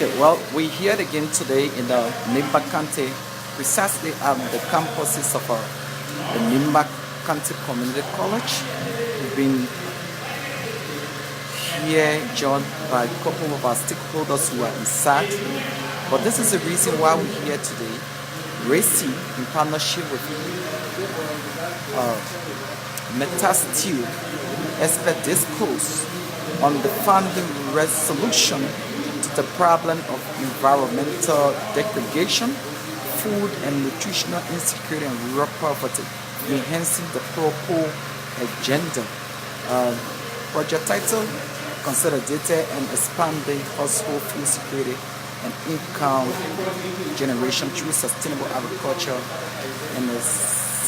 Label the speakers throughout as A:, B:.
A: Okay, well, we're here again today in the Nimba County, precisely at the campuses of the Nimba County Community College. We've been here joined by a couple of our stakeholders who are inside. But this is the reason why we're here today. RICCE, in partnership with Metastill, Expert Discourse, on the funding resolution to the problem of environmental degradation, food and nutritional insecurity and rural poverty, enhancing the pro-poor agenda. Project title: Consolidated and Expanding Household Food Security and Income Generation through Sustainable Agriculture and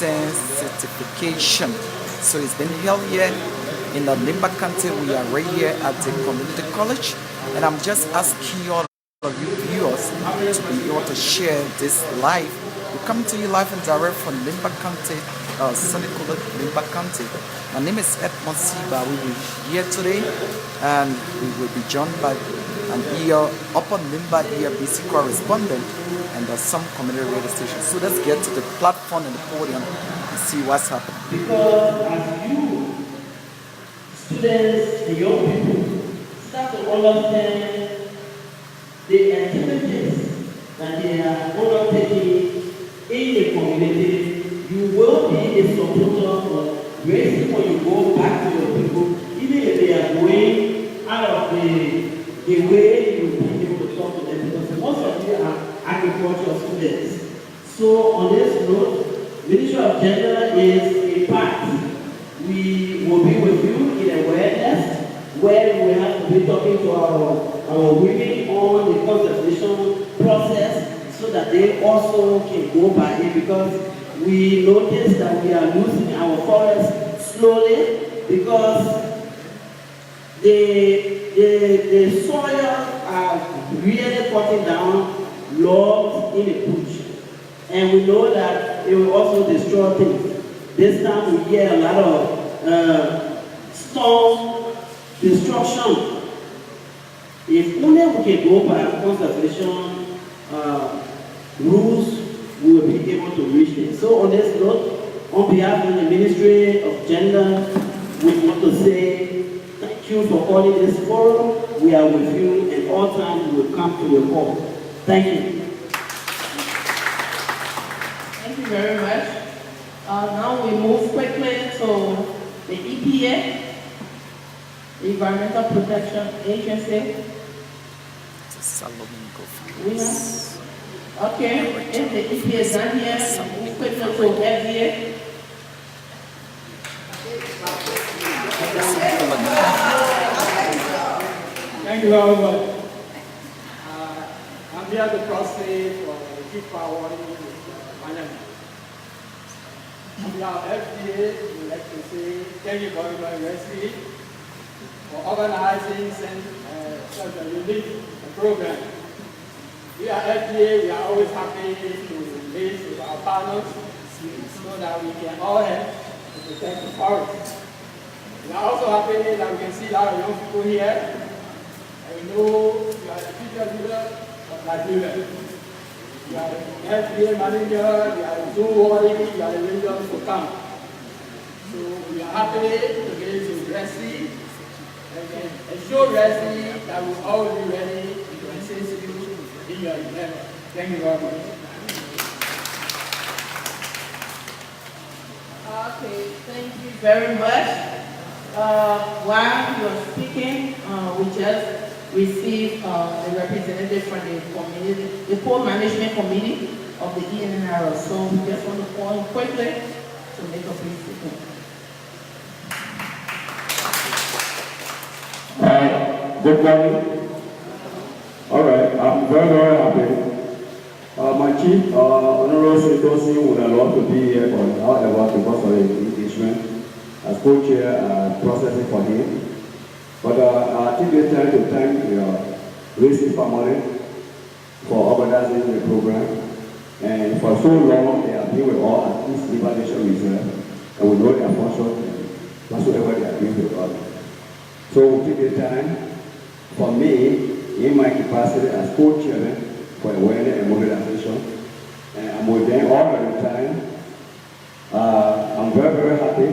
A: Sensitification. So it's been held here in the Nimba County. We are right here at the community college, and I'm just asking all of you viewers to be able to share this live. We're coming to you live and direct from Nimba County, Sanniquella, Nimba County. My name is Edmond Siba. We will be here today, and we will be joined by an Upper Nimba BC correspondent and some community radio stations. So let's get to the platform and the podium and see what's happening.
B: Because as you, students and young people, start to understand the activities that they are undertaking in the community, you will be a supporter for raising when you go back to your people, even if they are going out of the way you will be able to talk to them, because most of you are agricultural students. So on this note, Ministry of Gender is a part. We will be with you in awareness, where we have to be talking to our women on the conservation process, so that they also can go by it, because we notice that we are losing our forests slowly, because the soil are really cutting down logs in the bush. And we know that it will also destroy things. This time we hear a lot of storm destruction. If only we can go by conservation rules, we will be able to reach it. So on this note, on behalf of the Ministry of Gender, we want to say thank you for calling this forum. We are with you, and all times we will come to your call. Thank you.
C: Thank you very much. Now we move quickly to the EPA, the Environmental Protection Agency. Okay, if the EPA is not here, we move quickly to FDA.
D: Thank you very much. I'm here to proceed for the Chief Power Management. On behalf of FDA, we would like to say thank you very much, RICCE, for organizing such a unique program. We are FDA, we are always happy to engage with our partners so that we can all help to protect the forest. We are also happy that we can see a lot of young people here. And we know you are the future leader of Nigeria. You are the FDA manager, you are the zoo warden, you are the region for camp. So we are happy to get to RICCE and show RICCE that we all be ready to assist you in your event. Thank you very much.
C: Okay, thank you very much. While you're speaking, we just received a representative from the Poor Management Committee of the ENNR. So we just want to call him quickly to make a brief statement.
E: Good morning. All right, I'm very, very happy. My chief, Honorable Sekosi, would have loved to be here, but however, because of the engagement, as co-chair, processing for him. But I take this time to thank the RICCE family for organizing the program. And for so long, they have been with all at RICCE Liberia Reserve, and we know their function and whatsoever they are doing with us. So we take the time for me in my capacity as co-chairman for awareness and mobilization. And I'm with them all the time. I'm very, very happy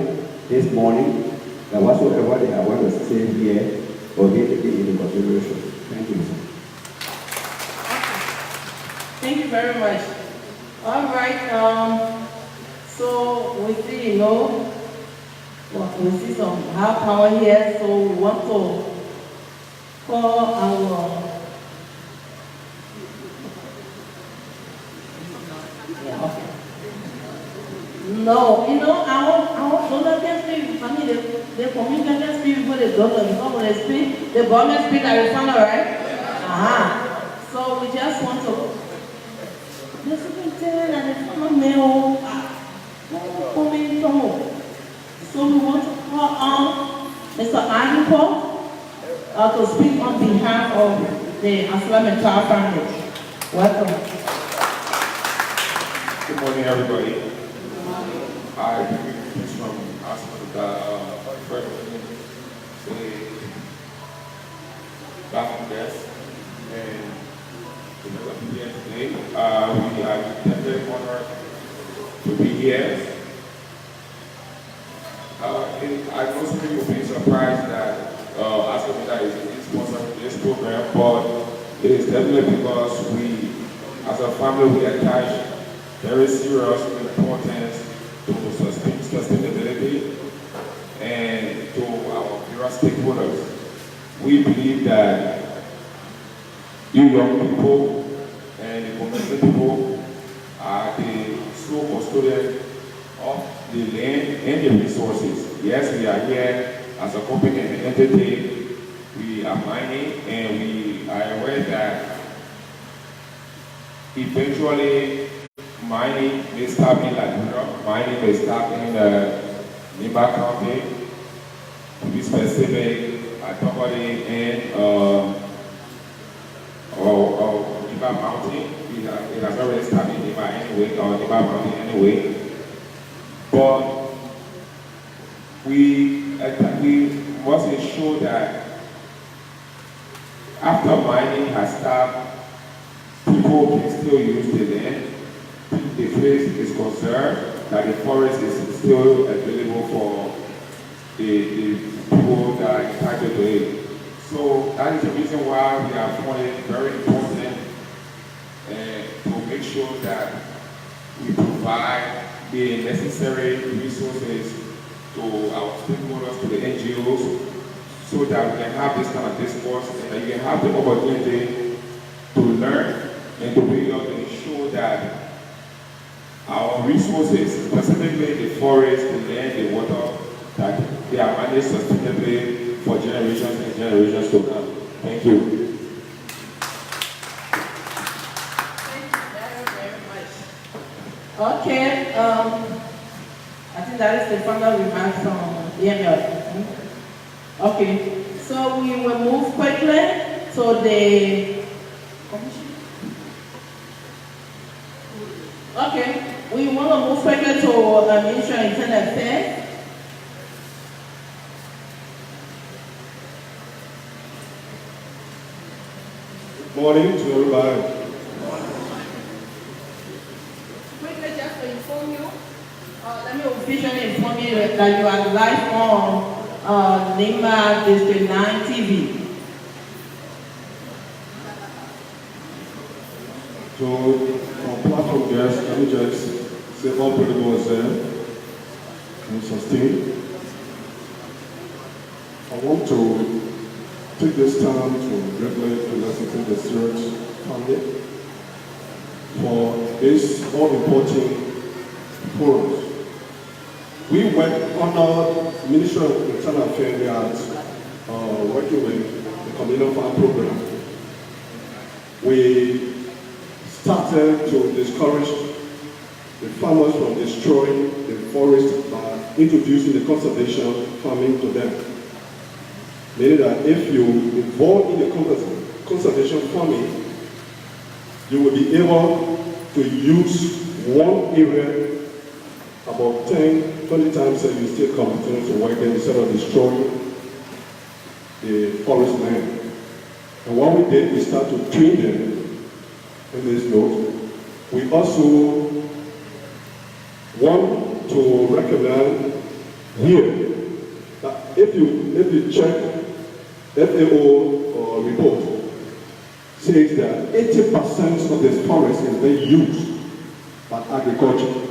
E: this morning that whatsoever they are going to say here will be taken into consideration. Thank you, sir.
C: Thank you very much. All right, so we see, we see some high power here, so we want to call our No, I want to get speak. I mean, the community can speak before the government. Before they speak, the government speak at the final, right? So we just want to. The superintendent and the former mayor coming from. So we want to call on Mr. Adipo to speak on behalf of the Aslam family. Welcome.
F: Good morning, everybody. I bring this from Aslam, the back guest, and the people here today. We are definitely honored to be here. I know some people will be surprised that Aslam is sponsoring this program, but it is definitely because we, as a family, we attach very serious importance to sustainability and to our various stakeholders. We believe that you young people and the community people are the sole custodians of the land and the resources. Yes, we are here as a company and entity. We are mining, and we are aware that eventually mining may start in Liberia. Mining may start in Nimba County, to be specific, at Tokodi and Nimba Mountain. It has already started in Nimba anyway, or Nimba Mountain anyway. But we must ensure that after mining has stopped, people can still use the land. The place is conserved, that the forest is still available for the people that are entitled to it. So that is the reason why we are finding it very important to make sure that we provide the necessary resources to our stakeholders, to the NGOs, so that we can have this kind of discourse and that you can have the opportunity to learn and to be able to ensure that our resources, specifically the forest, the land, the water, that they are managed sustainably for generations and generations to come. Thank you.
C: Thank you very, very much. Okay, I think that is the final remark from EML. Okay, so we will move quickly to the commission. Okay, we want to move quickly to Ministry of Internal Affairs.
E: Good morning to everybody.
C: Quickly, just to inform you, let me officially inform you that you are live on Nimba District 9 TV.
E: So, our platform guests, let me just say all pretty well said and sustain. I want to take this time to regulate and listen to the Stewart family for this all-important forum. We work under Ministry of Internal Affairs working with the Communal Farm Program. We started to discourage the farmers from destroying the forest by introducing the conservation farming to them. Meaning that if you involve in the conservation farming, you will be able to use one area about 10, 20 times and you still continue to work there instead of destroying the forest land. And what we did, we started to train them in this note. We also want to recommend here that if you check FAO report, says that 80% of this forest is being used by agriculture.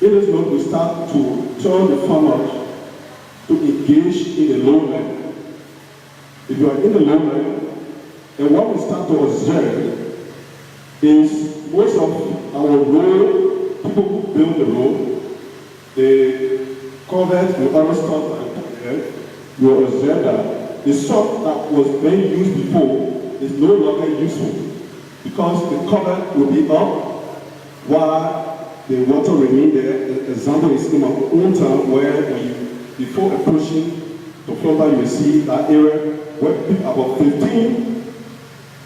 E: In this note, we start to tell the farmers to engage in the lowland. If you are in the lowland, and what we start to observe is most of our road, people who build the road, they covered with other stuff like that. You will observe that the stuff that was being used before is no longer useful because the cover will be up while the water remain there. The example is in my own town where when you, before approaching the flood, you will see that area where about 15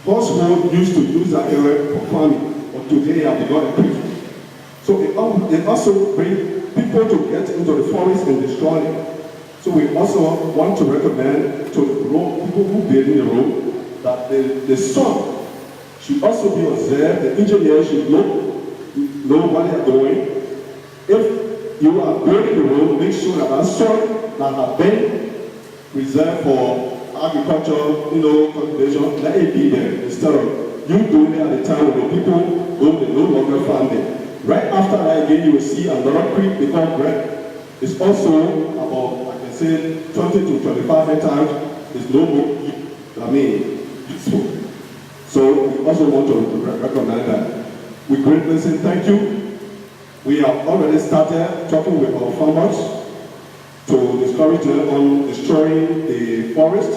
E: households used to use that area for farming, but today have become a prison. So it also brings people to get into the forest and destroy it. So we also want to recommend to the road, people who build in the road, that the sun should also be observed. The engineers should know what they are doing. If you are building the road, make sure that that sun that has been reserved for agriculture, cultivation, let it be there instead of you doing it at the time when the people they no longer farm there. Right after that, again, you will see another creek become red. It's also about, like I said, 20 to 25 hectares. It's no more, useful. So we also want to recommend that. We greatly say thank you. We have already started talking with our farmers to discourage them on destroying the forest,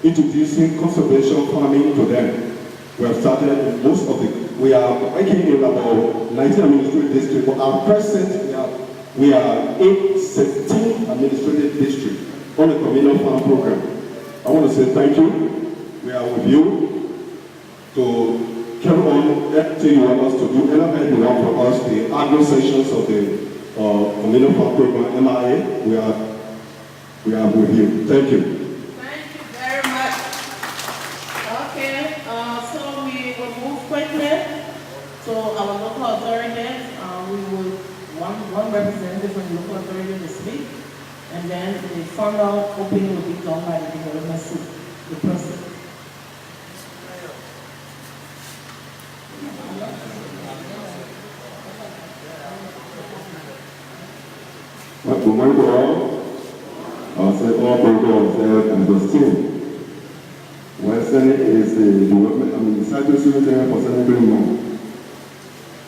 E: introducing conservation farming to them. We have started in most of we are working in about 19 administrative districts, but at present we are 16 administrative districts on the communal farm program. I want to say thank you. We are with you to carry on everything you want us to do. Anything you want from us, the agro sections of the communal farm program, MIA, we are with you. Thank you.
C: Thank you very much. Okay, so we will move quickly to our local authorities. We will one representative from the local authority to speak, and then the final opening will be done by the development the person.
E: Good morning to all. I'll say all programs there and the team. Well, Senate is the development, the Cyprus Secretary for Sanniquella.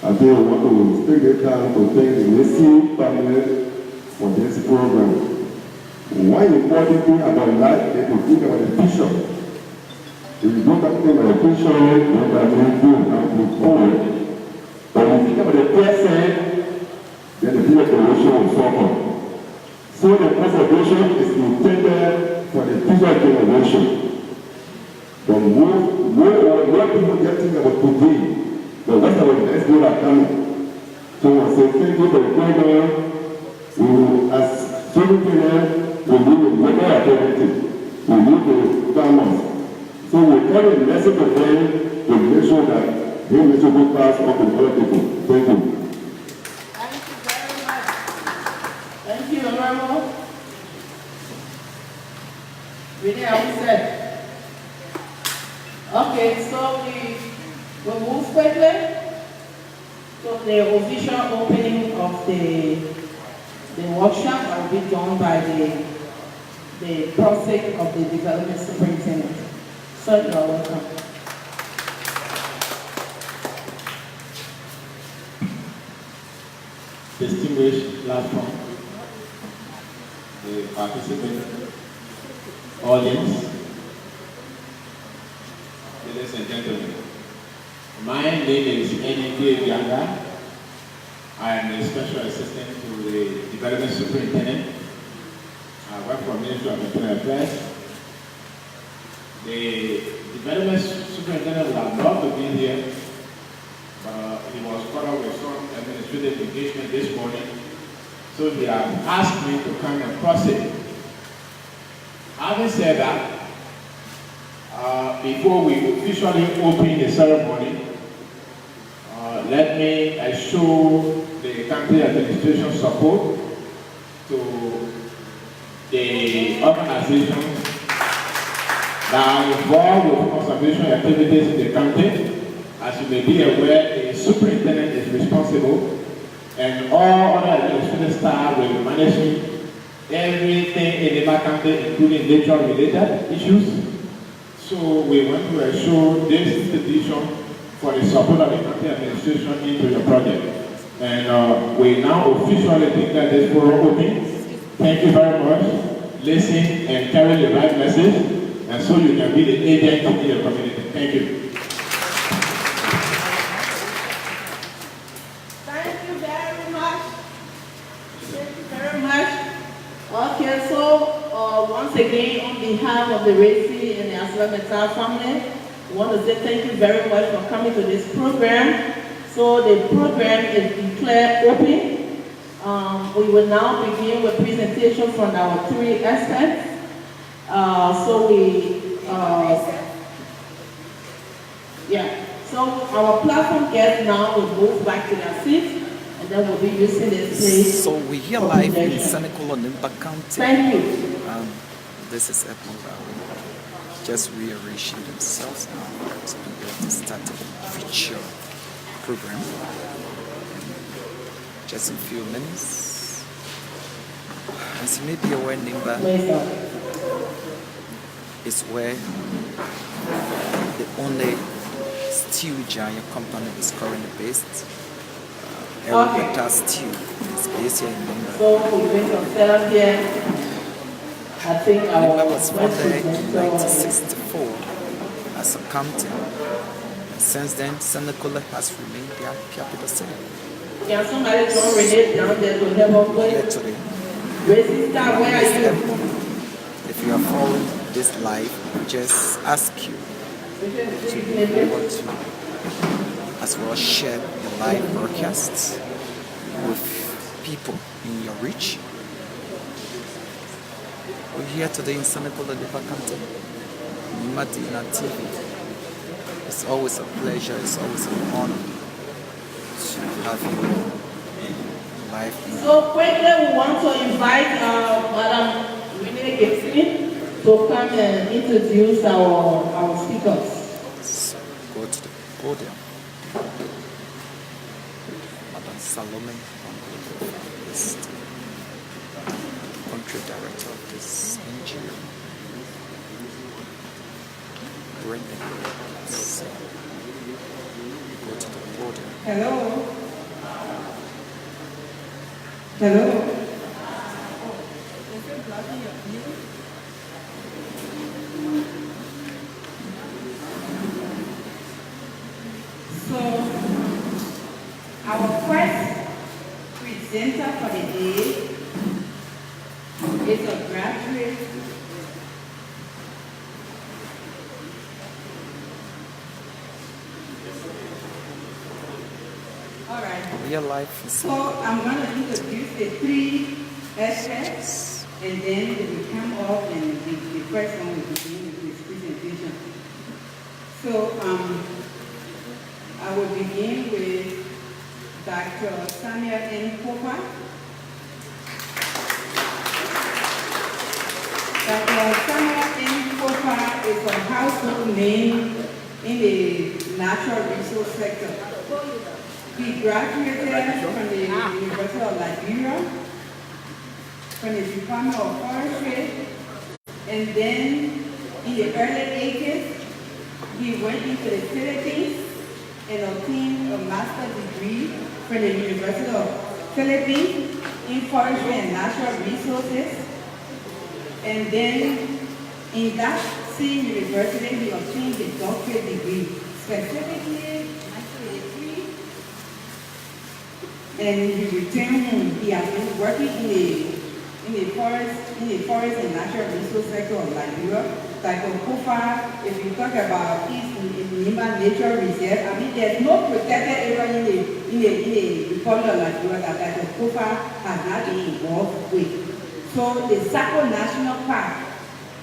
E: I think we want to take the time to thank the NECI family for this program. One important thing about life is to think about the future. If you don't think about the future, then that will do and move forward. But when you think about the present, then the future generation will suffer. So the preservation is intended for the future generation. But more people get thinking about today. But what's our next goal are coming? So I say thank you for the program. We will, as Sanniquella, we need the local authority. We need the farmers. So we carry the message of them to make sure that they make a good pass on to other people. Thank you.
C: Thank you very much. Thank you, Honorable. Really, are we set? Okay, so we move quickly to the official opening of the workshop that will be done by the process of the development superintendent. So you are welcome.
G: Distinguished platform, the participant audience, ladies and gentlemen. My name is N.K. Bianga. I am a special assistant to the development superintendent. I work for Ministry of Internal Affairs. The development superintendent would have loved to be here, but he was caught up with some administrative engagement this morning, so he has asked me to come and cross it. Having said that, Before we officially open the ceremony, let me show the county administration support to the organizations that are involved with conservation activities in the county. As you may be aware, the superintendent is responsible, and all other administrative staff will be managing everything in Nimba County, including nature-related issues. So we want to assure this institution for the support of the county administration into the project. And we now officially declare this forum open. Thank you very much. Listen and carry the right message, and so you can be the agent in your community. Thank you.
C: Thank you very much. Thank you very much. Okay, so once again, on behalf of the RICCE and the Sanniquella family, I want to say thank you very much for coming to this program. So the program is declared open. We will now begin with presentation from our three experts. So our platform guests now will move back to their seats, and then we'll be using this place.
A: So we're here live in Sanniquella, Nimba County.
C: Thank you.
A: This is Edmund just rearranging themselves now to be able to start a feature program. Just in a few minutes. As you may be aware, Nimba is where the only steel giant company is currently based. Every steel is based here in Nimba.
C: So we bring yourself here. I think
A: Nimba was founded in 1964 as a county. And since then, Sanniquella has remained their capital city.
C: Can somebody throw Renee down there to help us with?
A: Here today.
C: Racista, where are you?
A: If you are following this live, just ask you to be able to as well share the live broadcasts with people in your reach. We're here today in Sanniquella, Nimba County, Madina TV. It's always a pleasure, it's always an honor to have you live.
C: So quickly, we want to invite Madam Renee Gibson to come and introduce our speakers.
A: So go to the podium. Madam Salome is the country director of this NGO. Brendan, so go to the podium.
H: Hello. Hello. So, our first presenter for the day is a graduate All right.
A: Real life is
H: So I'm going to introduce the three experts, and then they will come up and the first one will begin with his presentation. So I will begin with Dr. Samuel N. Kopa. Dr. Samuel N. Kopa is a household name in the natural resource sector. He graduated from the University of Liberia, from the Department of Forestry, and then in the early 80s, he went into the Philippines and obtained a master's degree from the University of Philippines in Forestry and Natural Resources. And then in that same university, he obtained a doctorate degree, specifically and he returned home. He has been working in the forest and natural resource sector of Liberia. Dr. Kofa, if you talk about peace in Nimba Nature Reserve, I mean there's no protected area in the Republic of Liberia that Dr. Kofa has not been involved with. So the Sako National Park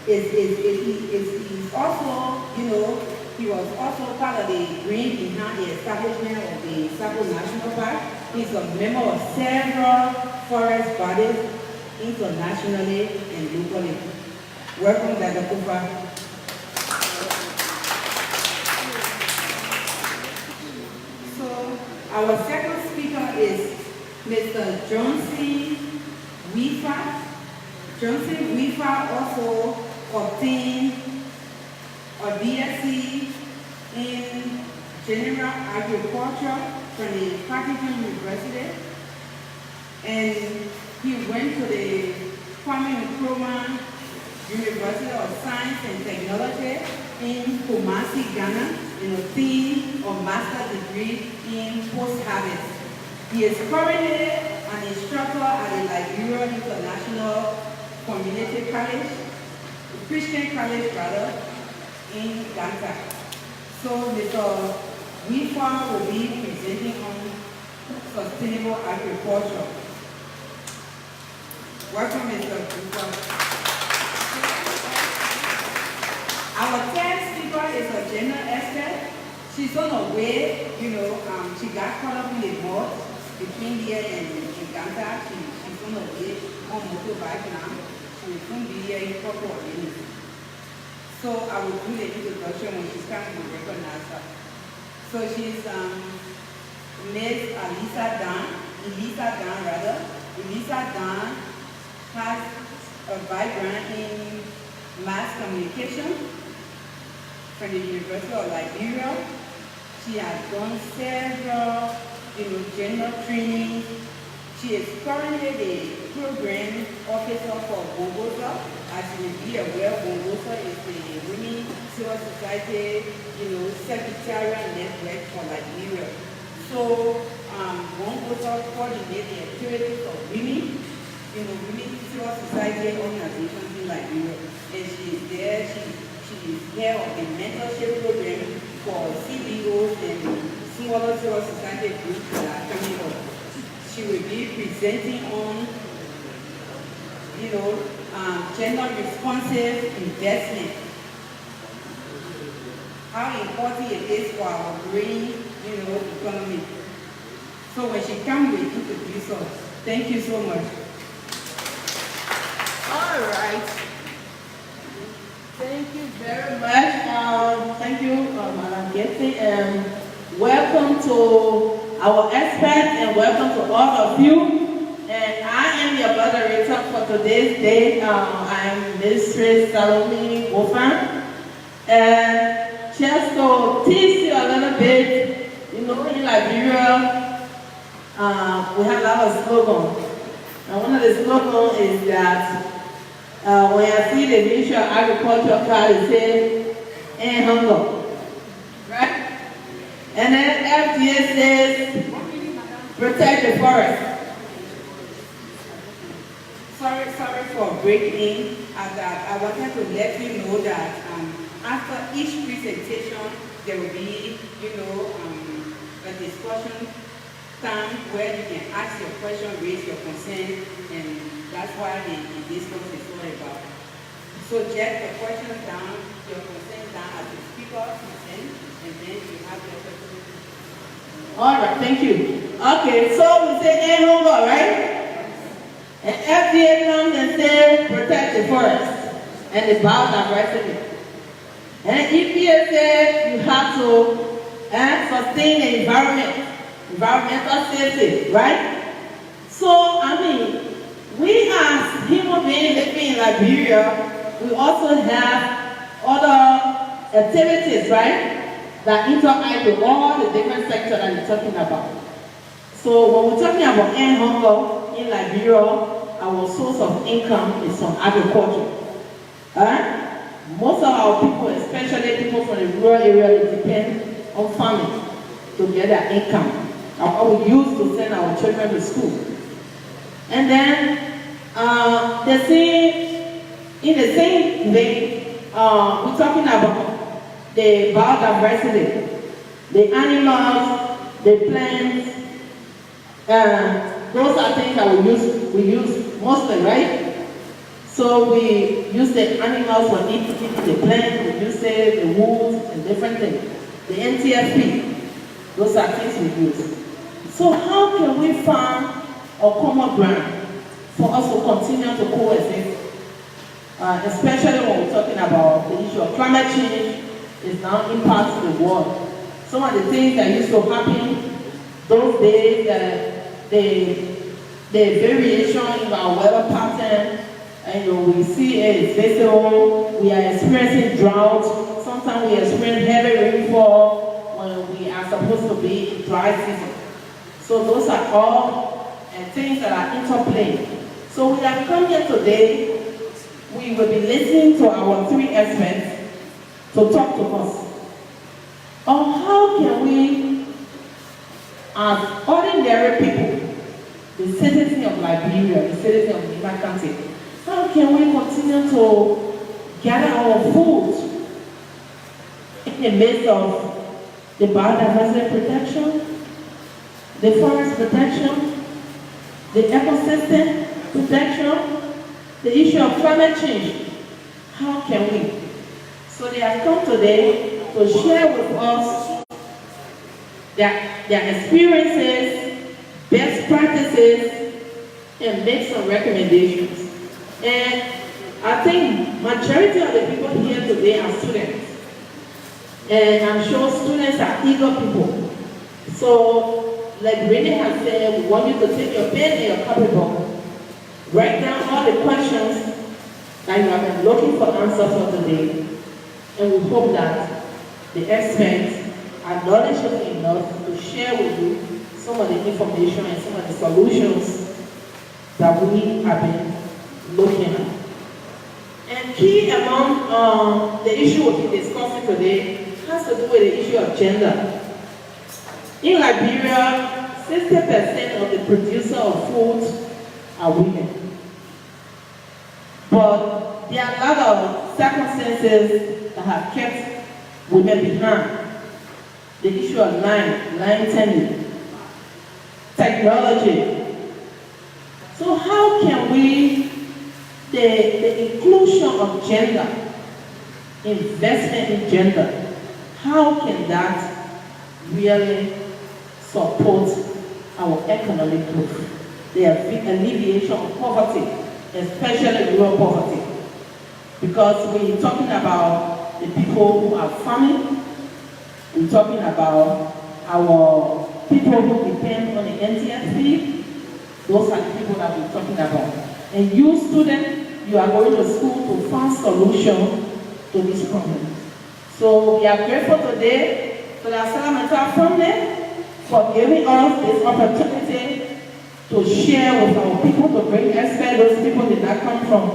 H: He's also, you know, he was also part of the brain behind the establishment of the Sabo National Park. He's a member of several forest bodies internationally and locally. Welcome, Dr. Kufa. So, our second speaker is Mr. Johnson Weaver. Johnson Weaver also obtained a BSc in General Agriculture from the Packaging University, and he went to the Kwame Nkrumah University of Science and Technology in Kumasi, Ghana, and obtained a master's degree in post-harvest. He is currently an instructor at the Liberia International Community College, Christian College rather, in Ghana. So Mr. Weaver will be presenting on sustainable agriculture. Welcome, Mr. Weaver. Our third speaker is a general expert. She's on her way, you know, she got caught up in the mud between here and Ghana. She's on her way on motorbike now. She will soon be here in a couple of minutes. So I will do the introduction when she's coming to recognize her. So she's Ms. Elisa Dan. Elisa Dan has a background in mass communication from the University of Liberia. She has done several, general training. She is currently the program officer for Bongosa. As you will be aware, Bongosa is the Women Civil Society, secretarial network for Liberia. So, Bongosa coordinates the activities of women, women civil society organizations in Liberia. And she is there, she is head of the mentorship program for CBOs and smaller civil society groups that are coming up. She will be presenting on, gender responsive investment. How important it is for our green, economy. So when she comes, we introduce her. Thank you so much.
C: All right. Thank you very much. Thank you, Madam Getty, and welcome to our experts and welcome to all of you. And I am your moderator for today's day. I am Mistress Salome Wofan. And just to teach you a little bit, in Liberia, we have a lot of slogans. And one of the slogans is that when I see the Ministry of Agriculture card, it says, "Ain't hunger." Right? And then FDA says, "Protect the forest." Sorry for breaking. I wanted to let you know that after each presentation, there will be, a discussion time where you can ask your question, raise your concern, and that's why the discourse is all about. So just the questions down, your concerns down as the speaker presents, and then you have your question. All right, thank you. Okay, so we say ain't hunger, right? And FDA comes and says protect the forest and the biodiversity. And EPA says you have to sustain the environment. Environmental safety, right? So, we as human beings living in Liberia, we also have other activities, right? That interact with all the different sectors that we're talking about. So, when we're talking about end hunger in Liberia, our source of income is from agriculture. Most of our people, especially people from the rural area, they depend on farming to get their income. What we use to send our children to school. And then, in the same vein, we're talking about the biodiversity, the animals, the plants, those are things that we use mostly, right? So we use the animals for eating the plant, we use the wood and different things. The NTFP, those are things we use. So how can we find a common ground for us to continue to coexist? Especially when we're talking about the issue of climate change is now impacting the world. Some of the things that used to happen those days, the variation in our weather pattern, and we see it's visible. We are experiencing drought. Sometimes we experience heavy rainfall when we are supposed to be in dry season. So those are all things that are interplaying. So we have come here today. We will be listening to our three experts to talk to us on how can we, as ordinary people, the citizens of Liberia, the citizens of Nimba County, how can we continue to gather our food in the midst of the biodiversity protection, the forest protection, the ecosystem protection, the issue of climate change? How can we? So they have come today to share with us their experiences, best practices, and make some recommendations. And I think majority of the people here today are students. And I'm sure students are eager people. So, like Renee has said, we want you to take your pen and your copybook, write down all the questions that you have been looking for answers for today. And we hope that the experts are knowledgeable enough to share with you some of the information and some of the solutions that we have been looking at. And key among the issue we'll be discussing today has to do with the issue of gender. In Liberia, 60% of the producers of food are women. But there are a lot of circumstances that have kept women behind. The issue of line tenure, technology. So how can we, the inclusion of gender, investment in gender, how can that really support our economic growth, the alleviation of poverty, especially rural poverty? Because we're talking about the people who are farming, we're talking about our people who depend on the NTFP. Those are the people that we're talking about. And you students, you are going to school to find solutions to this problem. So we are grateful today to the Assalamualaikum family for giving us this opportunity to share with our people, to bring experts. Those people did not come from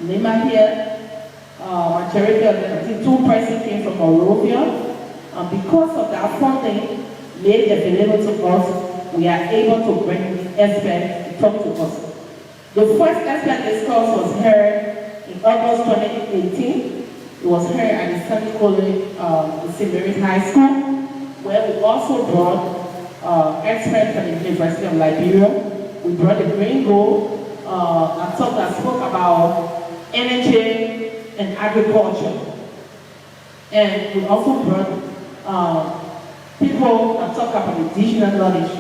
C: Nimba here. Majority of them, I think 2 persons came from Monrovia. Because of that funding made available to us, we are able to bring the experts to talk to us. The first expert discourse was heard in August 2018. It was heard at the Sanniquella Liberia High School, where we also brought experts from the University of Liberia. We brought the Green Gold, a talk that spoke about energy and agriculture. And we also brought people that talk about indigenous knowledge.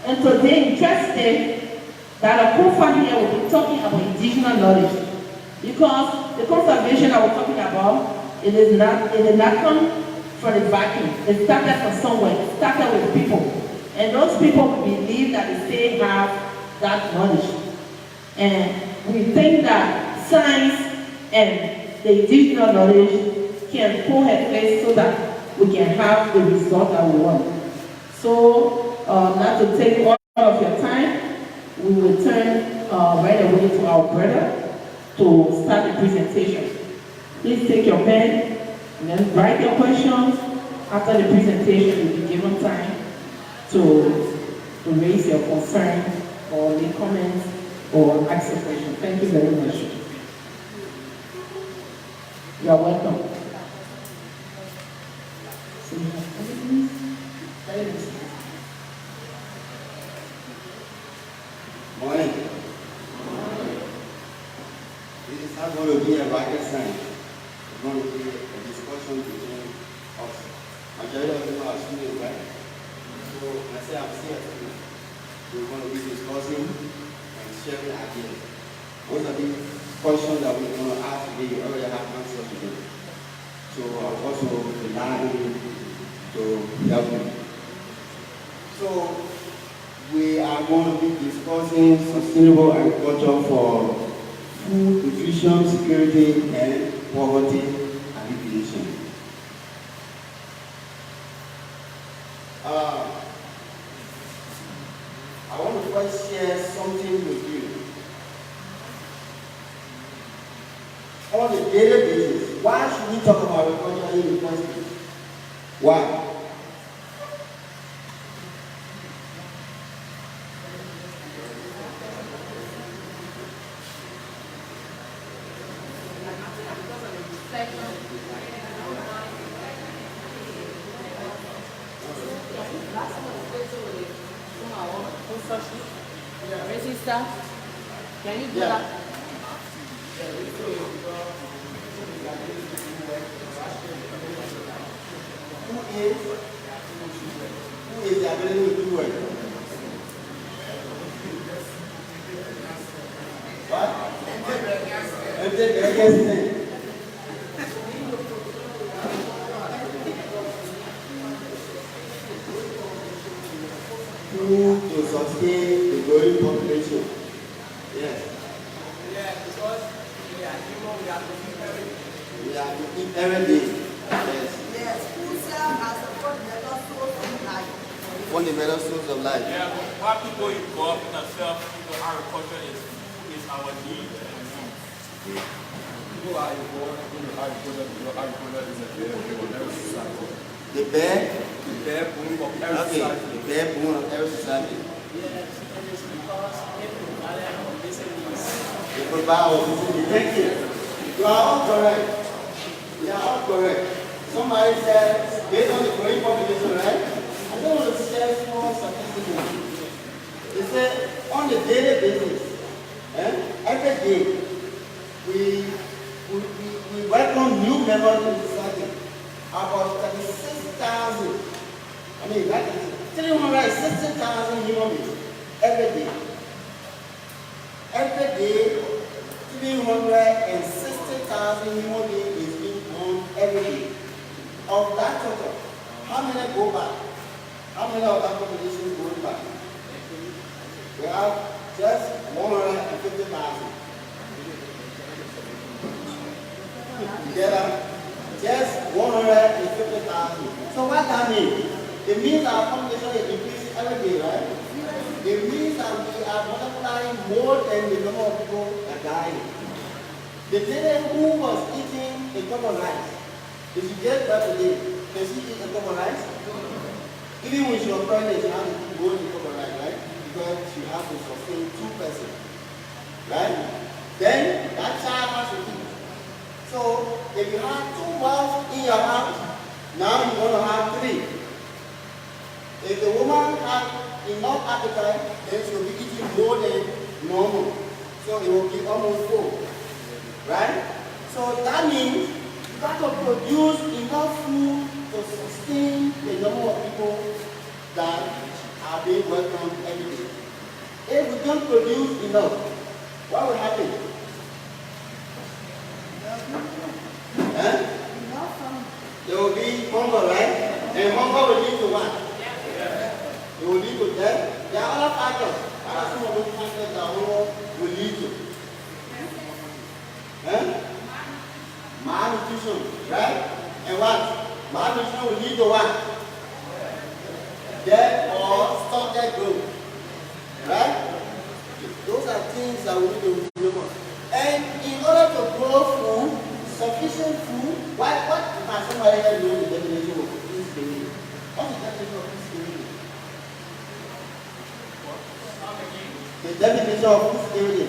C: And today, interesting that a co-founder here will be talking about indigenous knowledge. Because the conservation that we're talking about, it did not come from the vacuum. It started from somewhere. It started with people. And those people believe that they have that knowledge. And we think that science and the indigenous knowledge can coexist so that we can have the result that we want. So, not to take all of your time, we will turn right away to our brother to start the presentation. Please take your pen and then write your questions. After the presentation, you'll be given time to raise your concern or make comments or ask a question. Thank you very much. You are welcome. So you have questions? Very nice.
I: Morning. This is going to be a rocket science. It's going to be a discussion between us. Majority of them are students, right? So I say I'm still a student. We're going to be discussing and sharing ideas. Most of the questions that we're going to ask today, you already have answers to them. So I'm also relying to help you. So we are going to be discussing sustainable agriculture for food, nutrition, security, and poverty alleviation. I want to first share something with you. On a daily basis, why should we talk about agriculture in the first place? Why?
C: Register. Can you do that? Who is the ability to do it? What? And then the biggest thing. To sustain the growing population. Yes.
D: Yeah, because we are human, we have to eat every day.
I: We have to eat every day. Yes.
J: Yes, food serves as a fundamental source of life.
I: Fundamental source of life.
K: Yeah, but why people involved in ourselves, agriculture is our need and wants.
L: People are involved in agriculture because agriculture is a very important society.
I: The bare
L: boom of every society.
I: The bare boom of every society.
D: Yes, and it's because they provide our basic needs.
I: They provide our basic needs. Thank you. You are all correct. You are all correct. Somebody said, based on the growing population, right? I don't want to share small statistics. They said, on a daily basis, every day, we welcome new members in society. About 36,000. I mean, that is 360,000 human beings every day. Every day, 360,000 human beings is being born every day. Of that total, how many go back? How many of that population go back? We have just 150,000. Together, just 150,000. So what that means? It means our population is increasing every day, right? It means that we are multiplying more than the number of people that are dying. The lady who was eating a cup of rice, if you get that today, can she eat a cup of rice? Even when she was pregnant, she has to keep going a cup of rice, right? Because she has to sustain 2 persons, right? Then that child has to eat. So if you have 2 mouths in your house, now you're going to have 3. If the woman has enough appetite, then she will be eating more than normal. So it will be almost full. Right? So that means you got to produce enough food to sustain the number of people that are being welcomed every day. If we don't produce enough, what will happen? There will be hunger, right? And hunger will lead to what? It will lead to death. There are other factors. What are some of those factors that hunger will lead to? Malnutrition, right? And what? Malnutrition will lead to what? Death or stunted growth. Right? Those are things that we need to remember. And in order to grow food, sufficient food, what can somebody here know the definition of food security? What's the definition of food security? The definition of food security.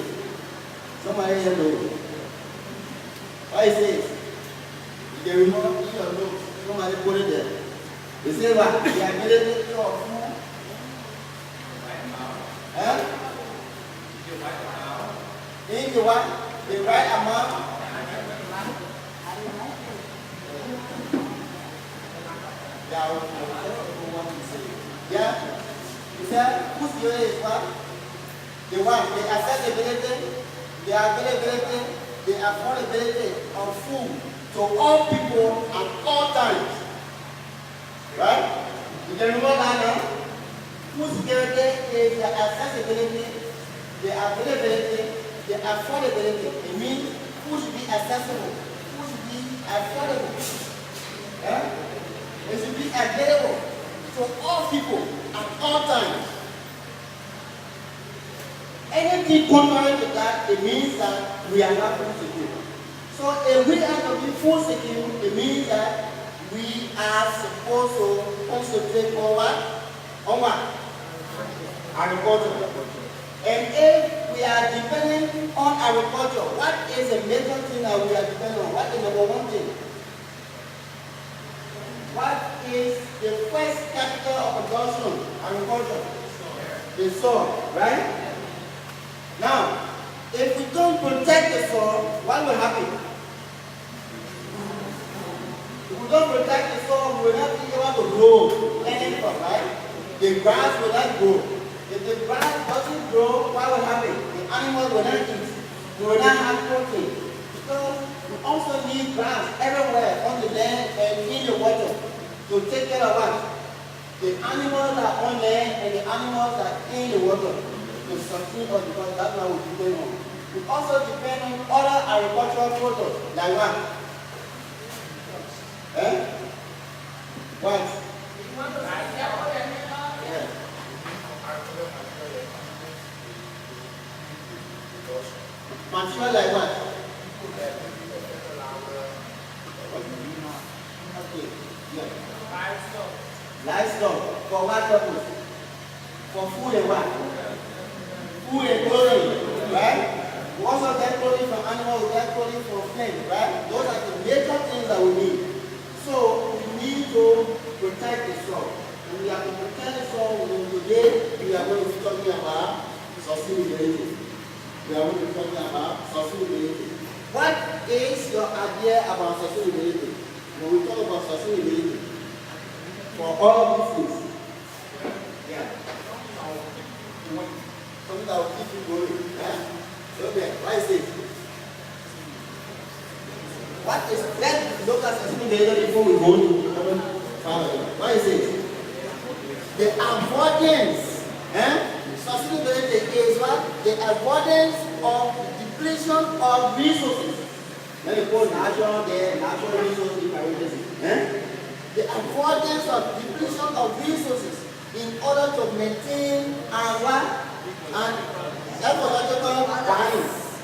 I: Somebody here knows. What it says? You can remember in your notes. Somebody put it there. They say what? The ability of food. In the what? The right amount. Yeah, I will tell people what to say. Yeah? You said, whose theory is what? The one, the accessibility, the availability, the affordability of food to all people at all times. Right? You can remember that now? Food security is the accessibility, the availability, the affordability. It means food should be accessible, food should be affordable. Yeah? It should be available to all people at all times. Anything contrary to that, it means that we are not food secure. So if we are to be food secure, it means that we are supposed to concentrate on what? On what? Agriculture. And if we are dependent on agriculture, what is the major thing that we are dependent on? What is the number one thing? What is the first capital of production? Agriculture. The soil, right? Now, if we don't protect the soil, what will happen? If we don't protect the soil, we will not be able to grow anything, right? The grass will not grow. If the grass doesn't grow, what will happen? The animals will not eat. We will not have protein. Because we also need grass everywhere on the land and in the water to take care of what? The animals that are on land and the animals that are in the water. To sustain us, because that's what we depend on. We also depend on other agricultural products, like what? What? Yeah. Material like what? Okay. Yeah. Livestock. For what purpose? For food and what? Food and clothing, right? We also get clothing from animals, we get clothing from plants, right? Those are the major things that we need. So we need to protect the soil. When we have to protect the soil, today we are going to be talking about sustainability. We are going to be talking about sustainability. What is your idea about sustainability? When we talk about sustainability, for all of these things, yeah. Something that will keep you going. Okay, what is it? What is, let's look at sustainability before we go to what is it? The avoidance. Sustainability is what? The avoidance of depletion of resources. Let me call natural resources in parentheses. The avoidance of depletion of resources in order to maintain and what? And ecological balance.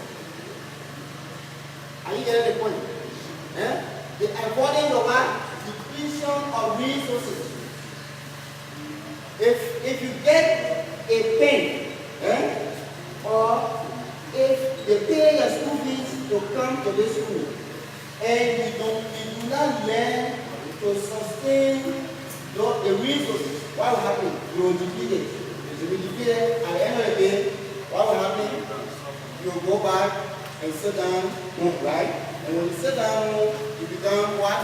I: Are you getting the point? The avoidance of what? Depletion of resources. If you get a pen, or if they pay your school fees to come to this school, and you do not learn to sustain the resources, what will happen? You will deplete it. You will deplete it. At the end of the day, what will happen? You will go back and sit down, right? And when you sit down, you become what?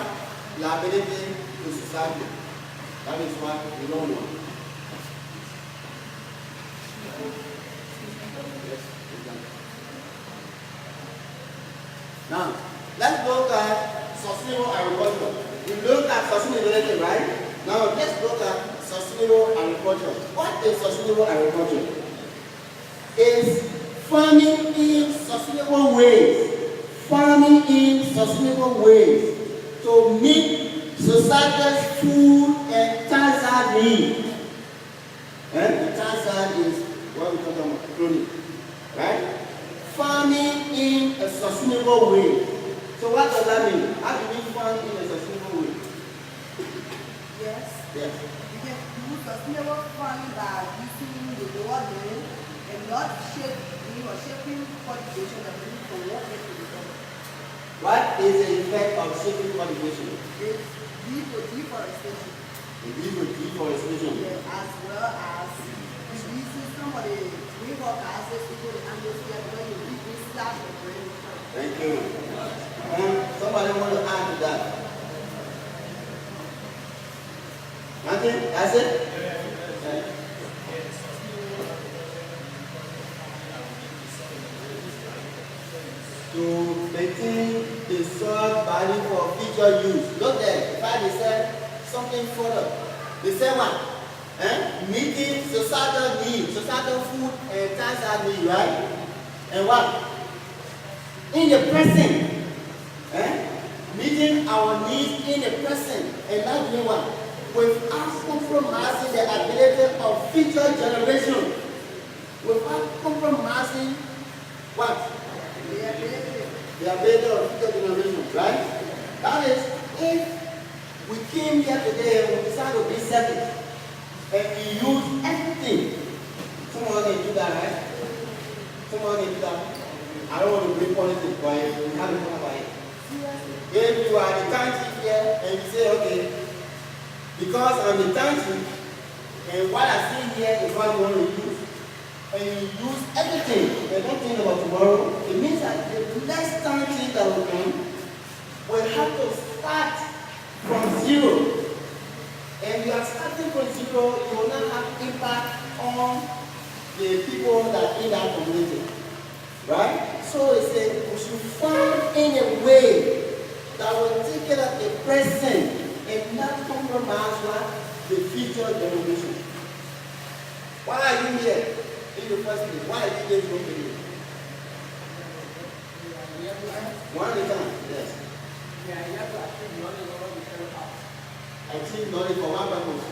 I: Liability to society. That is what we don't want. Now, let's look at sustainable agriculture. We look at sustainability, right? Now, let's look at sustainable agriculture. What is sustainable agriculture? It's farming in sustainable ways. Farming in sustainable ways to meet society's food and hazard needs. And the hazard is what we talk about clothing, right? Farming in a sustainable way. So what does that mean? How do we farm in a sustainable way?
J: Yes.
I: Yes.
J: You can do sustainable farming by using the lower land and not shaping cultivation that we need to work into the soil.
I: What is the effect of shaping cultivation?
J: It's deforestation.
I: Deforestation.
J: Yeah, as well as releasing some of the greenhouse gases into the atmosphere when you reduce that and rain.
I: Thank you. Somebody want to add to that? Nothing? That's it? To maintain the soil value for future use. Look there, in fact they said something further. They said what? Meeting societal needs, societal food and tax needs, right? And what? In the present, meeting our needs in the present and not doing what? Without compromising the ability of future generations. Without compromising what? The ability of future generations, right? That is, if we came here today and we decided to be selfish and we use everything, someone can do that, right? Someone can do that. I don't want to bring politics, but we have to talk about it. If you are the country here and you say, okay, because I'm the country and what I see here is what I want to use, and you use everything and don't think about tomorrow, it means that the next country that will come will have to start from zero. And you are starting from zero, you will not have impact on the people that are in that community. Right? So it says we should find any way that will take care of the present and not compromise what? The future generation. Why are you here in the first place? Why are you here to go to you? One at a time, yes.
D: Yeah, you have to achieve knowledge over the very house.
I: Achieve knowledge for one purpose.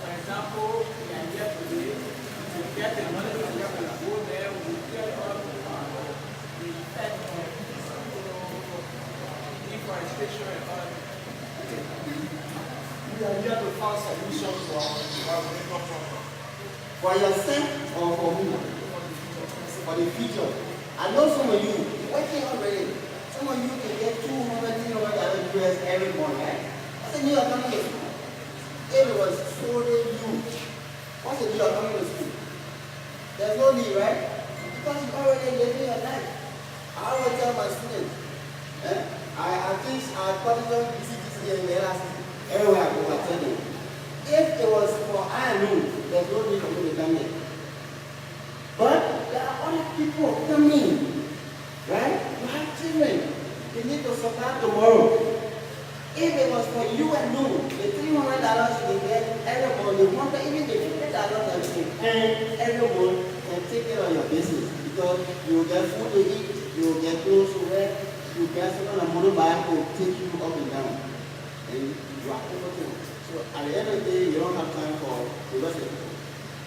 D: For example, we are here today to get the knowledge of what will go there, we get all the effect of deforestation and all that. We are here to find solutions for our environmental problem.
I: For yourself or for who? For the future. I know some of you working already. Some of you can get $200, $300 every month, right? That's a new economy. If it was solely you, what's the new economy to school? There's no need, right? Because you're already living your life. I always tell my students, I teach our college BCTC and LRC. Everywhere I go, I tell them. If it was for I know, there's no need for me to come here. But there are other people coming, right? You have children. They need to survive tomorrow. If it was for you and me, the $300 you can get every month, the $100, even the $50 that you can earn every month can take care of your business. Because you will get food to eat, you will get clothes to wear, you get someone a motorbike to take you up and down. And you are everything. So at the end of the day, you don't have time for the rest of it.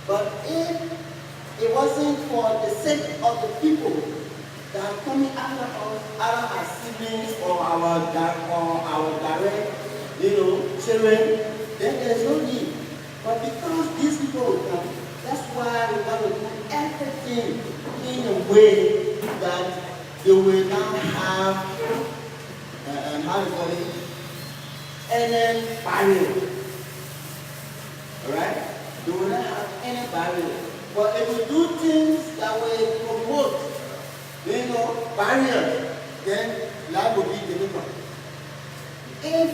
I: But if it wasn't for the sake of the people that are coming after us, either our siblings or our direct, children, then there's no need. But because these people will come, that's why we have to do everything in a way that they will now have, how do you call it, any barrier. Alright? They will not have any barrier. But if we do things that will promote, barriers, then life will be difficult. If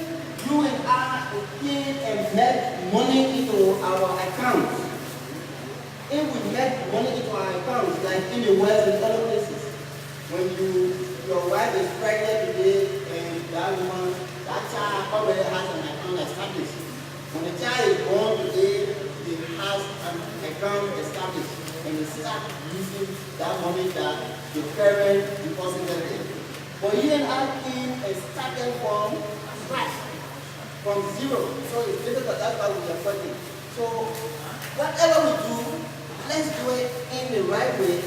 I: you and I came and met money into our accounts, if we met money into our accounts, like in the West and other places, when your wife is pregnant today and that woman, that child already has an account established. When the child is born today, it has an account established. And they start using that money that the parent deposited in. But you and I came and started from scratch, from zero. So it's difficult, that's why we are fighting. So whatever we do, let's do it in the right way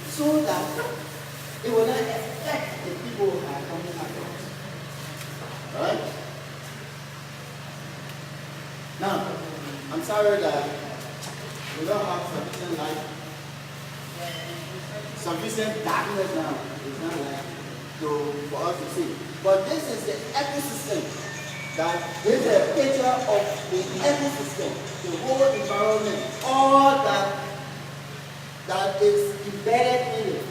I: so that it will not affect the people who are coming after us. Alright? Now, I'm sorry that we don't have sufficient light, sufficient darkness now. It's not like for us to see. But this is the ecosystem. This is a picture of the ecosystem, the whole environment, all that is embedded in it.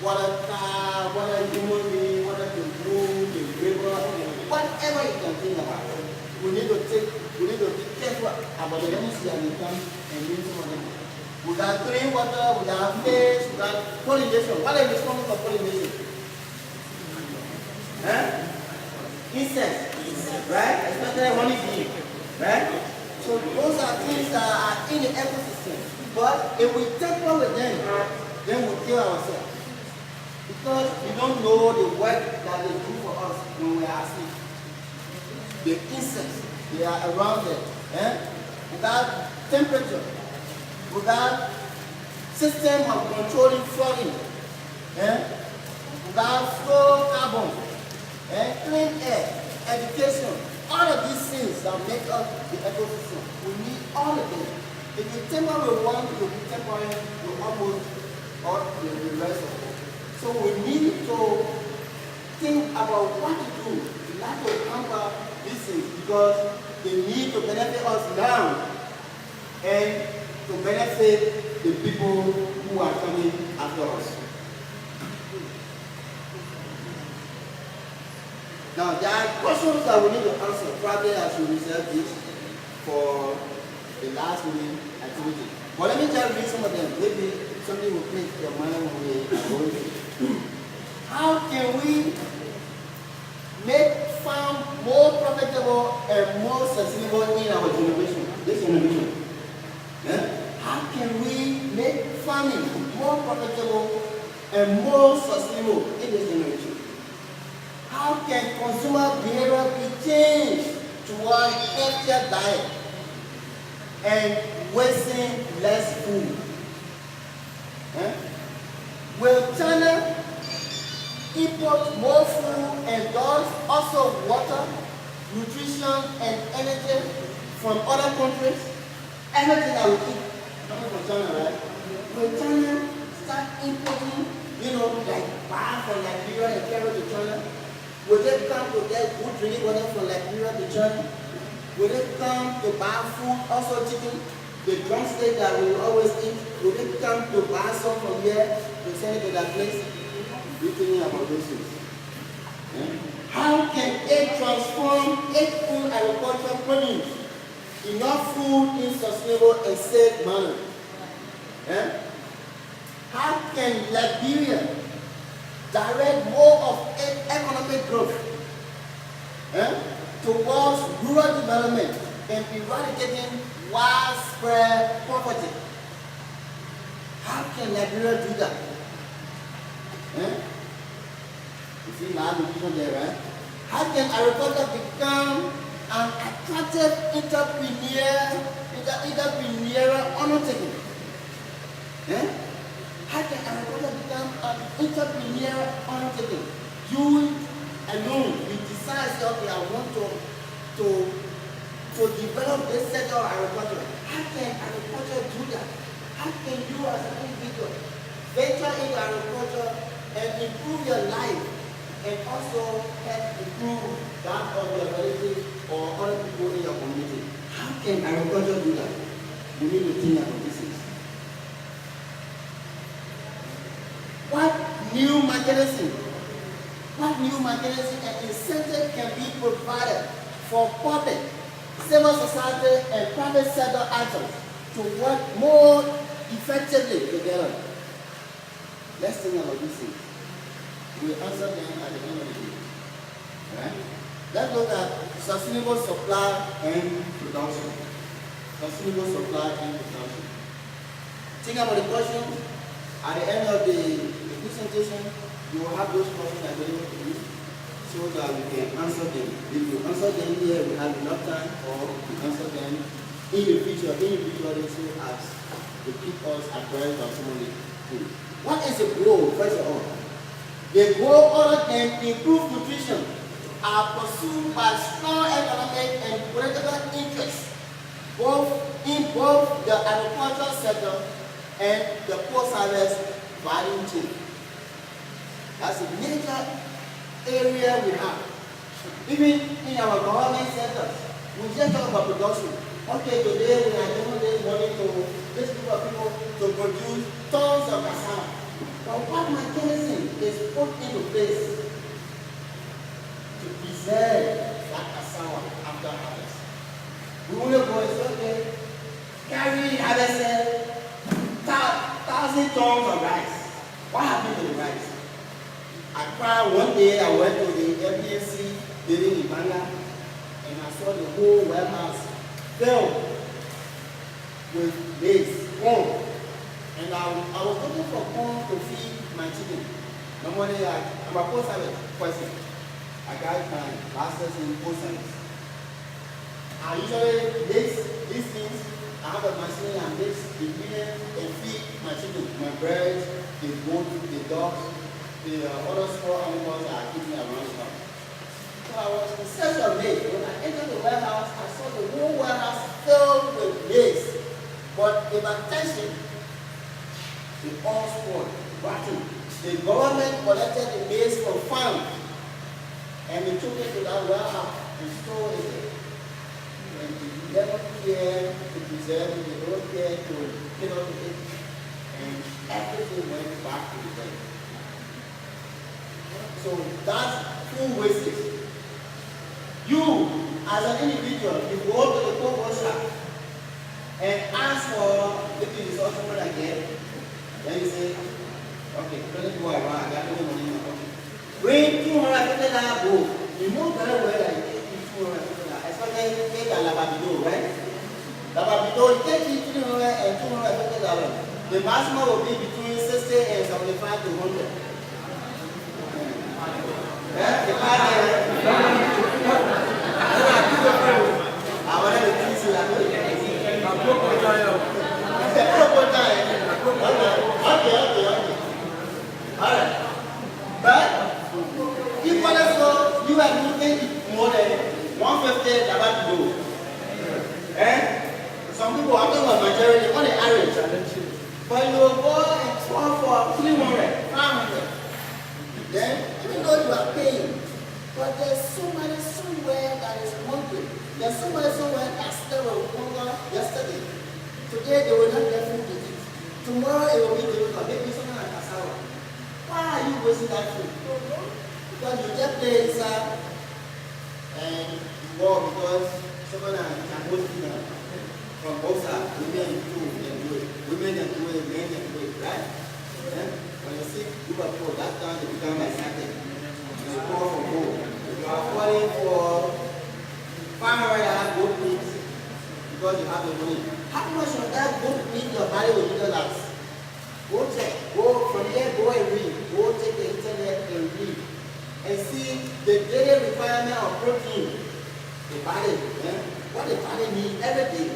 I: What a car, what a human being, what a moon, the river, what whatever you can think about, we need to be careful about the energy that we come and use some of them. Without clean water, without fish, without pollination. What is responsible for pollination? Insects, right? Especially honeybee, right? So those are things that are in the ecosystem. But if we tamper with them, then we kill ourselves. Because we don't know the work that they do for us when we are asleep. The insects, they are around there. Without temperature, without system of controlling flooding, without slow carbon, clean air, education, all of these things that make up the ecosystem. We need all of them. If you temper with one, you'll be tempering with almost all the rest of it. So we need to think about what to do, not to counter these things, because they need to benefit us now and to benefit the people who are coming after us. Now, there are questions that we need to answer. Probably I should reserve this for the last minute activity. But let me just read some of them. Maybe something will click your mind when we are going to. How can we make farm more profitable and more sustainable in our generation? This generation. How can we make farming more profitable and more sustainable in this generation? How can consumer behavior be changed toward healthier diet and wasting less food? Will China import more food and thus also water, nutrition, and energy from other countries? Everything that we eat coming from China, right? Will China start importing, like palm from Liberia and carry to China? Will they come to get good drinking water from Liberia to China? Will they come to buy food, also chicken, the drumstick that we always eat? Will they come to buy some from here to send it to that place? We're thinking about those things. How can it transform food agriculture produce enough food in sustainable and safe manner? How can Liberia direct more of economic growth towards rural development and eradicating widespread poverty? How can Liberia do that? You see malnutrition there, right? How can agriculture become an attractive entrepreneurial undertaking? How can agriculture become an entrepreneurial undertaking? You alone, you decide, okay, I want to develop this sector of agriculture. How can agriculture do that? How can you as an individual venture into agriculture and improve your life and also help improve that of your relatives or other people in your community? How can agriculture do that? We need to think about these things. What new mechanism and incentive can be provided for public, civil society, and private sector actors to work more effectively together? Let's think about these things. We'll answer them at the end of the day. Right? Let's look at sustainable supply and production. Sustainable supply and production. Think about the questions. At the end of the presentation, you will have those questions available to you so that we can answer them. If you answer them here, we have enough time, or we answer them in the future, individually, so as to keep us abreast of some of the things. What is the goal, first of all? The goal other than improved nutrition are pursued by strong economic and political interests, in both the agricultural sector and the post-harvest value chain. That's a major area we have. Even in our government sectors, we just talk about production. Okay, today we are doing this money to this group of people to produce tons of cassava. But what mechanism is put into place to preserve that cassava after harvest. We want to go and say, okay, carry harvested 1,000 tons of rice. What happened to the rice? I cried one day, I went to the FDC building in Banga, and I saw the whole warehouse filled with maize, corn. And I was looking for corn to feed my chicken. Normally, I'm a post-service person. I got my master's in post-service. I usually mix these things. I have a machine and mix the ingredients and feed my chicken, my birds, the goat, the dogs, the other small animals that are keeping around stuff. So I was in search of maize. When I entered the warehouse, I saw the whole warehouse filled with maize. But in my attention, the all spoiled, rotten. The government collected the maize from farm and they took it to that warehouse and stored it there. And they never care to preserve it, they don't care to clean up it, and everything went back to the bank. So that's food wastage. You, as an individual, if you go to the cocoa shop and ask for maybe the social again, then you say, okay, let me go around, I got no money in my pocket. Bring $250 book. You know very well that it takes you $250. Especially take a lababido, right? Lababido, it takes you $300 and $250. The maximum will be between 60 and 75 to 100. Yeah? The I want to teach you that. Okay. Alright. But if also you are looking more than 150 about to do. Some people are talking about majority on the average. But you will go and swap for 300, 500. Then even though you are paying, but there's somebody somewhere that is hungry. There's somebody somewhere that still will hunger yesterday. Today they will not get food to eat. Tomorrow it will be difficult. Maybe something like cassava. Why are you wasting that food? Because you just play inside and you walk because someone can hold you down. From both sides, women can do it. Women can do it, men can do it, right? Yeah? When you see group of people, that's time they become excited. You call for gold. You are calling for $500 goat meat because you have the money. How much of that goat meat your body will utilize? Go check. Go from here, go and read. Go check the internet and read. And see the daily requirement of protein. The body, what the body needs every day.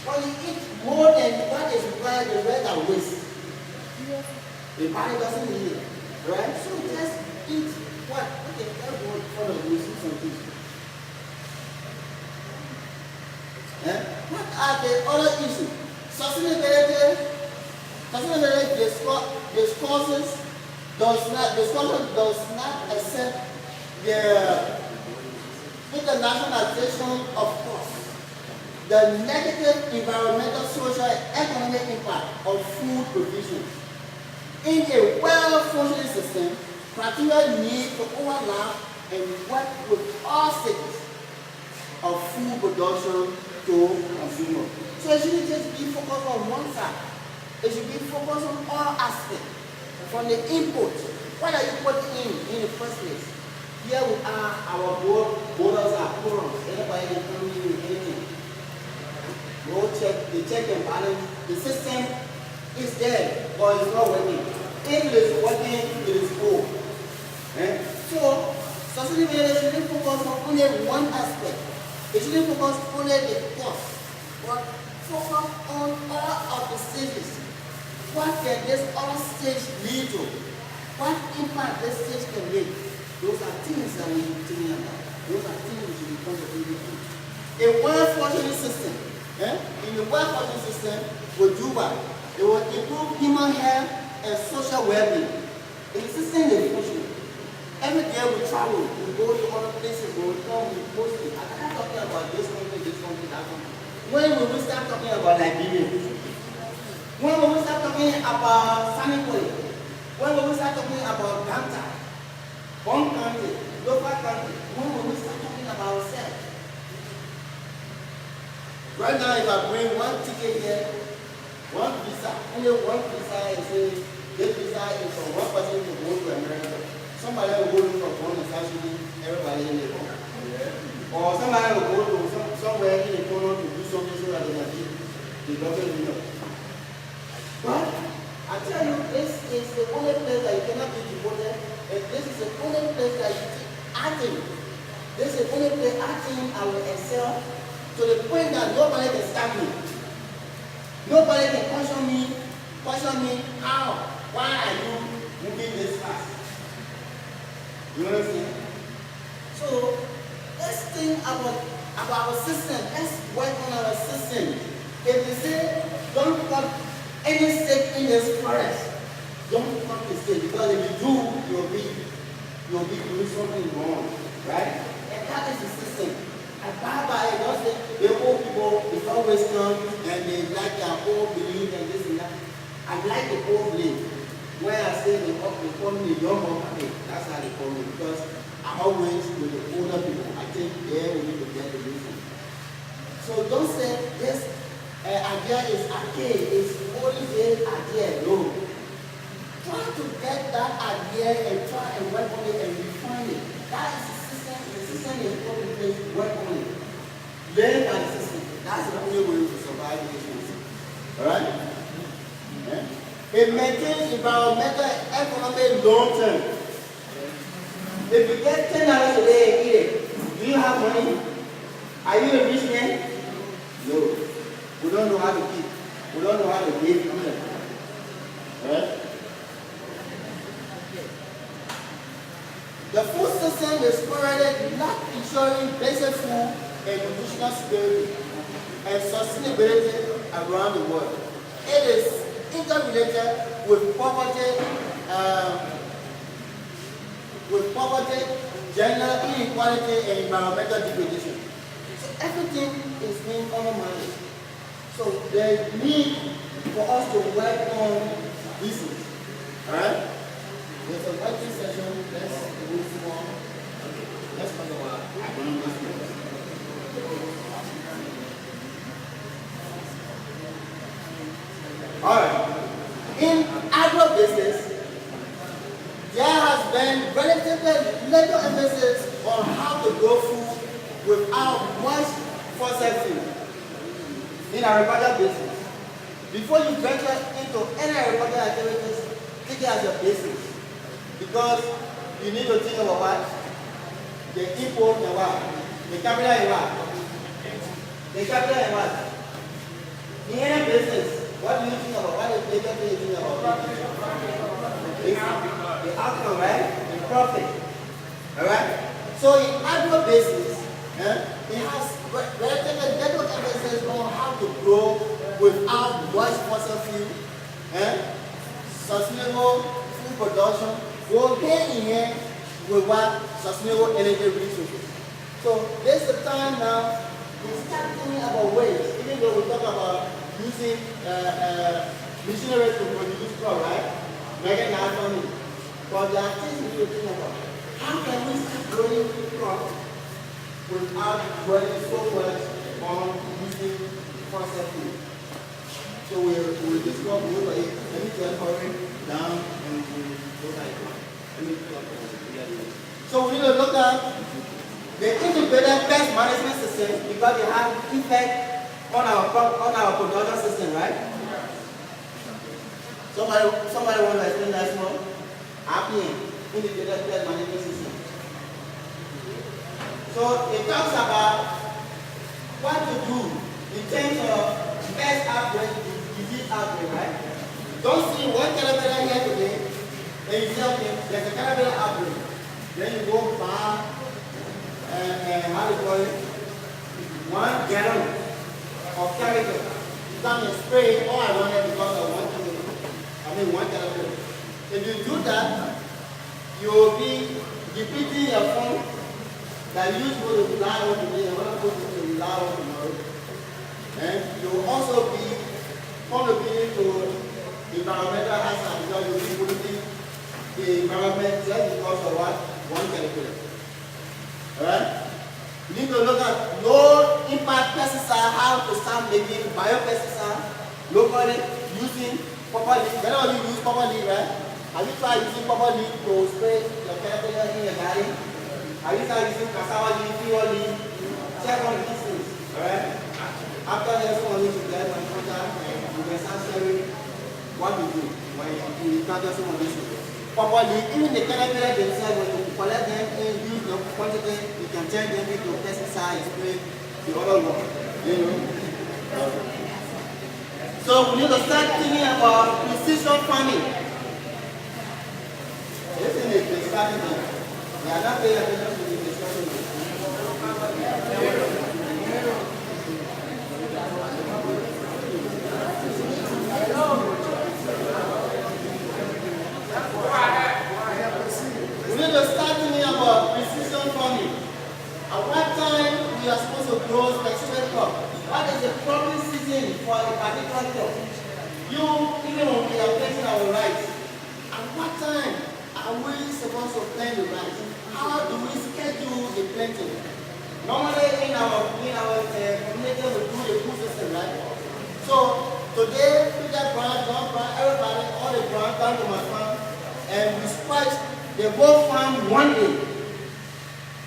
I: When you eat more than what is required, the rest are waste. The body doesn't need it. Right? So just eat what? Okay, let's go follow the rules something. What are the other issues? Sustainability discussion does not accept the internationalization of costs, the negative environmental, social, and economic impact of food provision. In a well-functioning system, criteria need to overlap and work with all stages of food production to consumer. So it shouldn't just be focused on one side. It should be focused on all aspects. From the input, what are you putting in the first place? Here we are, our borders are porous. Anybody can come in with anything. Go check, the check and balance. The system is there, but it's not working. If it is working, it is poor. So, sustainability shouldn't focus on only one aspect. It shouldn't focus only on the cost, but focus on all of the stages. What can this other stage lead to? What impact this stage can make? Those are things that we should be thinking about. Those are things we should be concentrating on. A well-functioning system. In a well-functioning system, will do what? It will improve human health and social well-being. In the system is functioning. Every day we travel, we go to other places, we come, we post it. I'm not talking about this country, that country. When will we start talking about Liberia? When will we start talking about Sanniquella? When will we start talking about Ganta? One country, local country. When will we start talking about ourselves? Right now, if I bring one ticket here, one visa, only one visa, and say this visa is for one person to go to America. Somebody will go from one country, everybody in the world. Or somebody will go to somewhere in the corner to do something so that they can be the document winner. But I tell you, this is the only place that you cannot be deported, and this is the only place that you keep acting. This is the only place acting I will excel to the point that nobody can stop me. Nobody can question me, how? Why are you moving this fast? You understand? So let's think about our system. Let's work on our system. If they say don't cut any stake in this forest, don't cut the stake, because if you do, you'll be doing something wrong, right? And that is the system. And Baba, don't say the old people is always come and they like their old belief and this and that. I like the old belief. When I say they call me the young man, that's how they call me, because I'm always with the older people. I think there we need to get the reason. So don't say this idea is archaic, it's only this idea. No. Try to get that idea and try and work on it and refine it. That is the system. The system is put in place, work on it. Learn by the system. That's the only way to survive in this system. Alright? Yeah. It maintains environmental and economic long term. If you get $10 a day and eat it, do you have money? Are you a rich man? No. We don't know how to keep. We don't know how to give either. Right? The food system is correlated not ensuring basic food and nutritional security and sustainability around the world. It is interrelated with poverty, gender inequality, and environmental degradation. So everything is being undermined. So there is need for us to work on these things. Alright? There's a working session. Let's move on. Okay. Let's talk about economic. Alright. In agribusiness, there has been relatively little emphasis on how to grow food without much fossil fuel. In agricultural business, before you venture into any agricultural activities, take it as your business. Because you need to think about what? The input and what? The capital and what? The capital and what? In any business, what do you think about? What is the major thing you think about? The outcome, right? The profit. Alright? So in agribusiness, it has relatively little emphasis on how to grow without much fossil fuel, sustainable food production, go hand in hand with what? Sustainable energy resources. So this is the time now we start thinking about ways, even though we talk about using machinery to produce crop, right? Mechanized farming. But there are things we need to think about. How can we start growing crop without dwelling so much on using fossil fuel? So we'll discuss more. Let me just hurry down and go like that. So we need to look at the integrated pest management system because they have effect on our production system, right? Somebody want to explain that small? APM, integrated pest management system. So it talks about what to do in terms of pest outbreak, disease outbreak, right? Don't see one caterpillar here today, and you say, okay, there's a caterpillar outbreak. Then you go buy and how do you call it? 1 gallon of chemical. You come and spray all I wanted because of 1 chemical. I mean 1 caterpillar. If you do that, you will be depleting your fund that you used to rely on today and other people to rely on tomorrow. And you will also be contributing to environmental hazard because you will be polluting the environment just because of what? 1 caterpillar. Alright? You need to look at low impact pesticide, how to start making biopesticides locally using proper leaf. Whenever you use proper leaf, right? Have you tried using proper leaf to spray your caterpillar in your garden? Have you tried using cassava leaf, pure leaf? Check on these things, alright? After there's someone needs to get one contact, you can start sharing what you do when you can't just someone needs to proper leaf. Even the caterpillar themselves, when you collect them and use the quantity, you can turn them into pesticide spray the other one. You know? So we need to start thinking about precision farming. Listen, it's starting now. We are not paying attention to the discussion. We need to start thinking about precision farming. At what time we are supposed to grow specific crop? What is the cropping season for a particular crop? Even when we are planting our rice, at what time are we supposed to plant the rice? How do we schedule the planting? Normally in our community we do the food system, right? So today, Peter Brown, John Brown, everybody, all the Brown come to my farm and we squash the whole farm one day.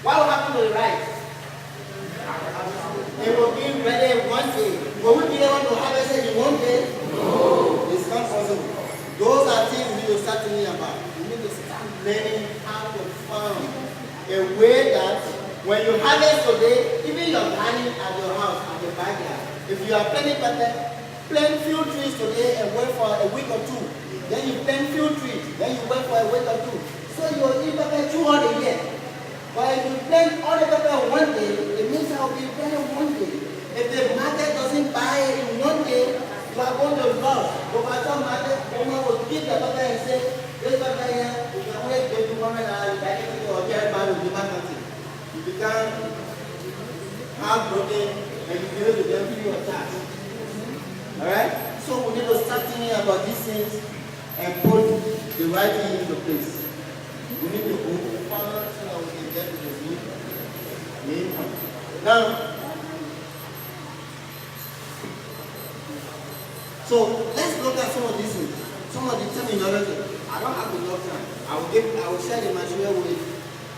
I: What will happen to the rice? It will be ready one day. Will we be able to harvest it in one day? No. It's not possible. Those are things we need to start thinking about. We need to start learning how to farm a way that when you harvest today, even your garden at your house, at your backyard, if you are planting pepper, plant few trees today and wait for a week or two. Then you plant few trees, then you wait for a week or two. So you will eat pepper throughout the year. But if you plant all the pepper one day, it means I will be ready one day. If the market doesn't buy it in one day, you are going to lose. But by the time market owner will give the pepper and say, this pepper here, you can wait till tomorrow and buy it or get it back to Nimba County. You become heartbroken and you give it to them free of charge. Alright? So we need to start thinking about these things and put the right thing into place. We need to go far so that we can get to the main point. Now, so let's look at some of these things, some of the terminology. I don't have enough time. I will share the material with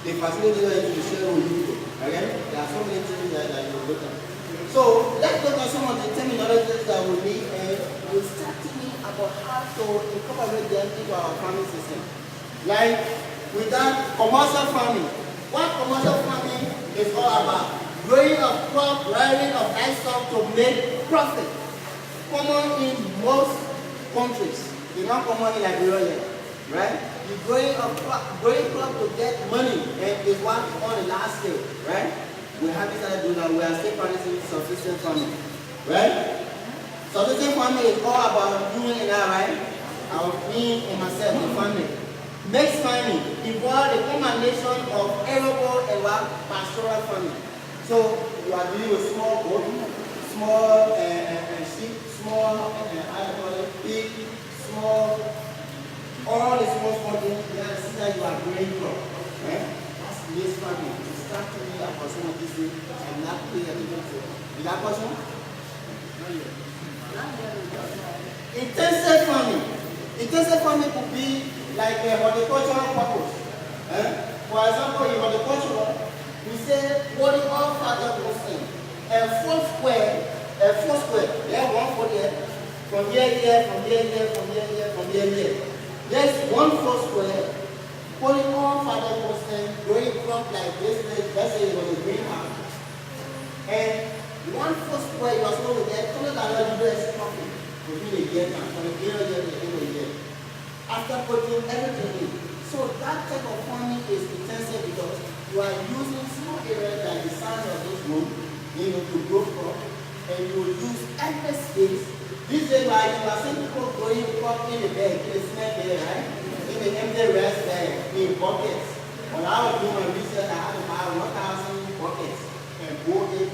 I: the facilitator to share with you. Okay? There are so many things that you will look at. So let's look at some of the terminologies that we need and we'll start thinking about how to incorporate them into our farming system. Like with that commercial farming. What commercial farming is all about? Growing of crop, rearing of livestock to make profit. Common in most countries. It's not common in Liberia, right? The growing crop to get money and is what we call the last scale, right? We haven't started doing that. We are still practicing subsistence farming, right? Subsistence farming is all about you and I, right? Me and myself, the family. Mixed farming involves the combination of arable and pastoral farming. So you are dealing with small goat, small sheep, small pig, small, all the small things. You can see that you are growing crop. Right? That's mixed farming. You start to read about some of these things and not pay attention to it. You got a question? Intensive farming. Intensive farming could be like a horticultural purpose. For example, in horticulture, we say what is all father posting. A four square, there one foot here, from here, from here. There's 1 4 square, putting all father posting, growing crop like this, let's say it was a greenhouse. And 1 4 square, you are supposed to get $200 profit within a year now, from the beginning of the year to the end of the year. After putting everything in. So that type of farming is intensive because you are using small areas like the size of this room, to grow crop, and you will use every space. This is why you are seeing people growing crop in the bag, in the cement bag, right? In the empty rest bag, in buckets. When I was doing my research, I had to buy 1,000 buckets and boil it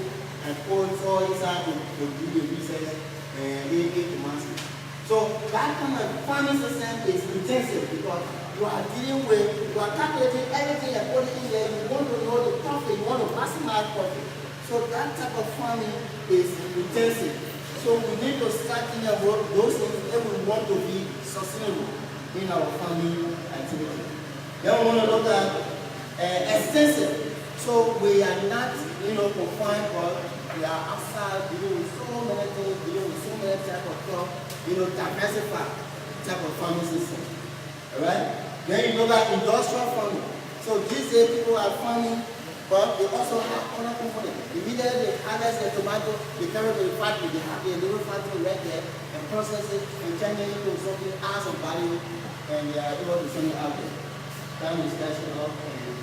I: and pour soil inside to do the research and make it to massive. So that kind of farming system is intensive because you are calculating everything and putting in there. You want to know the profit, you want to maximize profit. So So that type of farming is intensive. So we need to start thinking about those things if we want to be sustainable in our farming activity. Then we want to look at extensive. So we are not, confined, but we are outside dealing with so many things, dealing with so many type of crop, diversified type of farming system. Alright? Then you look at industrial farming. So these days people are farming, but they also have other components. Immediately they harvest the tomato, they carry it to the factory, they have their little factory right there and process it and turn it into something as of value, and they are able to send it out there. Time is catching up, and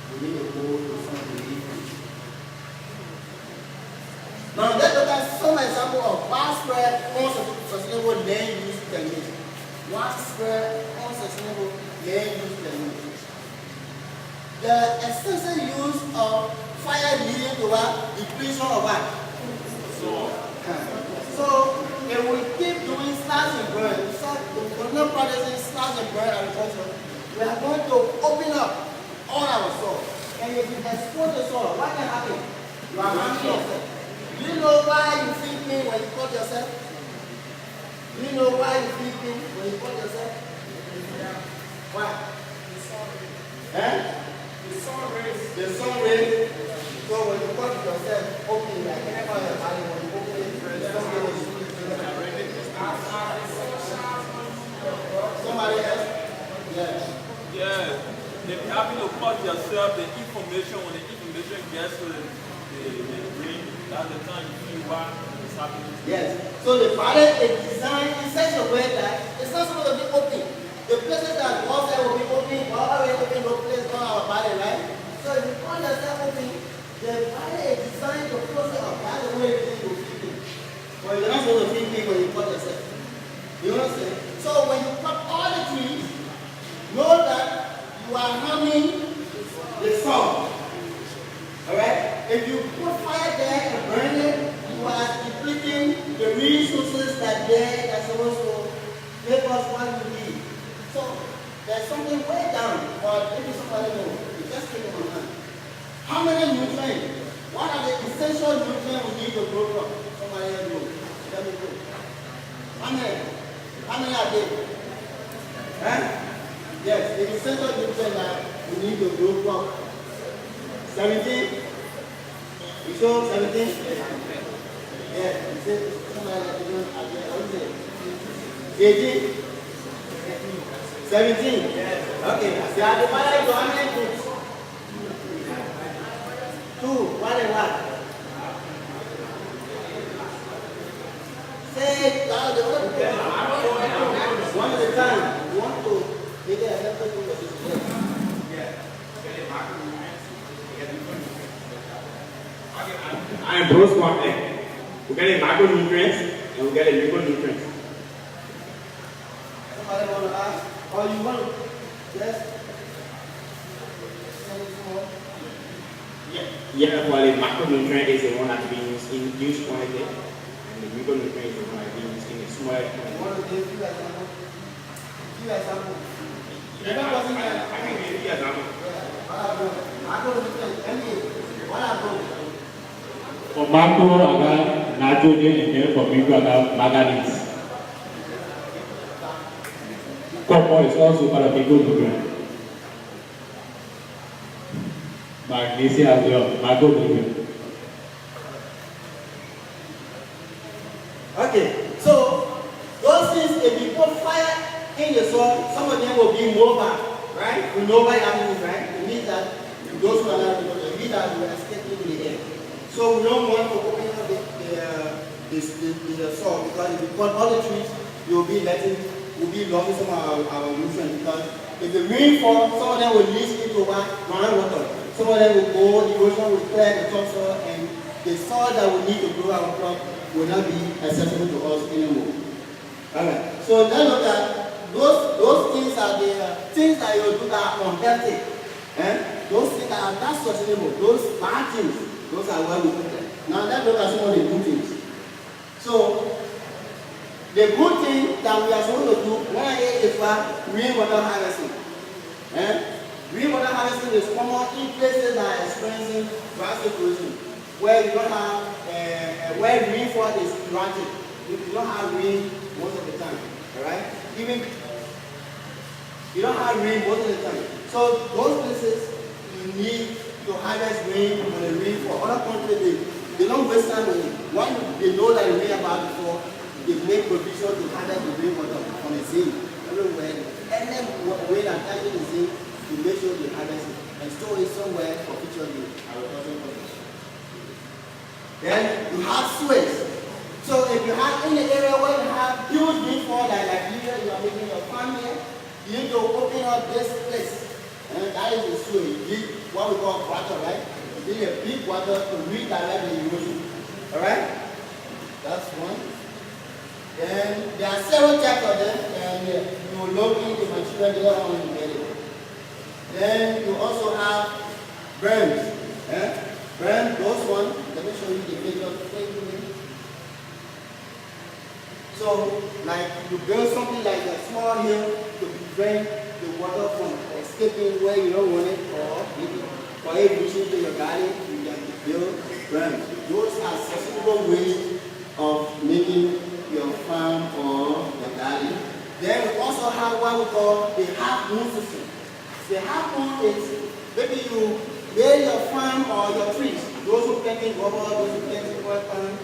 I: we need to go to some of the different. Now let's look at some example of widespread unsustainable land use techniques. Widespread unsustainable land use techniques. The extensive use of fire leading to what? Depletion of what? So if we keep doing slash and burn, we're not practicing slash and burn agriculture, we are going to open up all our soil. And if you expose the soil, what can happen? You are harming yourself. Do you know why you feel pain when you cut yourself? Do you know why you feel pain when you cut yourself? Why? The sun rays. So when you cut yourself, open like whenever your body, when you open it, the sun rays. Somebody else?
K: Yeah. If you happen to cut yourself, the information, when the information gets to the brain, that's the time you feel what is happening.
I: Yes. So the body is designed in such a way that it's not supposed to be open. The places that God said will be open, God already opened no place on our body, right? So if you cut yourself open, the body is designed to close it up. That's the way you will feel it. But you're not supposed to feel it when you cut yourself. You understand? So when you cut all the trees, know that you are harming the sun. Alright? If you put fire there and burn it, you are depleting the resources that are supposed to give us what we need. So there's something way down, but maybe somebody knows. You just take it on hand. How many nutrients? What are the essential nutrients we need to grow from? Somebody else knows. Let me go. How many? How many are there? Huh? Yes, the essential nutrients that we need to grow from. 17? You show 17? Yeah, you say somebody that you don't have there. What is it? 18? 17? Okay. They are divided into how many groups? 2, 1 and 1. Say, the other one at a time. You want to make it a helpful conversation.
G: I am both one thing. We get a macronutrients and we get a micronutrients.
I: Somebody want to ask? Or you want to? Yes?
G: Yeah, well, the macronutrient is the one that's being used in huge quantity, and the micronutrient is the one that's being used in a smaller quantity.
I: You want to give few examples? Few examples.
G: I can give you examples. For macro, I got nitrogen, and then for micro, I got manganese. Copper is also part of the micronutrient. Magnesium as well, macronutrient.
I: Okay, so those things, if you put fire in the soil, some of them will be mobile, right? We know why that means, right? It means that those who are not people, it means that we are escaping into the air. So we don't want to open up the soil, because if you cut all the trees, you'll be losing some of our nutrients, because if the rain falls, some of them will leach into groundwater. Some of them will go, the erosion will clear the topsoil, and the soil that we need to grow our crop will not be accessible to us anymore. Alright, so let's look at those things are the things that you do that are unhealthy. Those things that are not sustainable, those bad things, those are where we put them. Now let's look at some of the good things. So the good thing that we are supposed to do, one is for rainwater harvesting. Rainwater harvesting is common in places that are experiencing dry situation. where you don't have, where rainfall is erratic. You don't have rain most of the time, all right? Even, you don't have rain most of the time. So those places, you need to harvest rain on the rainfall. Other countries, they don't waste time on it. When they know that the rain about before, they make provision to harvest the rainwater on the sea. Everywhere, any rain that touches the sea, to make sure they harvest it and store it somewhere for future use. Then you have sewage. So if you have in the area where you have huge rainfall like here, you are making your farm here, you need to open up this place. And that is the sewage. You need what we call water, right? You need a big water to redirect the erosion. Alright? That's one. Then there are several types of them, and you will look into the material later on when you get it. Then you also have berms. Berm, those ones, let me show you the picture. So, like you build something like a small hill to prevent the water from escaping where you don't want it, or maybe for it reaching to your garden, you can build berms. Those are sustainable ways of making your farm or your garden. Then we also have what we call the half-moon system. The half-moon is maybe you build your farm or your trees. Those who planting rubber, those who planting oil palm,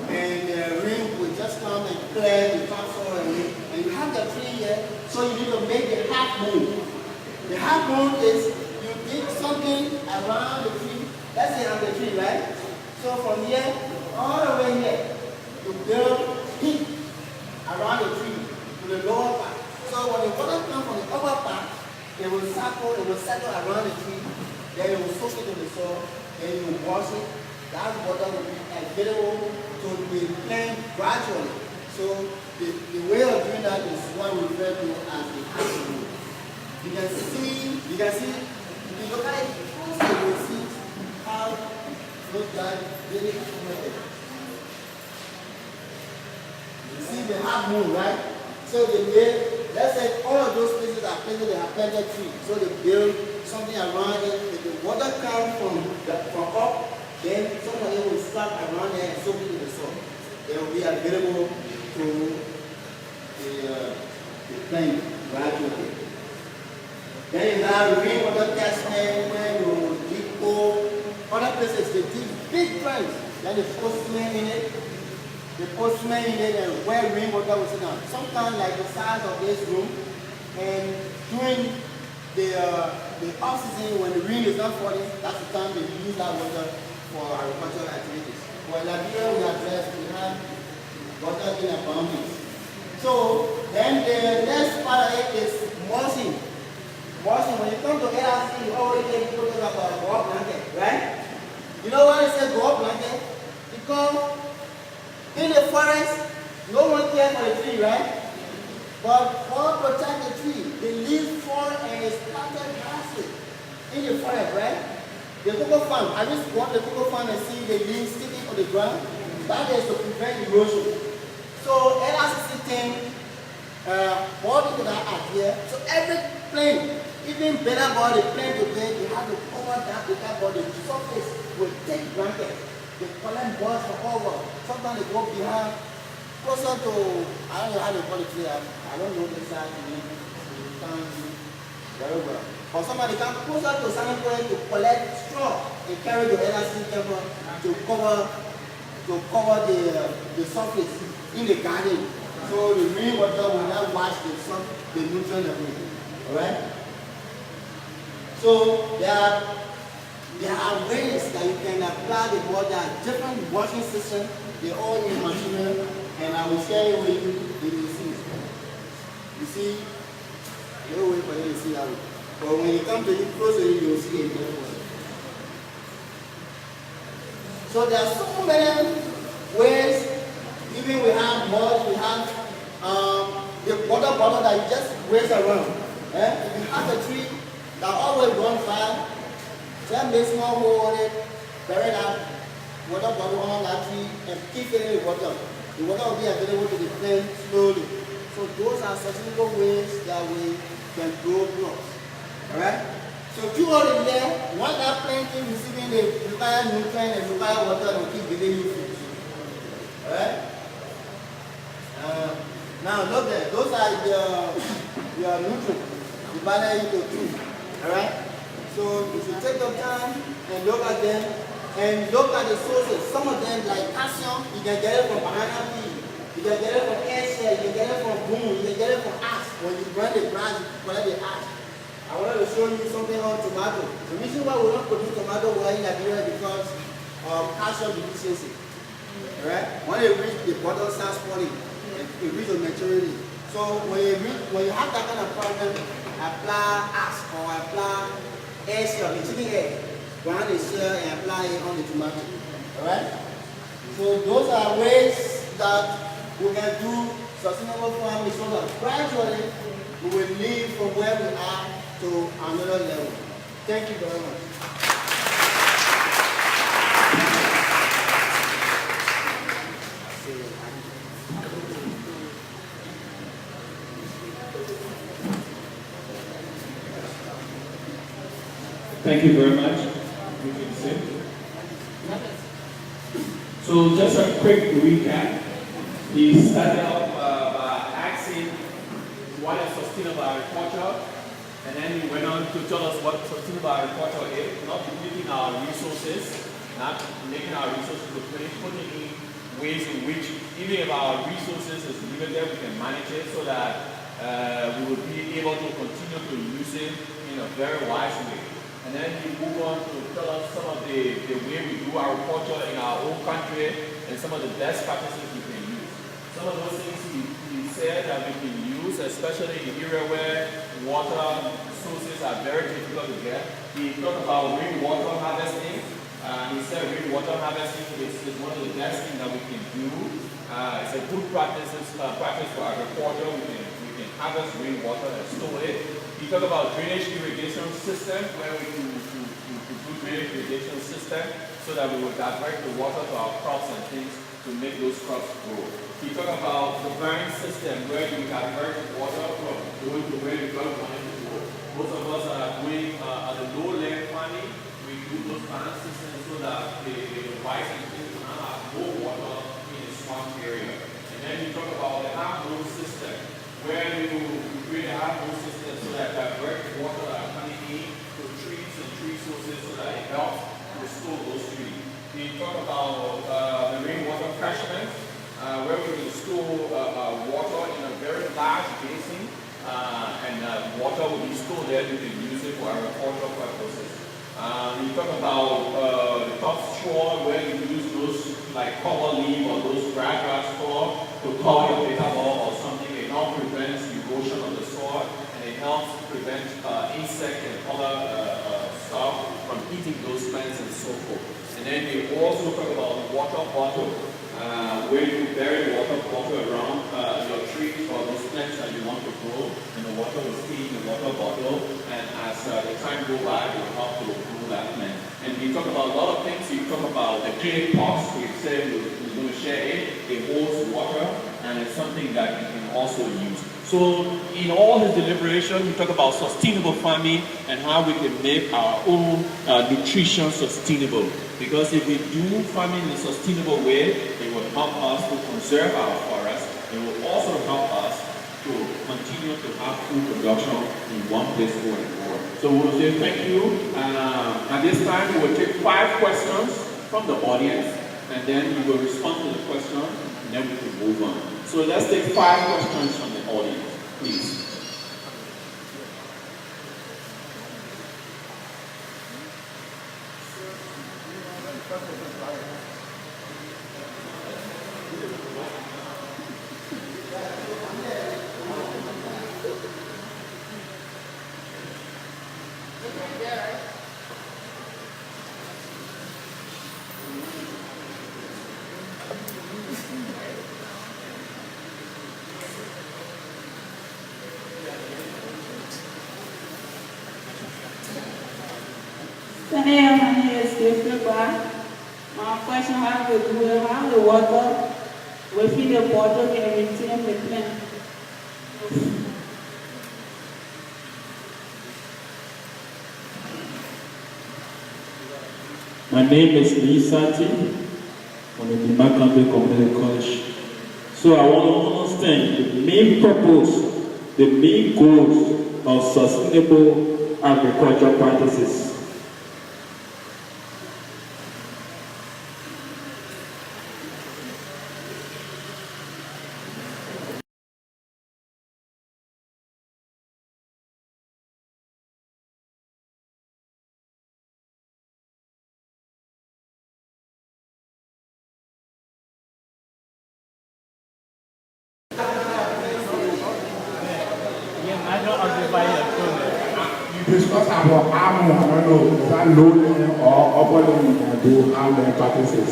I: and the rain will just come and clear the topsoil and you have the tree here, so you need to make the half moon. The half moon is you dig something around the tree. Let's say on the tree, right? So from here all the way here, you build heat around the tree to the lower part. So when the water comes from the upper part, it will settle around the tree, then it will soak it in the soil, then you will wash it. That water will be available to be plant gradually. So the way of doing that is what we refer to as the half-moon. You can see, if you look at it closely, you will see how those guys really accommodated. You see the half-moon, right? So they made, let's say all of those places are places they have planted trees. So they build something around it. If the water comes from up, then somebody will start around there and soak it in the soil. They will be available to the plant gradually. Then you have rainwater catchment where you dig hole. Other places they dig big plants. Then they put cement in it. They put cement in it and where rainwater will sit down. Sometimes like the size of this room. And during the off-season when the rain is not falling, that's the time they use that water for agricultural activities. For Liberia, we have water in abundance. So then the next part of it is mulching. Mulching, when you come to LRC, you always get people talk about gourd blanket, right? You know why they say gourd blanket? Because in the forest, no one cares for the tree, right? But for protect the tree, the leaves fall and it's planted grasses in the forest, right? The cocoa farm, I just walk the cocoa farm and see the leaves sticking on the ground. That is to prevent erosion. So LRCC team bought into that idea. So every plane, even better about the plane today, they have to cover that with that body. The surface will take blankets. They collect birds from all over. Sometimes they go behind, closer to, I don't know how they call it here. I don't know the size of it. Very well. Or somebody come closer to Sanniquella to collect straw and carry the LRC camper to cover the surface in the garden. So the rainwater will not wash the nutrient away. Alright? So there are ways that you can apply the water. There are different washing systems. They all need machinery, and I will share it with you in the scene. You see, no way for you to see that. But when you come to it closer, you will see a different one. So there are so many ways. Even we have mulch, we have the water bottle that you just waste around. If you have a tree that always runs fire, just make small hole on it, bury that water bottle on that tree, and keep filling with water. The water will be available to the plant slowly. So those are sustainable ways that we can grow crops. Alright? So throughout the year, once that plant is receiving the required nutrient and required water, it will keep giving you food. Alright? Now look there, those are your nutrients divided into two. Alright? So if you take your time and look at them and look at the sources, some of them like calcium, you can get it from banana peel, you can get it from eggshell, you can get it from bone, you can get it from ash. When you burn the grass, you collect the ash. I wanted to show you something on tomato. The reason why we don't produce tomato oil in Liberia is because of calcium deficiency. Alright? When it reaches the bottle starts falling, it reaches maturity. So when you have that kind of problem, apply ash or apply eggshell, the chicken egg, grind the shell and apply it on the tomato. Alright? So those are ways that we can do sustainable farming so that gradually we will live from where we are to another level. Thank you very much.
M: Thank you very much. You can sit. So just a quick recap. He started off by asking what is sustainable agriculture, and then he went on to tell us what sustainable agriculture is, not depleting our resources, not making our resources deplete, putting in ways in which even if our resources is limited, we can manage it so that we will be able to continue to use it in a very wise way. And then he moved on to tell us some of the way we do agriculture in our own country and some of the best practices we can use. Some of those things he said that we can use, especially in the area where water sources are very difficult to get. He talked about rainwater harvesting. He said rainwater harvesting is one of the best things that we can do. It's a good practice for agriculture. We can harvest rainwater and store it. He talked about drainage irrigation system, where we do drainage irrigation system so that we will divert the water to our crops and things to make those crops grow. He talked about the burn system, where you divert water from going to where you don't want it to go. Most of us are doing at the low-land farming. We do those burn systems so that the rice and things will not have more water in a swamp area. And then he talked about the half-moon system, where you create a half-moon system so that divert water that are coming in to trees and tree sources so that it helps restore those trees. He talked about the rainwater catchment, where we can store water in a very large basin, and water will be stored there. You can use it for agricultural purposes. He talked about the top straw, where you use those like cover leaf or those grass straw to cover your paper ball or something. It helps prevent erosion of the soil, and it helps prevent insects and other stuff from eating those plants and so forth. And then we also talk about the water bottle, where you bury the water bottle around your trees or those plants that you want to grow, and the water will stay in the water bottle, and as the time goes by, it will help to grow that plant. And we talk about a lot of things. We talk about the clay pots. We said we're going to share it. It holds water, and it's something that you can also use. So in all his deliberation, we talk about sustainable farming and how we can make our own nutrition sustainable. Because if we do farming in a sustainable way, it will help us to conserve our forests. It will also help us to continue to have food production in one place going forward. So we'll say thank you. At this time, we will take 5 questions from the audience, and then you will respond to the question, and then we can move on. So let's take 5 questions from the audience, please.
H: Sanniquella, my name is Expert. My question has to do with how the water within the bottle can retain the plant.
N: My name is Nisati from the Nimba County Community College. So I want to understand the main purpose, the main goals of sustainable agriculture practices.
F: You discuss about how many, I don't know, is that low level or upper level you can do how many practices?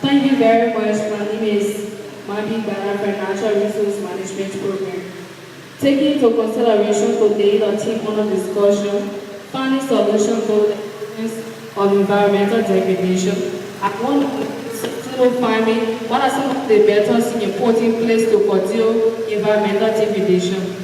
O: Thank you very much. My name is Mabi Bana for Natural Resource Management Program. Taking into consideration today the team on the discussion, finding solutions to the essence of environmental degradation. I want to sustainable farming. What are some of the methods in put in place to curtail environmental degradation?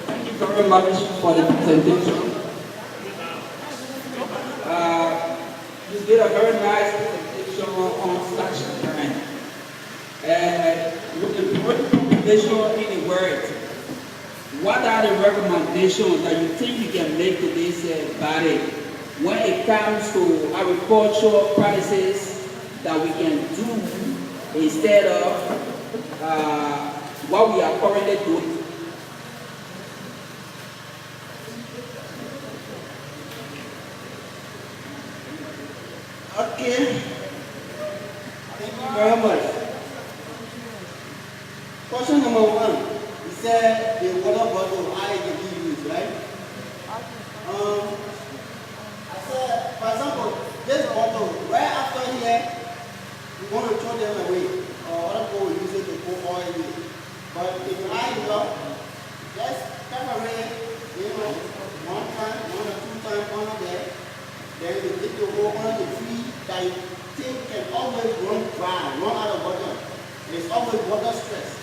P: Thank you very much for the presentation. You did a very nice presentation on such time. With the presentation in the word, what are the recommendations that you think you can make to this body when it comes to agricultural practices that we can do instead of what we are currently doing?
I: Okay. Thank you very much. Question number one. You said the water bottle, how it can be used, right? I said, for example, this bottle, right after here, we're going to throw them away. Or other people will use it to pour oil in it. But if you line it up, just separate, one time, one or two times under there. Then you take the whole under the tree that you think can always run dry, run out of water. There's always water stress.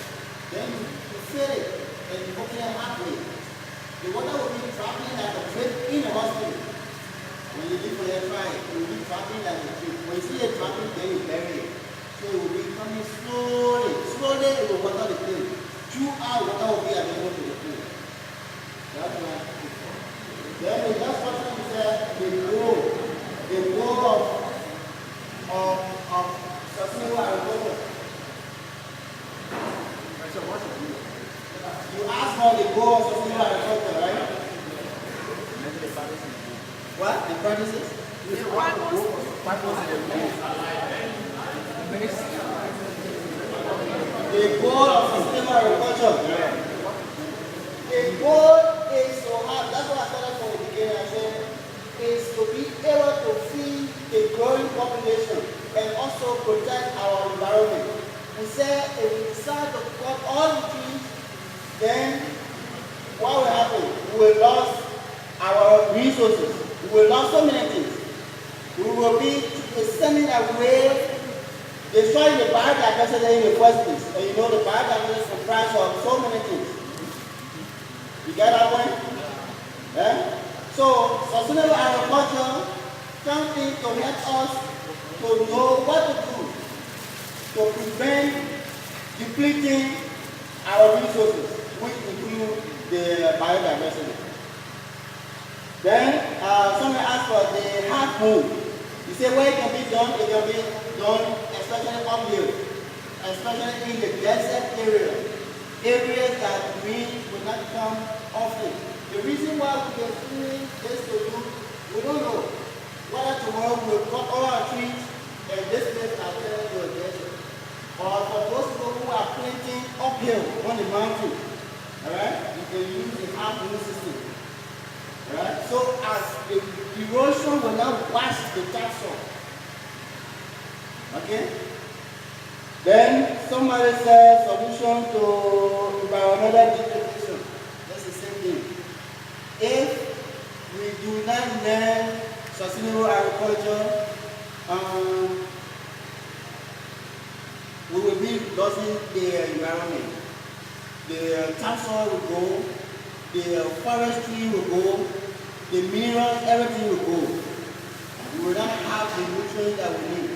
I: Then you fill it and you open it halfway. The water will be dropping like a drip in the hospital. When you leave for your try, it will be dropping like a drip. When you see it dropping, then you bury it. So it will be coming slowly. Slowly it will water the place. Throughout, water will be available to the place. That's right. Then the next question is the goal of sustainable agriculture. You asked for the goal of sustainable agriculture, right? What? The practices? The goal of sustainable agriculture. The goal is to have, that's what I started from the beginning, I said, is to be able to feed a growing population and also protect our environment. We said if we decide to cut all the trees, then what will happen? We will lose our resources. We will lose so many things. We will be sending away, destroying the biodiversity in the first place. And you know the biodiversity is comprised of so many things. You get that point? Yeah? So, sustainable agriculture something to help us to know what to do to prevent depleting our resources, which include the biodiversity. Then, somebody asked for the half moon. You say where it can be done especially uphill, especially in the desert areas that rain will not come often. The reason why we are doing this to you, we don't know whether tomorrow we will cut all our trees and this place are turning to a desert. Or for those people who are planting uphill on the mountain, alright, you can use the half moon system. Alright? So as the erosion will not wash the topsoil. Okay? Then somebody said solution to environmental degradation. That's the same thing. If we do not learn sustainable agriculture, we will be losing the environment. The topsoil will go, the forestry will go, the minerals, everything will go. We will not have the nutrients that we need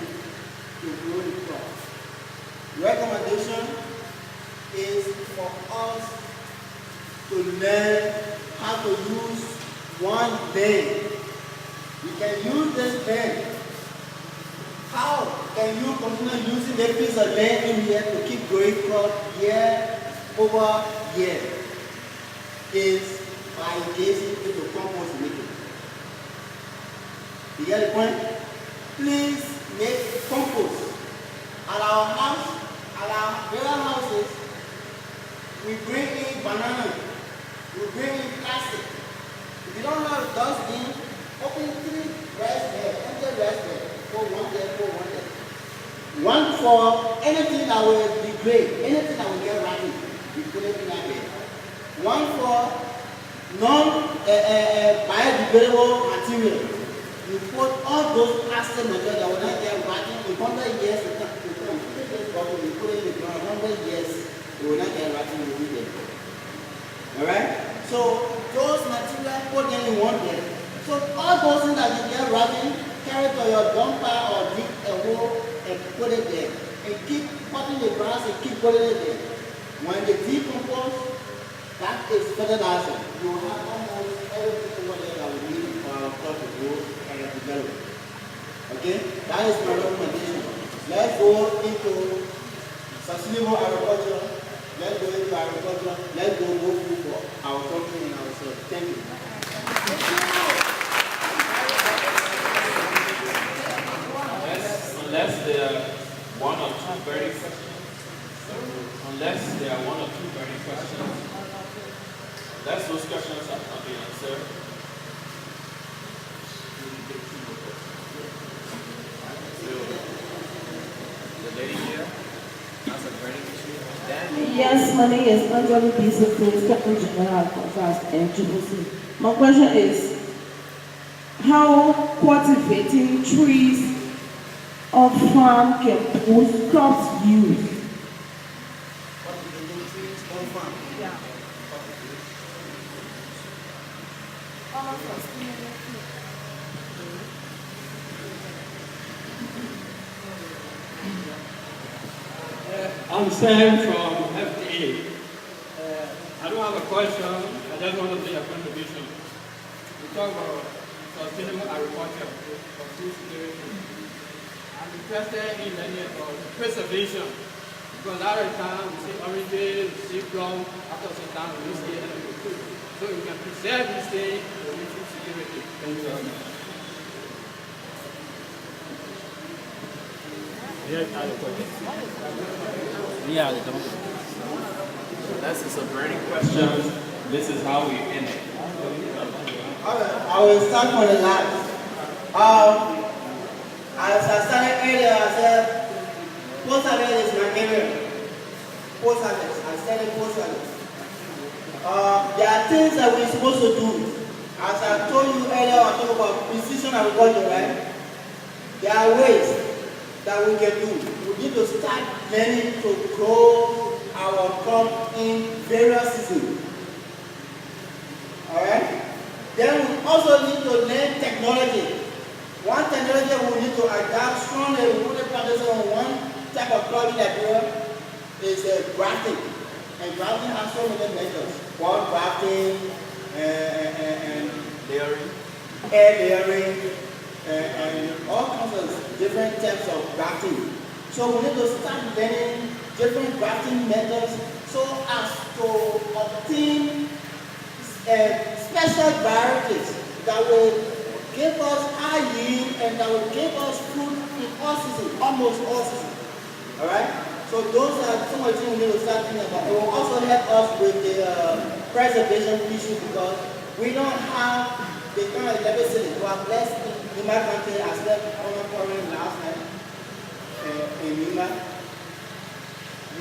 I: to grow the crop. Recommendation is for us to learn how to use one bin. You can use this bin. How can you continue using the piece of land in here to keep growing crop year over year? Is by engaging into compost making. You get the point? Please make compost. At our house, at our regular houses, we bring in banana, we bring in plastic. If you don't have dustbin, open 3 rice beds, empty rice beds, for one day. One for anything that will degrade, anything that will get rotten, we put it in that bed. One for non-biodegradable material. You put all those plastic material that will not get rotten in 100 years to come. You put it in the ground, 100 years, it will not get rotten in the day. Alright? So those materials, put them in one bed. So all those things that you get rotten, carry to your dumper or dig a hole and put it there. And keep cutting the grass and keep putting it there. When they decompose, that is fertilizer. You will have almost everything over there that we need for our crop to grow and develop. Okay? That is my recommendation. Let's go into sustainable agriculture. Let's go into agriculture. Let's go food for our country and ourselves. Thank you.
G: Unless there are one or two burning questions. Unless those questions have not been answered. The lady here has a burning issue.
C: Yes, my name is Angela Bison, Captain General Contrast and GBC. My question is, how cultivating trees or farm can boost crops yield?
Q: I'm Sam from FDA. I don't have a question, I just want to make a contribution. We talk about sustainable agriculture for food security. I'm interested in learning about preservation, because a lot of time we see oranges, we see plum, after some time we see edible food. So we can preserve these things for food security. Thank you very much.
G: Yeah, this is a burning question. This is how we end it.
I: I will start from the last. As I started earlier, I said, post-harvest is my area. Post-harvest. I studied post-harvest. There are things that we're supposed to do. As I told you earlier, I talked about precision agriculture, right? There are ways that we can do. We need to start learning to grow our crop in various seasons. Alright? Then we also need to learn technology. One technology we need to adapt strongly, we want to practice on one type of crop in Liberia is grafting. And grafting has so many methods. Wall grafting, and layering, air layering, and all kinds of different types of grafting. So we need to start learning different grafting methods so as to obtain special varieties that will give us high yield and that will give us fruit in all seasons, almost all seasons. Alright? So those are some of the things we need to start thinking about. It will also help us with the preservation issue because we don't have they come and legislate. You are blessed in my country as well. Foreign last night in Nimba.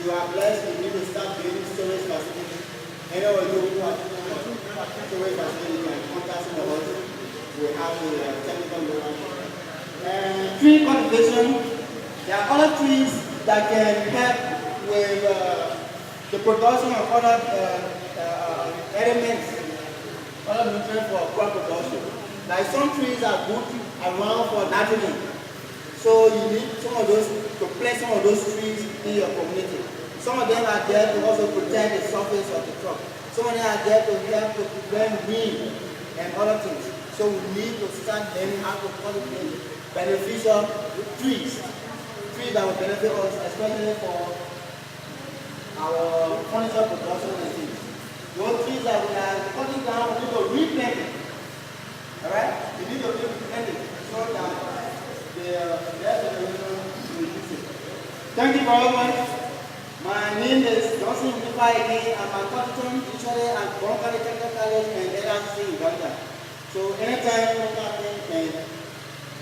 I: You are blessed. You need to start building storage facilities. Anyway, you who are storage facilities and contact in the house. We have the technical knowledge. Tree cultivation. There are other trees that can help with the production of other elements, other nutrients for crop production. Like some trees are good around for nitrogen. So you need some of those to plant some of those trees in your community. Some of them are there to also protect the surface of the crop. Some of them are there to help to prevent wind and other things. So we need to start learning how to cultivate beneficial trees. Trees that will benefit us, especially for our furniture production and things. Those trees that we are cutting down, we need to replant it. Alright? We need to replant it so that the next generation will use it. Thank you very much. My name is Johnson Nimba again. I'm a consultant teacher at Bonkari Technical College and LRC in Uganda. So anytime you want to and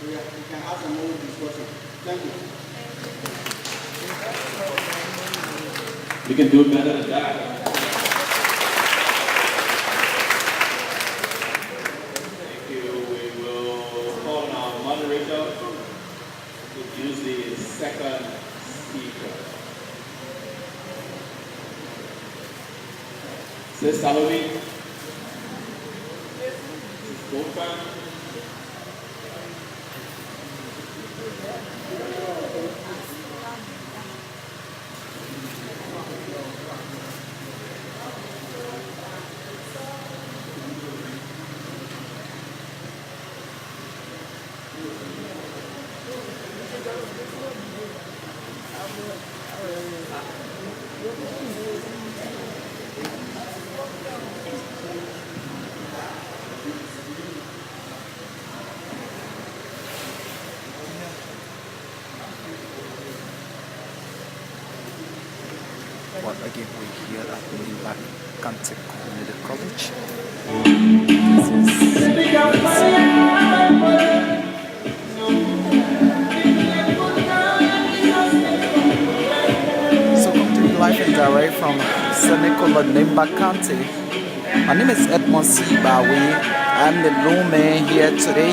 I: we can have some more discussion. Thank you.
M: You can do better than that. Thank you. We will call on our moderator to use the second speaker. Sis Salome. Sis Gopa.
A: What again we here at Nimba County Community College. So come to you live and direct from Sanniquella, Nimba County. My name is Edmond C. Bawi. I'm the lone man here today.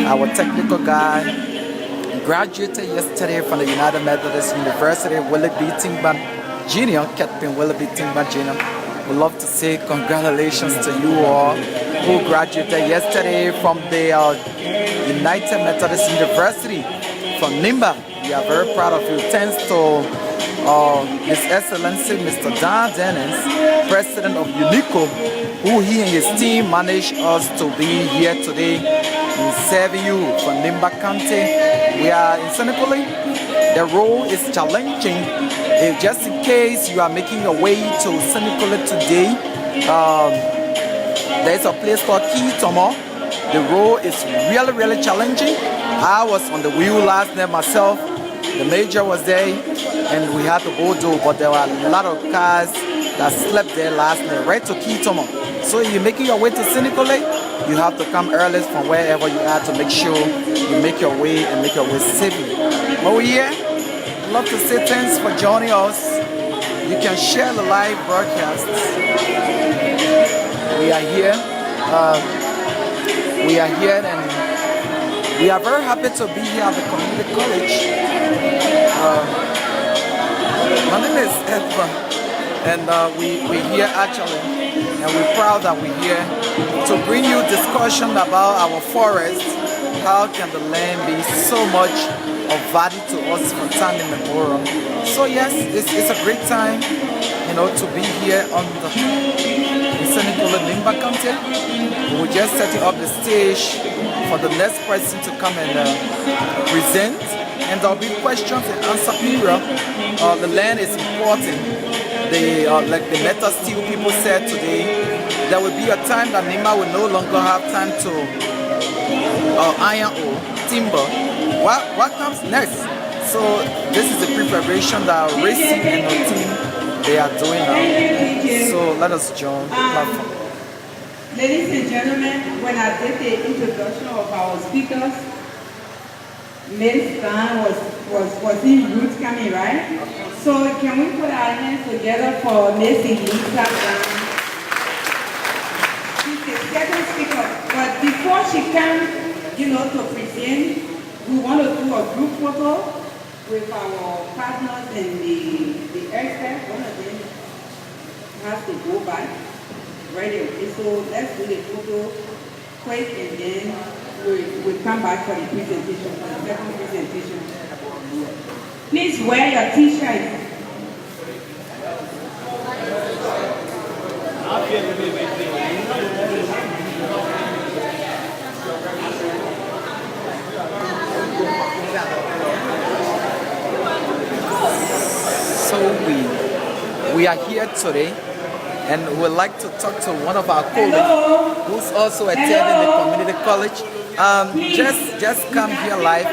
A: Our technical guy graduated yesterday from the United Methodist University, Willie B. Tingban Jr., Captain Willie B. Tingban Jr. We'd love to say congratulations to you all who graduated yesterday from the United Methodist University from Nimba. We are very proud of you. Thanks to His Excellency Mr. Don Dennis, President of UNICO, who he and his team managed us to be here today in serving you from Nimba County. We are in Sanniquella. The road is challenging. Just in case you are making your way to Sanniquella today, there's a place called Kitomo. The road is really, really challenging. I was on the wheel last night myself. The major was there and we had to go do, but there were a lot of cars that slept there last night, right to Kitomo. So if you're making your way to Sanniquella, you have to come early from wherever you are to make sure you make your way and make your way safely. But we're here. I'd love to say thanks for joining us. You can share the live broadcast. We are here. And we are very happy to be here at the community college. My name is Edwin, and we're here actually, and we're proud that we're here to bring you discussion about our forest. How can the land be so much of value to us from time immemorial? So yes, it's a great time, to be here in Sanniquella, Nimba County. We're just setting up the stage for the next person to come and present, and there'll be questions and answer period. The land is important. Like the metal steel people said today, there will be a time that Nimba will no longer have time to iron ore, timber. What comes next? So this is the preparation that RICCE and our team they are doing now. So let us join the platform.
H: Ladies and gentlemen, when I did the introduction of our speakers, Ms. Dan was in route coming, right? So can we put our hands together for Ms. Elisa Dan? She's the second speaker, but before she comes, to present, we want to do a group photo with our partners and the experts. One of them has to go back right away. So let's do the photo quick and then we'll come back for the presentation, for the second presentation. Please wear your t-shirt.
A: So we are here today, and we would like to talk to one of our colleagues who's also attending the community college. Just come here live.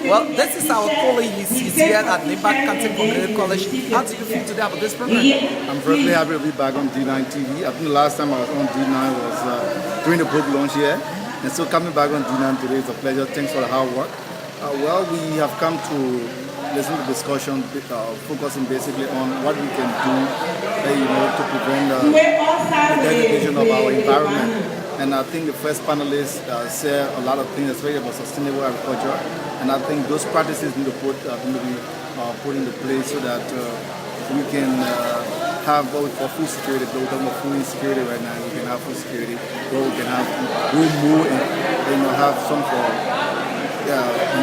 A: Well, this is our colleague. He's here at Nimba County Community College. How do you feel today about this program?
R: I'm very happy to be back on D9 TV. I think the last time I was on D9 was during the book launch here. And so coming back on D9 today is a pleasure. Thanks for the hard work. Well, we have come to listen to discussion focusing basically on what we can do to prevent the degradation of our environment. And I think the first panelist said a lot of things, especially about sustainable agriculture. And I think those practices need to be put into place so that we can have what we call food security. We're talking about food insecurity right now. We can have food security, where we can have grow more and have some for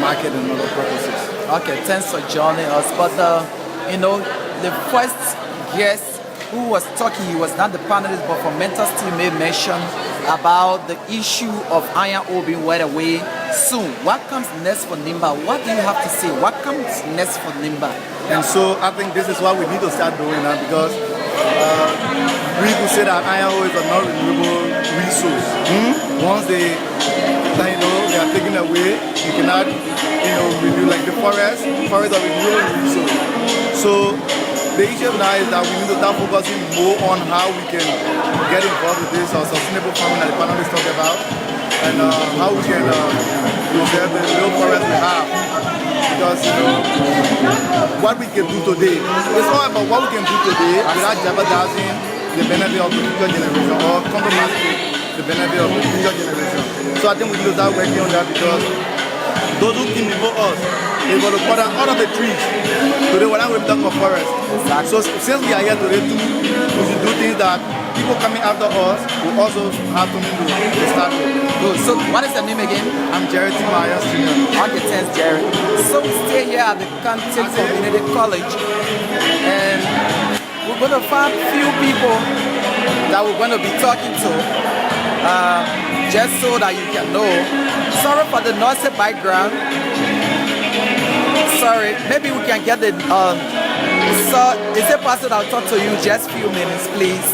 R: market and other purposes.
A: Okay, thanks for joining us. But the first guest who was talking, he was not the panelist, but from Mentor Steel made mention about the issue of iron ore being wet away soon. What comes next for Nimba? What do you have to say? What comes next for Nimba?
R: And so I think this is what we need to start doing now, because we could say that iron ore is a non-renewable resource. Once they are taken away, you cannot renew, like the forest are a renewable resource. So the issue now is that we need to start focusing more on how we can get involved with this sustainable farming that the panelists talk about, and how we can preserve the real forest we have. Because what we can do today, it's all about what we can do today without jeopardizing the benefit of the future generation or compromising the benefit of the future generation. So I think we need to start working on that, because those who came before us, they were to cut down all of the trees. Today we're not going to talk about forest. So since we are here today too, we should do things that people coming after us will also have to start with.
A: Good. So what is your name again?
R: I'm Jerry T. Myers Jr.
A: Okay, thanks, Jerry. So we stay here at the County Community College, and we're going to find few people that we're going to be talking to, just so that you can know. Sorry for the noisy background. Sorry, maybe we can get the so is it possible I'll talk to you just a few minutes, please?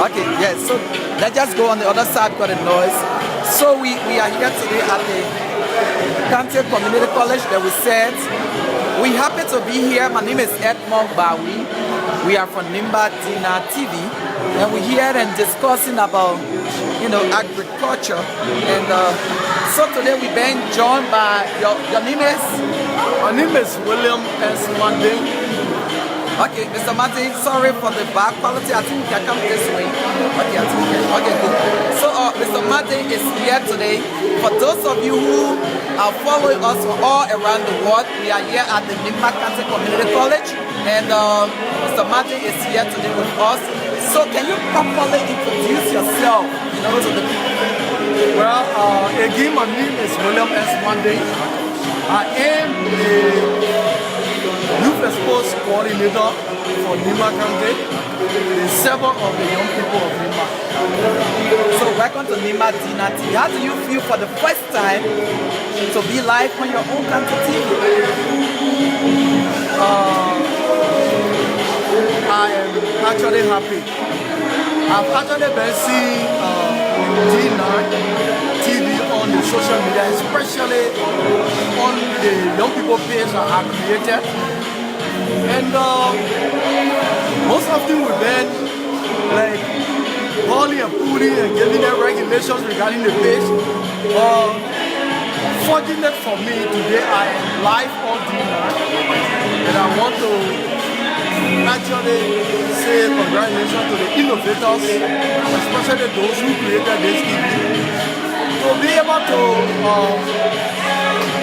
A: Okay, yes, so let's just go on the other side, got the noise. So we are here today at the County Community College that we said. We happy to be here. My name is Edmond Bawi. We are from Nimba TV, and we're here and discussing about agriculture. And so today we've been joined by your name is?
S: My name is William S. Monday.
A: Okay, Mr. Martin, sorry for the bad quality. I think we can come this way. Okay, I think we can. Okay, good. So Mr. Martin is here today. For those of you who are following us from all around the world, we are here at the Nimba County Community College, and Mr. Martin is here today with us. So can you properly introduce yourself to the people?
S: Well, again, my name is William S. Monday. I am the Youth Exposed Coordinator for Nimba County, the servant of the young people of Nimba.
A: So welcome to Nimba TV. How do you feel for the first time to be live on your own county TV?
S: I am actually happy. I've actually been seeing D9 TV on the social media, especially on the young people page that I created. And most often we've been like hauling and pulling and giving them regulations regarding the page. Fortunate for me, today I am live on DNAT, and I want to actually say congratulations to the innovators, especially those who created this TV, to be able to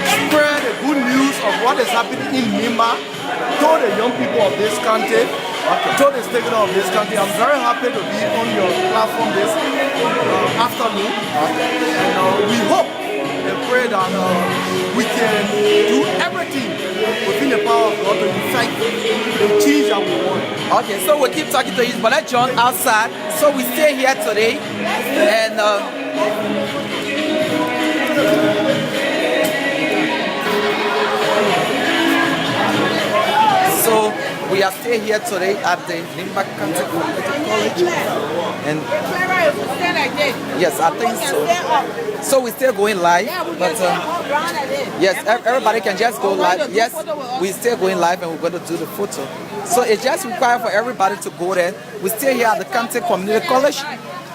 S: spread the good news of what is happening in Nimba to the young people of this country, to the stakeholders of this country. I'm very happy to be on your platform this afternoon, and we hope and pray that we can do everything within the power of God to effect the change that we want.
A: Okay, so we'll keep talking to you, but let John outside. So we stay here today, and so we are staying here today at the Nimba County College, and yes, I think so. So we're still going live, but yes, everybody can just go live. Yes, we're still going live, and we're going to do the photo. So it just requires for everybody to go there. We're still here at the County Community College.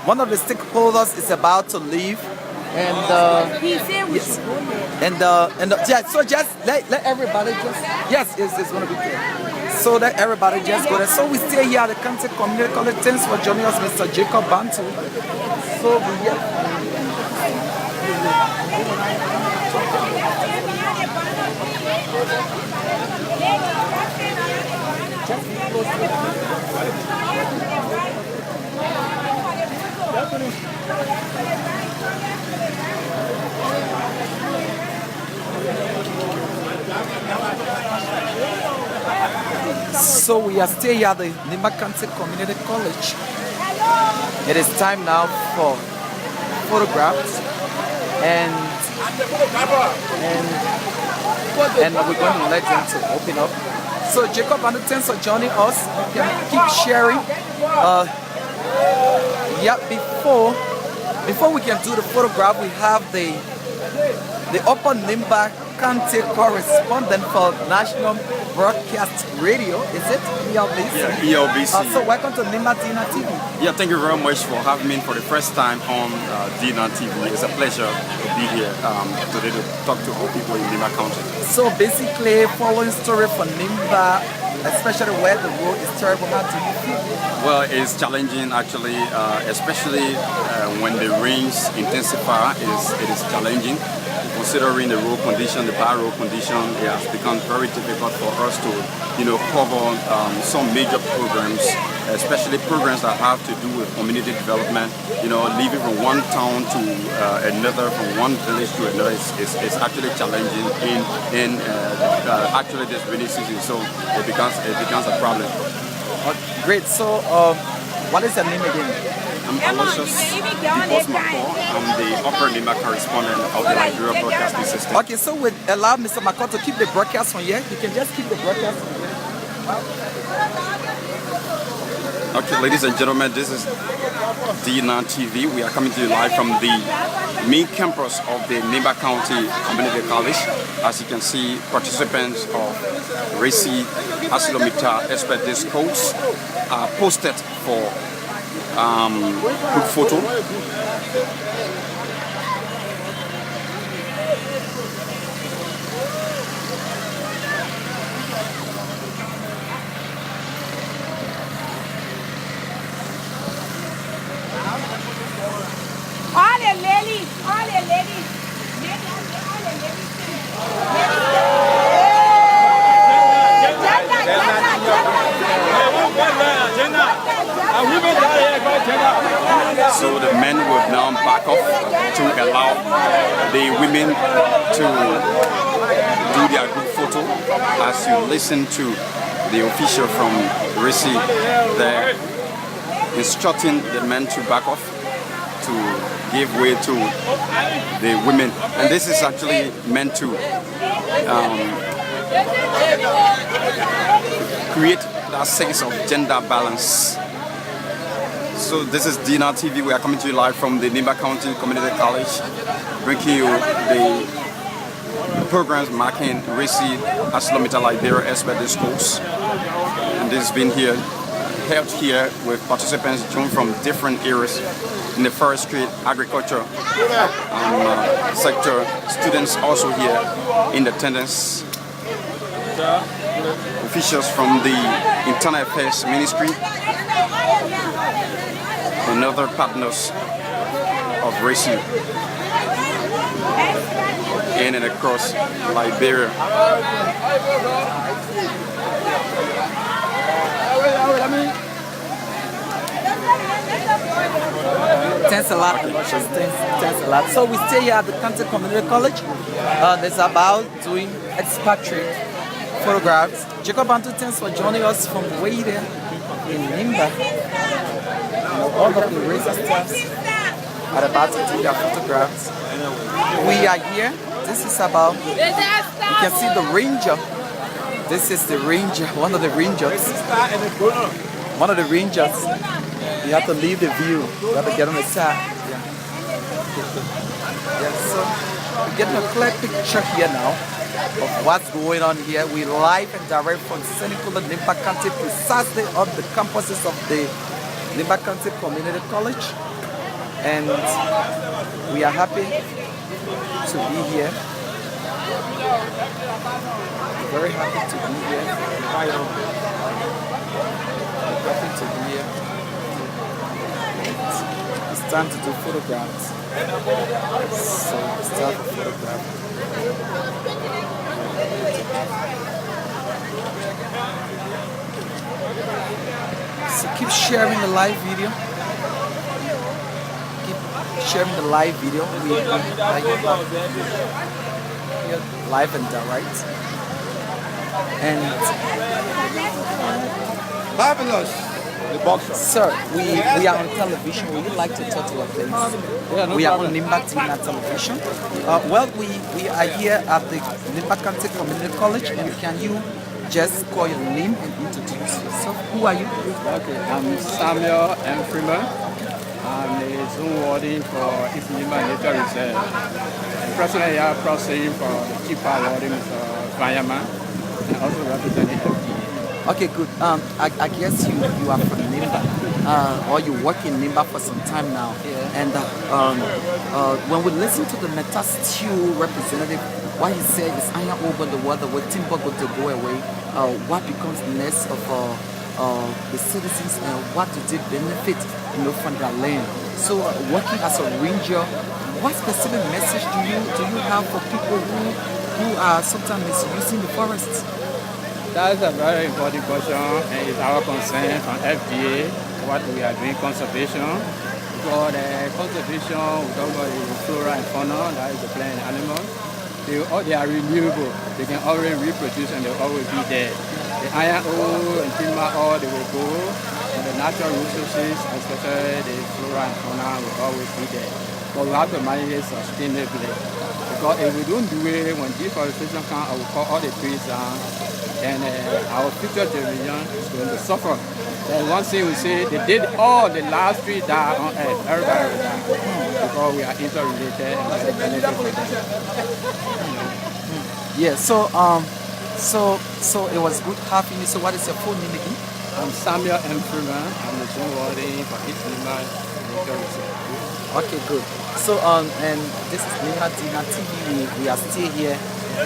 A: One of the stakeholders is about to leave, and yes, and yeah. So just let everybody just it's going to be good. So that everybody just go there. So we stay here at the County Community College. Thanks for joining us, Mr. Jacob Bantu. So we So we are still here at the Nimba County Community College. It is time now for photographs, and we're going to let them to open up. So Jacob, and thanks for joining us. You can keep sharing. Yeah, before we can do the photograph, we have the Upper Nimba County correspondent for National Broadcast Radio. Is it ELBC?
T: Yeah, ELBC.
A: So welcome to Nimba TV.
T: Yeah, thank you very much for having me for the first time on DNAT TV. It's a pleasure to be here today to talk to all people in Nimba County.
A: So basically, following story for Nimba, especially where the road is terrible, how do you feel?
T: Well, it's challenging actually, especially when the rains intensify. It is challenging. Considering the road condition, the bad road condition, it has become very difficult for us to, cover some major programs, especially programs that have to do with community development. Leaving from one town to another, from one village to another, is actually challenging in actually this rainy season. So it becomes a problem.
A: Great. So what is your name again?
T: I'm Aloysius I'm the Upper Nimba correspondent of the Nigeria Broadcasting System.
A: Okay, so we allow Mr. McCall to keep the broadcast on here. You can just keep the broadcast on here.
T: Okay, ladies and gentlemen, this is DNAT TV. We are coming to you live from the main campus of the Nimba County Community College. As you can see, participants of RICCE Expert Discourse are posted for group photo.
J: All the ladies, all the ladies.
T: So the men will now back off to allow the women to do their group photo. As you listen to the official from RICCE, they're instructing the men to back off to give way to the women. And this is actually meant to create that sense of gender balance. So this is DNAT TV. We are coming to you live from the Nimba County Community College, bringing you the programs marking RICCE Liberia Expert Discourse. And this has been here held here with participants joined from different areas in the forestry, agriculture sector. Students also here in attendance. Officials from the Internal Affairs Ministry and other partners of RICCE in and across Liberia.
A: Thanks a lot, thanks a lot. So we stay here at the County Community College. It's about doing expatriate photographs. Jacob Bantu, thanks for joining us from way there in Nimba. All of the RICCE staffs are about to do their photographs. We are here. This is about, you can see the ranger. This is the ranger, one of the rangers. One of the rangers. You have to leave the view. You have to get on the side. Yeah, so we're getting a clear picture here now of what's going on here. We live and direct from Sanniquella, Nimba County, precisely on the campuses of the Nimba County Community College. And we are happy to be here. Very happy to be here. Happy to be here. It's time to do photographs. So it's time for photograph. So keep sharing the live video. Keep sharing the live video. We are here live and direct. And
L: fabulous. The boxer.
A: Sir, we are on television. Would you like to talk to us, please? We are on Nimba TV television. Well, we are here at the Nimba County Community College. Can you just call your name and introduce yourself? Who are you?
D: Okay, I'm Samuel M. Freeman. I'm a zone warden for East Nimba Nature Reserve. I'm presently here processing for the chief warden, Mr. Fireman, and also representing FD.
A: Okay, good. I guess you are from Nimba, or you work in Nimba for some time now.
D: Yeah.
A: And when we listen to the Meta Stew representative, what he said is iron over the water, where timber going to go away. What becomes next of the citizens, and what do they benefit, from their land? So, working as a ranger, what specific message do you have for people who are sometimes misusing the forests?
D: That's a very important question, and it's our concern from FDA what we are doing conservation. Because conservation, we talk about the flora and fauna, that is the plant and animals. They are renewable. They can always reproduce and they'll always be there. The iron ore and timber ore, they will go, and the natural resources, especially the flora and fauna, will always be there. But we have to manage it sustainably. Because if we don't do it, when deforestation comes, I will cut all the trees down, and our future generation is going to suffer. Then one thing we say, they did all the last trees die on earth. Everybody will die. Because we are interrelated and we benefit from them.
A: Yeah, so it was good having you. So what is your full name again?
D: I'm Samuel M. Freeman. I'm the zone warden for East Nimba.
A: Okay, good. So and this is Nimba TV. We are still here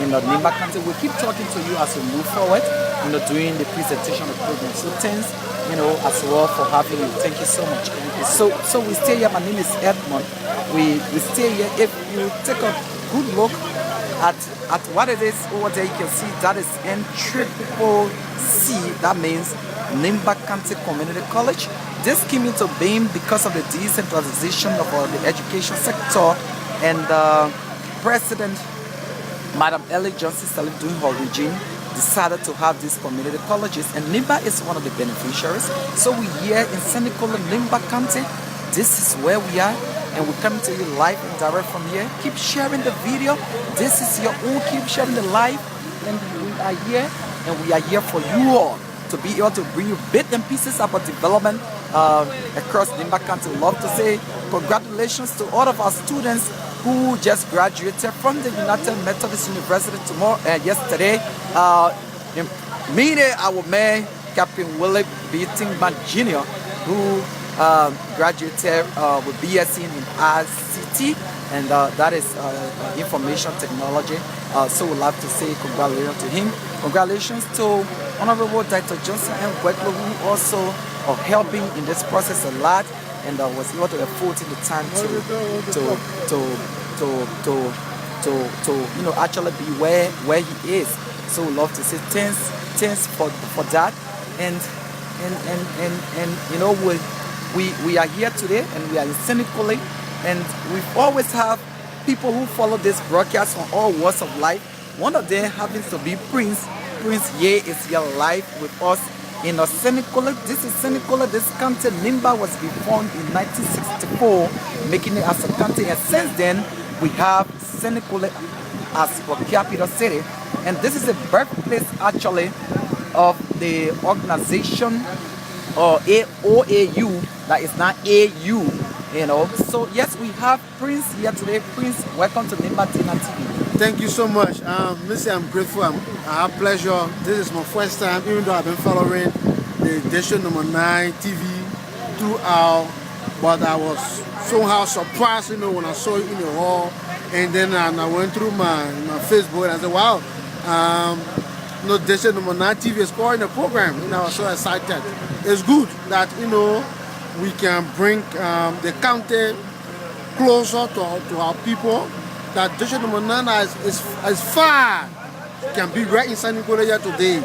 A: in the Nimba County. We keep talking to you as we move forward, doing the presentation of the program. So thanks, as well for having you. Thank you so much. So we stay here. My name is Edmond. We stay here. If you take a good look at what it is over there, you can see that is NCCC. That means Nimba County Community College. This came into being because of the decentralization of the education sector, and President Madam Ellie Johnson Sirleaf during her regime decided to have these community colleges, and Nimba is one of the beneficiaries. So we're here in Sanniquella, Nimba County. This is where we are, and we're coming to you live and direct from here. Keep sharing the video. This is your own. Keep sharing the live, and we are here, and we are here for you all to be able to bring you bits and pieces about development across Nimba County. Love to say congratulations to all of our students who just graduated from the United Methodist University yesterday. Meeting our mayor Captain Willie B. Tingman Jr., who graduated with BSc in ICT, and that is information technology. So we'd love to say congratulations to him. Congratulations to Honorable Dr. Johnson and Weklo, who also are helping in this process a lot, and was able to afford the time to actually be where he is. So we'd love to say thanks for that, and we are here today, and we are in Sanniquella, and we've always have people who follow this broadcast from all walks of life. One of them happens to be Prince. Prince Ye is here live with us in Sanniquella. This is Sanniquella. This county, Nimba, was formed in 1964, making it as a county, and since then we have Sanniquella as our capital city, and this is the birthplace actually of the organization OAU, that is not AU, So yes, we have Prince here today. Prince, welcome to Nimba TV.
U: Thank you so much. Missy, I'm grateful. I have pleasure. This is my first time, even though I've been following the edition number 9 TV throughout, but I was somehow surprised, when I saw it in the hall, and then I went through my Facebook and I said, wow, edition number 9 TV is calling the program, I was so excited. It's good that, we can bring the county closer to our people. That district number 9 is far, can be right in Sanniquella here today.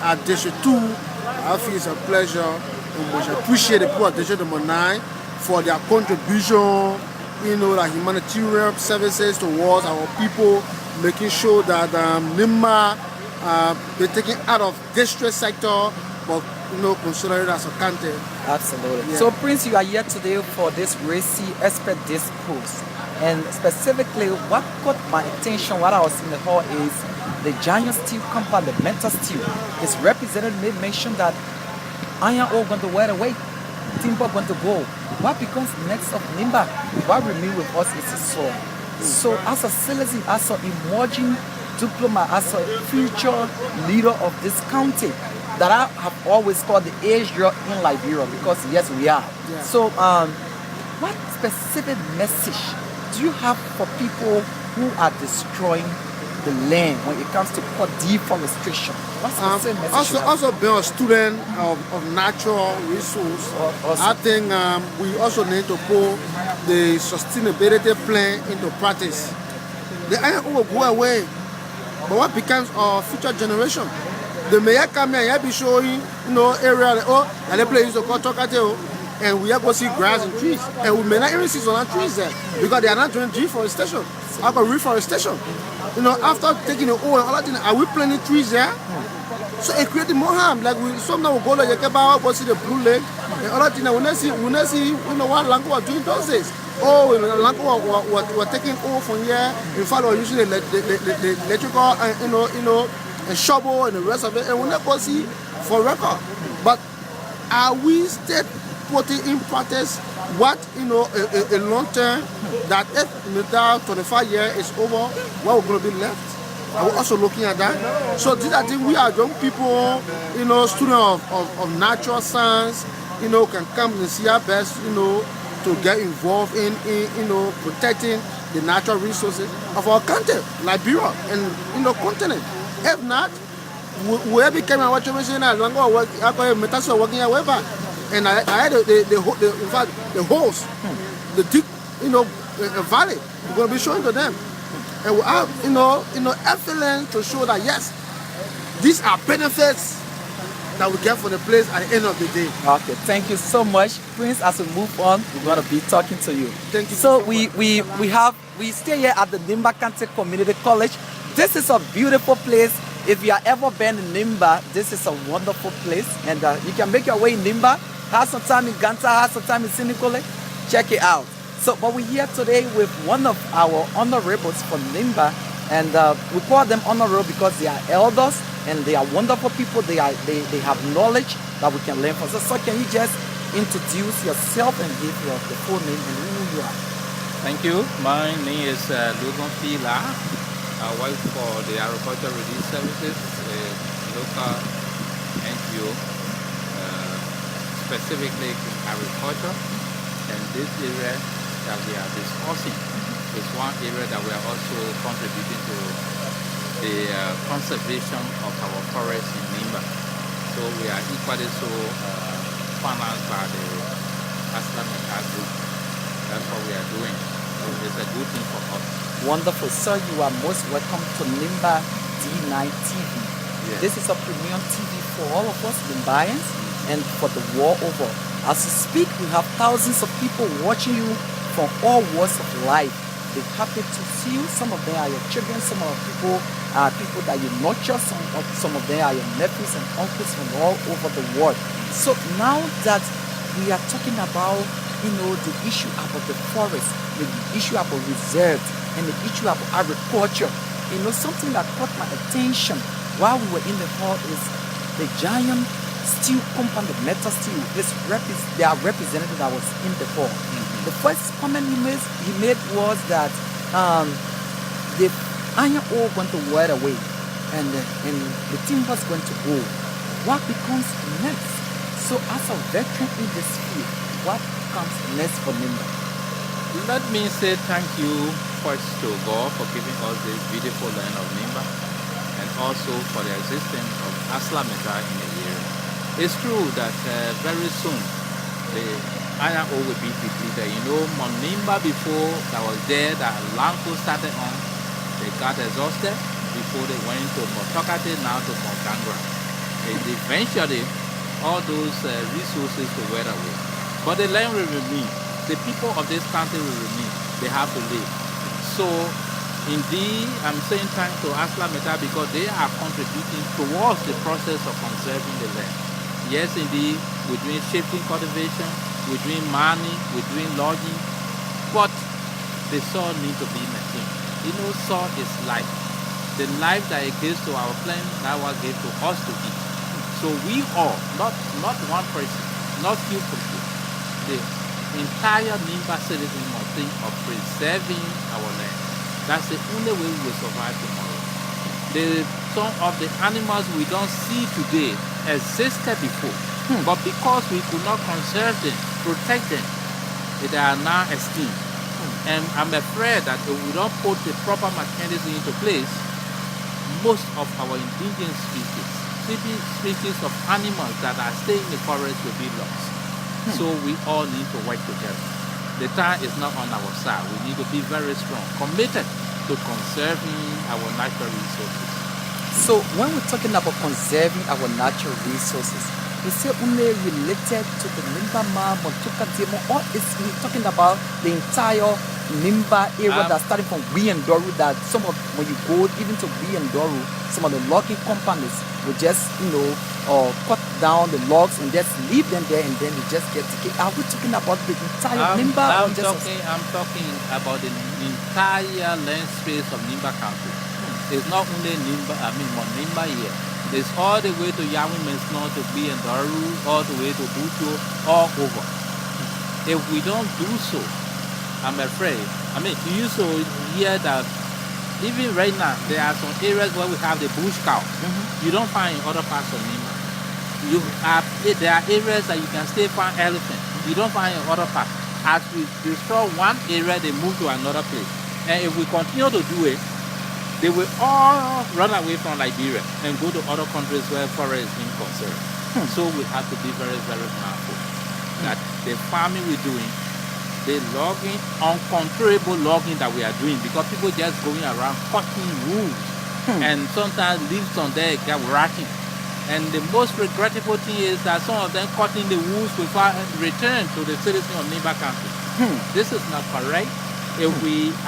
U: At district 2, I feel it's a pleasure, and we should appreciate the people at district number 9 for their contribution, like humanitarian services towards our people, making sure that Nimba be taken out of district sector, but considered as a county.
A: Absolutely.
U: Yeah.
A: So Prince, you are here today for this RICCE Expert Discourse. And specifically, what caught my attention while I was in the hall is the giant steel compound, the metal steel. His representative made mention that iron ore going to wear away, timber going to go. What becomes next of Nimba? What remains with us is his soul. So as a citizen, as an emerging diplomat, as a future leader of this county, that I have always called the Asia in Liberia, because yes, we are.
U: Yeah.
A: So what specific message do you have for people who are destroying the land when it comes to deforestation? What's the specific message?
U: Also being a student of natural resource, I think we also need to put the sustainability plan into practice. The iron ore will go away, but what becomes our future generation? The mayor come here and be showing, area that the place used to call Tokateo, and we are going to see grass and trees, and we may not even see some trees there because they are not doing deforestation. I got reforestation. After taking the ore and all that thing, are we planting trees there? So it created more harm. Like sometimes we go to Yakeba, go see the Blue Lake, and all that thing. We not see what Lanko was doing those days. Lanko were taking ore from here. In fact, we were using the electrical, and shovel and the rest of it, and we never see for record. But are we still putting in practice what a long term, that if the 25 years is over, what we're going to be left? Are we also looking at that? So these are things we are young people, students of natural science, can come and see our best, to get involved in protecting the natural resources of our country, Liberia, and continent. If not, we became a watch machine as long as I working however. And I had in fact the holes, the deep, valley. We're going to be showing to them, and we have excellence to show that yes, these are benefits that we get for the place at the end of the day.
A: Okay, thank you so much, Prince. As we move on, we're going to be talking to you.
U: Thank you.
A: So we stay here at the Nimba County Community College. This is a beautiful place. If you have ever been in Nimba, this is a wonderful place, and you can make your way in Nimba. Have some time in Ganta, have some time in Sanniquella. Check it out. So, but we're here today with one of our honorables from Nimba, and we call them honorable because they are elders and they are wonderful people. They have knowledge that we can learn from. So can you just introduce yourself and give the full name and who you are?
V: Thank you. My name is Logan Pila. I work for the Agricultural Relief Services, a local NGO you specifically in agriculture, and this area that we are discussing is one area that we are also contributing to the conservation of our forests in Nimba. So we are equally so financed by the Sanniquella group. That's what we are doing. So it's a good thing for us.
A: Wonderful. Sir, you are most welcome to Nimba D9 TV.
V: Yes.
A: This is a premium TV for all of us Nimbayans and for the world over. As you speak, we have thousands of people watching you from all walks of life. They're happy to see you. Some of them are your children. Some of the people are people that you nurture. Some of them are your nephews and uncles from all over the world. So now that we are talking about, the issue about the forest, the issue about reserves, and the issue about agriculture, something that caught my attention while we were in the hall is the giant steel compound, the metal steel. They are representative that was in the hall. The first comment he made was that the iron ore going to wear away and the timber is going to go. What becomes next? So as a veteran in this field, what comes next for Nimba?
V: Let me say thank you first to God for giving us this beautiful land of Nimba, and also for the existence of Sanniquella in the area. It's true that very soon the iron ore will be depleted. Nimba before that was there, that Lanco started on, they got exhausted before they went to Motokate, now to Montangra. And eventually, all those resources will wear away. But the land will remain. The people of this country will remain. They have to live. So, indeed, I'm saying thanks to Sanniquella because they are contributing towards the process of conserving the land. Yes, indeed, we're doing shifting cultivation, we're doing mining, we're doing logging, but the soil needs to be maintained. Soil is life. The life that it gives to our plant, that what gives to us to eat. So we all, not one person, not few people, the entire Nimba citizen must think of preserving our land. That's the only way we will survive tomorrow. Some of the animals we don't see today existed before, but because we could not conserve them, protect them, they are now extinct. And I'm afraid that if we don't put the proper mechanism into place, most of our indigenous species of animals that are staying in the forest will be lost. So we all need to work together. The time is not on our side. We need to be very strong, committed to conserving our natural resources.
A: So when we're talking about conserving our natural resources, is it only related to the Nimba Montuka Demo, or is we talking about the entire Nimba area that's starting from Doru, that when you go even to Doru, some of the logging companies will just, cut down the logs and just leave them there and then they just get decayed. Are we talking about the entire Nimba?
V: I'm talking about the entire land space of Nimba County. It's not only Nimba here. It's all the way to Yawin Mensno, to Doru, all the way to Bucho, all over. If we don't do so, I'm afraid. You used to hear that even right now, there are some areas where we have the bush cow. You don't find in other parts of Nimba. There are areas that you can still find elephant. You don't find in other parts. As we destroy one area, they move to another place. And if we continue to do it, they will all run away from Liberia and go to other countries where forest is being conserved. So we have to be very, very mindful that the farming we're doing, the logging, uncontrollable logging that we are doing, because people just going around cutting wood and sometimes leaves on there get rotting. And the most regrettable thing is that some of them cutting the woods without return to the citizens of Nimba County. This is not correct. If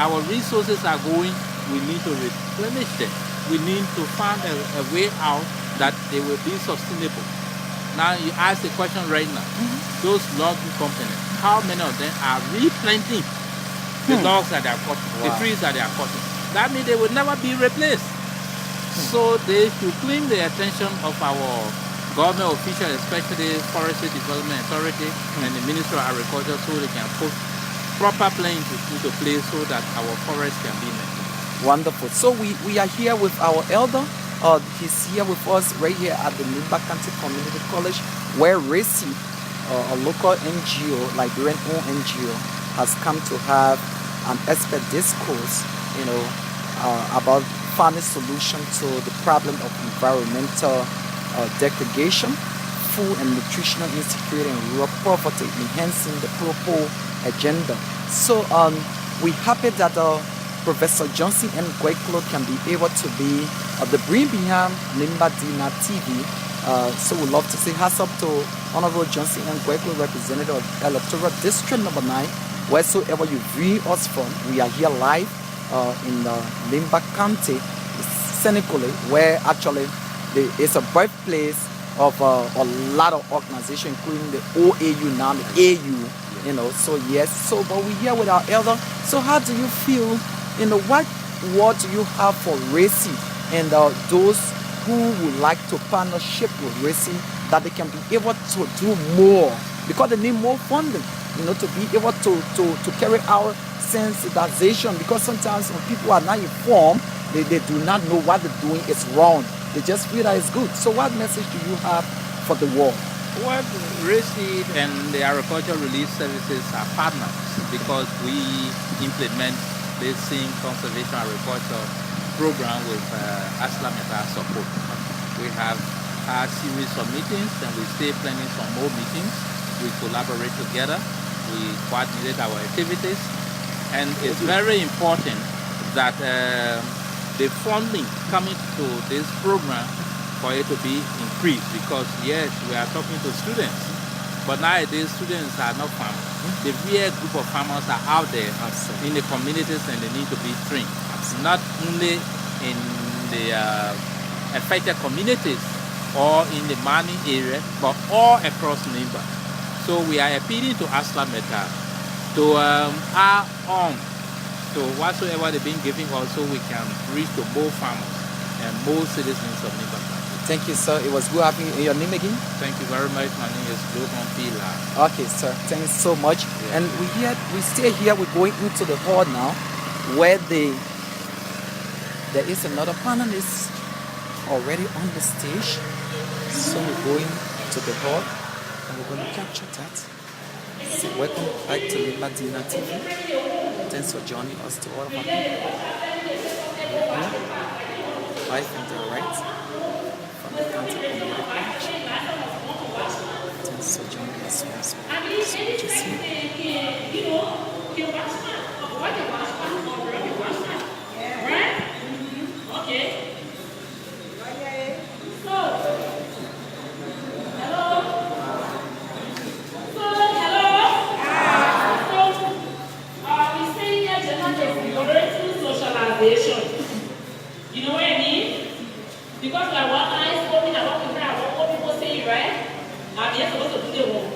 V: our resources are going, we need to replenish them. We need to find a way out that they will be sustainable. Now you ask the question right now, those logging companies, how many of them are replanting the logs that they are cutting, the trees that they are cutting? That means they will never be replaced. So they should claim the attention of our government officials, especially Forestry Development Authority and the Ministry of Agriculture, so they can put proper plans into place so that our forests can be maintained.
A: Wonderful. So we are here with our elder, He's here with us right here at the Nimba County Community College, where RICCE, a local NGO, Liberian-owned NGO, has come to have an expert discourse, about finding solution to the problem of environmental degradation, food and nutritional insecurity, and rural poverty, enhancing the purple agenda. So we're happy that Professor Johnson and Gweklo can be able to be the brain behind Nimba Dina TV. So we'd love to say hats up to Honorable Johnson and Gweklo, representative of Electoral District number 9, wheresoever you view us from. We are here live in Nimba County, Sanniquella, where actually it's a birthplace of a lot of organizations, including the OAU now, the AU, So yes, but we're here with our elder. So how do you feel? What word do you have for RICCE and those who would like to partnership with RICCE, that they can be able to do more, because they need more funding, to be able to carry out sensitization, because sometimes when people are not informed, they do not know what they're doing is wrong. They just feel that it's good. So what message do you have for the world?
V: Well, RICCE and the Agricultural Relief Services are partners, because we implement the same conservation agriculture program with Aslameta support. We have a series of meetings, and we stay planning some more meetings. We collaborate together. We coordinate our activities, and it's very important that the funding coming to this program for it to be increased, because yes, we are talking to students, but nowadays students are not farmers. The real group of farmers are out there in the communities, and they need to be trained, not only in the affected communities or in the mining area, but all across Nimba. So we are appealing to Aslameta to add on to whatsoever they've been giving us, so we can reach to more farmers and more citizens of Nimba.
A: Thank you, sir. It was good having you. Your name again?
V: Thank you very much. My name is Logan Pila.
A: Okay, sir. Thanks so much. Yeah. And we stay here. We're going into the hall now, where there is another panelist already on the stage. So we're going to the hall, and we're going to capture that. So welcome back to Nimba Dina TV. Thanks for joining us to all of our people. Live and direct from the County Community College. Thanks for joining us once more. So much is
C: You know what I mean? Because we are one eyes open and what people say, right? I'm not supposed to do their work.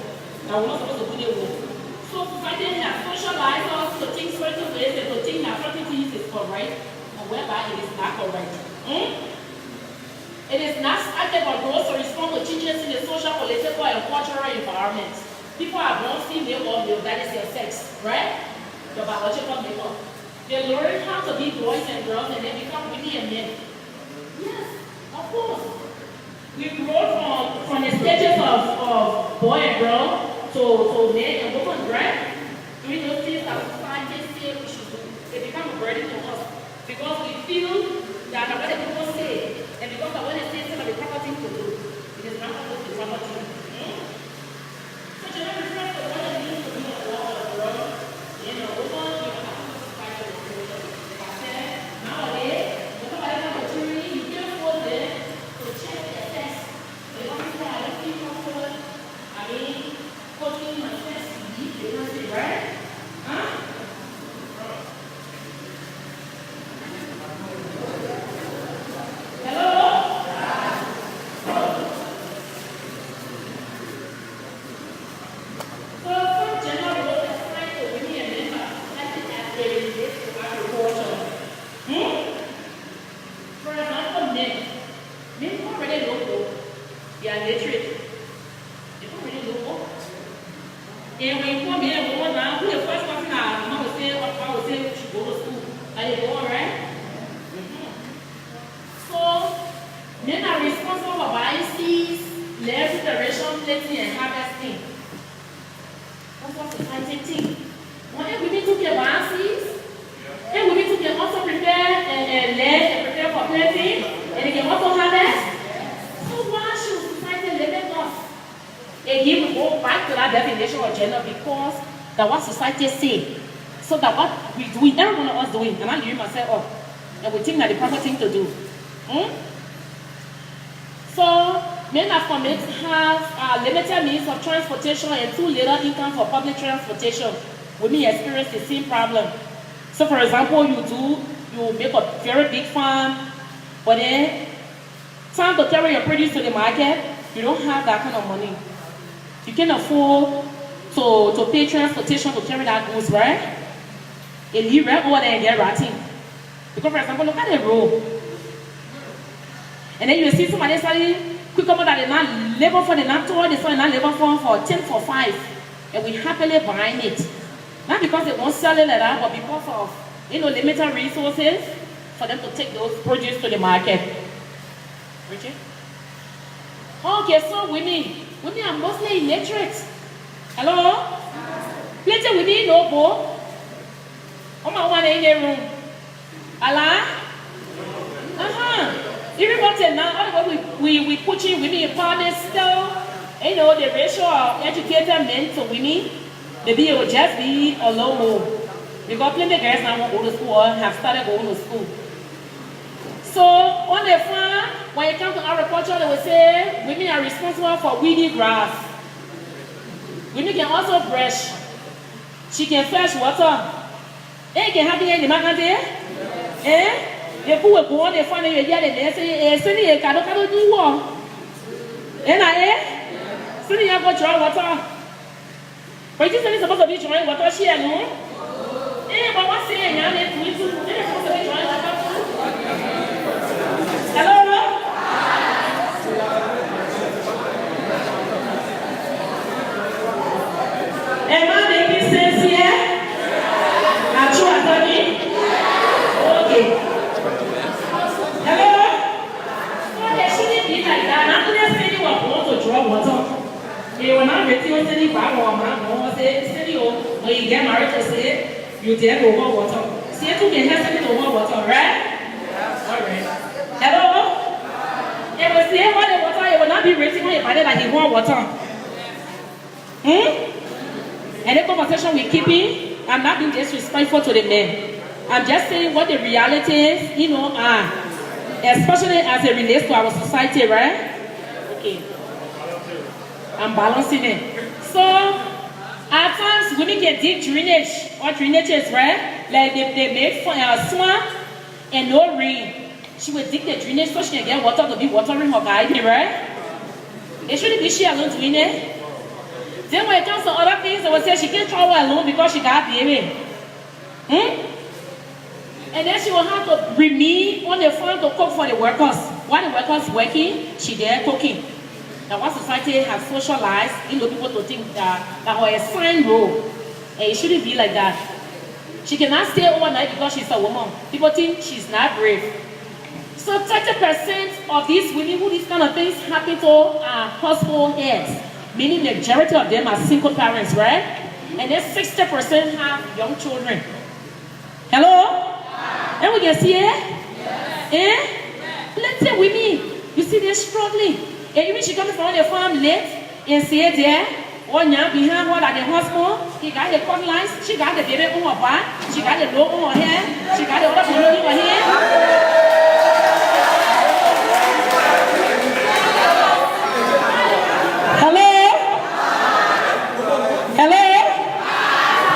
C: I'm not supposed to do their work. So finding that socialize us to think certain ways and to think that certain things is correct, and whereby it is not correct. It is not started for those to respond to changes in the social, political, and cultural environment. People are born female or male, that is their sex, right? The biological makeup. They learn how to be boys and girls, and they become women and men. Yes, of course. We grow from the stages of boy and girl to men and women, right? Doing those things that society say we should do. They become a burden to us because we feel that what the people say, and because of what they say, some of the proper thing to do. It is not always the proper thing. So you know, reflect on what it means to be a boy or a girl, woman, nowadays, whenever I have a jury, you can't afford them to check their test. They don't say, I don't think comfortable. I mean, coaching my test to be, they don't say, right? Huh? And when you come here, who the first person I would say, you should go to school. Are you going, right? So, Men are responsible for buying seeds, land preparation, planting, and harvesting. That's what society thinks. When women took care of buying seeds, and women took care also prepare and land and prepare for planting, and they can also harvest. So why should society limit us? Again, we go back to that definition of gender because that's what society say. So that what we doing, every one of us doing, and I leave myself up, and we think that the proper thing to do. So men and families have limited means of transportation and too little income for public transportation. Women experience the same problem. So for example, you make a very big farm, but then time to carry your produce to the market, you don't have that kind of money. You can't afford to pay transportation to carry that goods, right? And you right over there and get rotting. Because for example, look at the road. And then you see somebody selling quick that they not labor for the not tour, they sell not labor for 10 for 5. And we happily buying it. Not because they won't sell it like that, but because of limited resources for them to take those produce to the market. Richard? Okay, so women are mostly illiterate. Hello? Plenty women no go. Oh my one in the room. Allah? Even what now, all the way we pushing women in farming still, the ratio of educated men to women, maybe it will just be a low more. Because plenty of girls now won't go to school or have started going to school. So on the farm, when it comes to agriculture, they will say women are responsible for weeding grass. Women can also brush. She can fetch water. They can have it in the market. They put a go on the farm and you get it. They say, send it a cado do what? Send it a go draw water. But you say it's supposed to be drawing water here, no? But what's saying? They're supposed to be drawing water. Hello? Am I making sense here? Are you attending? Okay. Hello? So they shouldn't be like that. Not to say you are going to draw water. They will not ready to say back or man, say you when you get married to say you dare over water. See to get something over water, right? Alright. Hello? It will say what the water, it will not be raising when you find that he want water. And the conversation we're keeping, I'm not being disrespectful to the men. I'm just saying what the reality is, especially as it relates to our society, right? Okay. I'm balancing it. So, at times, women can dig drainage or drainages, right? Like they make swamp and no rain. She will dig the drainage so she can get water to be watering her garden, right? It shouldn't be she alone doing it. Then when it comes to other things, they will say she can't travel alone because she got baby. And then she will have to remain on the farm to cook for the workers. While the workers working, she there cooking. Now what society has socialized, people to think that her assigned role. And it shouldn't be like that. She cannot stay overnight because she's a woman. People think she's not brave. So 30% of these women who these kind of things happen to are household heads. Meaning the majority of them are single parents, right? And then 60% have young children. Hello? And we can see it? Let's say women, you see they're struggling. And even she comes from the farm late and say there, one young behind her at the hospital, he got the cord lines, she got the baby on her back, she got the low on her head, she got the other one on her head.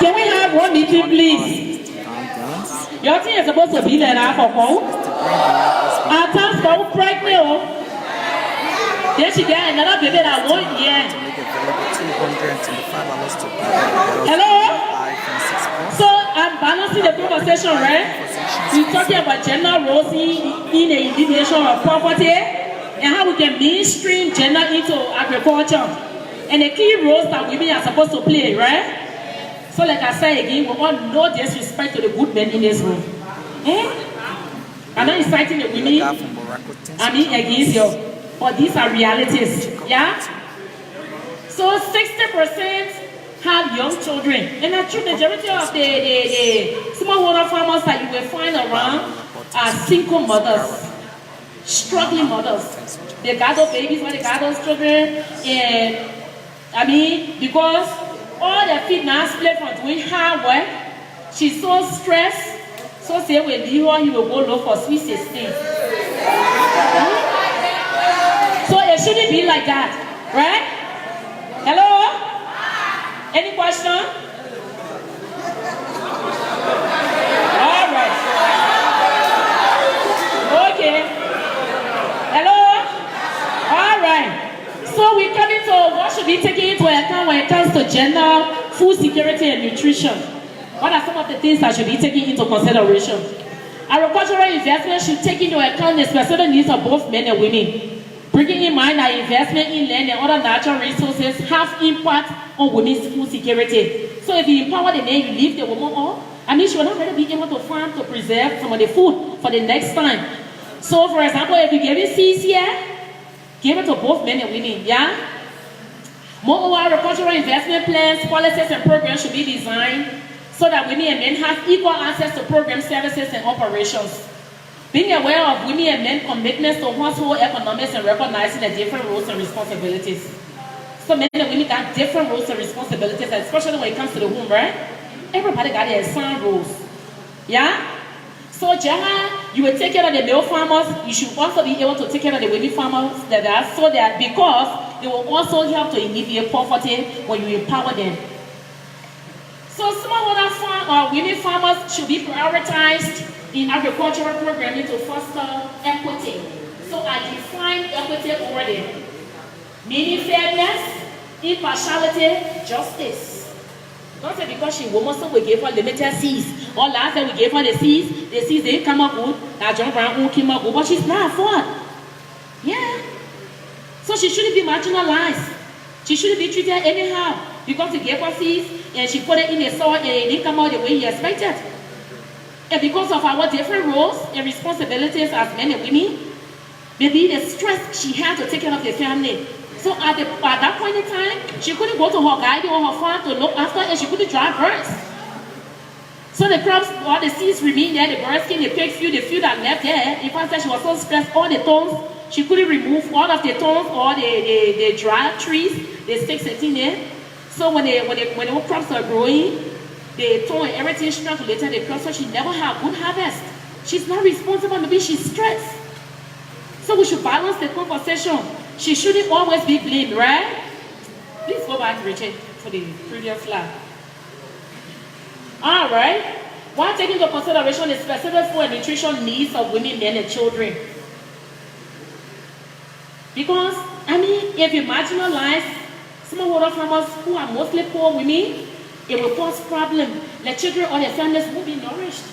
C: Can we have one meeting, please? Your thing is supposed to be there now for phone. Our time's phone pregnant. Then she got another baby that 1 year. Hello? So I'm balancing the conversation, right? We're talking about gender roles in the individuation of property and how we can mainstream gender into agriculture. And the key roles that women are supposed to play, right? So like I say again, we want no disrespect to the good men in this room.
B: I'm not inciting the women. I mean against you. But these are realities. Yeah? So 60% have young children. And the true majority of the smallholder farmers that you will find around are single mothers, struggling mothers. They got those babies when they got those children. And I mean, because all their feet now split from doing hard work, she's so stressed. So say when leave her, he will go look for sweet 16. So it shouldn't be like that, right? Hello? Any question? All right. Okay. Hello? All right. So we're coming to what should be taken into account when it comes to gender, food security, and nutrition. What are some of the things that should be taken into consideration? Agricultural investment should take into account the specific needs of both men and women, bringing in mind that investment in land and other natural resources have impact on women's food security. So if you empower the man, you leave the woman on, I mean she will not really be able to farm to preserve some of the food for the next time. So for example, if you give it seeds here, give it to both men and women, yeah? Moreover, agricultural investment plans, policies, and programs should be designed so that women and men have equal access to program services and operations. Being aware of women and men commitments to household economics and recognizing the different roles and responsibilities. So men and women got different roles and responsibilities, especially when it comes to the home, right? Everybody got their assigned roles. Yeah? So Jaha, you will take care of the male farmers, you should also be able to take care of the women farmers that are so that because it will also help to alleviate poverty when you empower them. So smallholder women farmers should be prioritized in agricultural programming to foster equity. So I define equity already. Meaning fairness, impartiality, justice. Don't say because she woman, so we gave her limited seeds. Or last time we gave her the seeds didn't come up good. Now John Brown won't come up good, but she's not afford. Yeah. So she shouldn't be marginalized. She shouldn't be treated anyhow. Because he gave her seeds and she put it in the soil and it didn't come out the way he expected. And because of our different roles and responsibilities as men and women, maybe the stress she had to take care of the family. So at that point in time, she couldn't go to her guide or her farm to look after and she couldn't drive birds. So the crops, all the seeds remained there, the birds came, the pigs, the few that left there. In fact, she was so stressed, all the thorns, she couldn't remove all of the thorns or the dry trees, the sticks sitting there. So when the crops are growing, the thorn and everything strangulated the crops, so she never had good harvest. She's not responsible, maybe she's stressed. So we should balance the conversation. She shouldn't always be blamed, right? Please go back, Richard, for the previous slide. All right. While taking into consideration the specific food and nutrition needs of women, men, and children. Because, I mean, if you marginalize smallholder farmers who are mostly poor women, it will cause problems. The children or their families won't be nourished.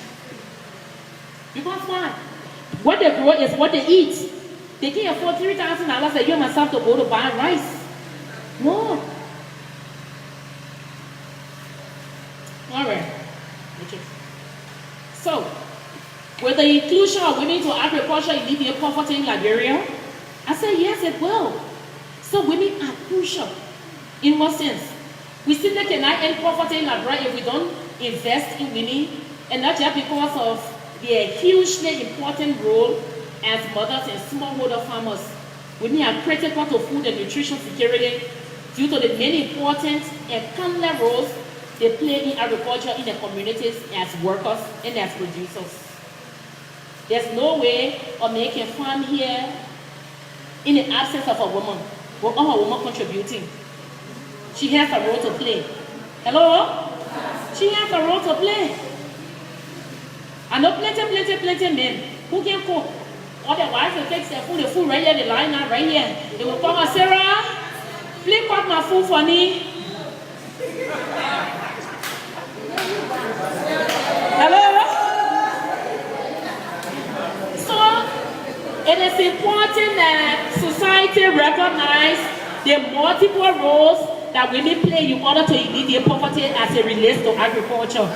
B: Because why? What they grow is what they eat. They can't afford $3,000 a year myself to go to buy rice. No. All right. Okay. So, will the inclusion of women to agriculture alleviate poverty in Liberia? I said yes, it will. So women are crucial. In what sense? We simply cannot end poverty in Liberia if we don't invest in women, and not just because of their hugely important role as mothers and smallholder farmers. Women are critical to food and nutrition security due to the many important and countless roles they play in agriculture in the communities as workers and as producers. There's no way of making farm here in the absence of a woman, or a woman contributing. She has a role to play. Hello? She has a role to play. I know plenty men who can cook. Otherwise, they take their food right here, they line up right here. They will call her, Sarah, please cook my food for me. Hello? So, it is important that society recognize the multiple roles that women play in order to alleviate poverty as it relates to agriculture.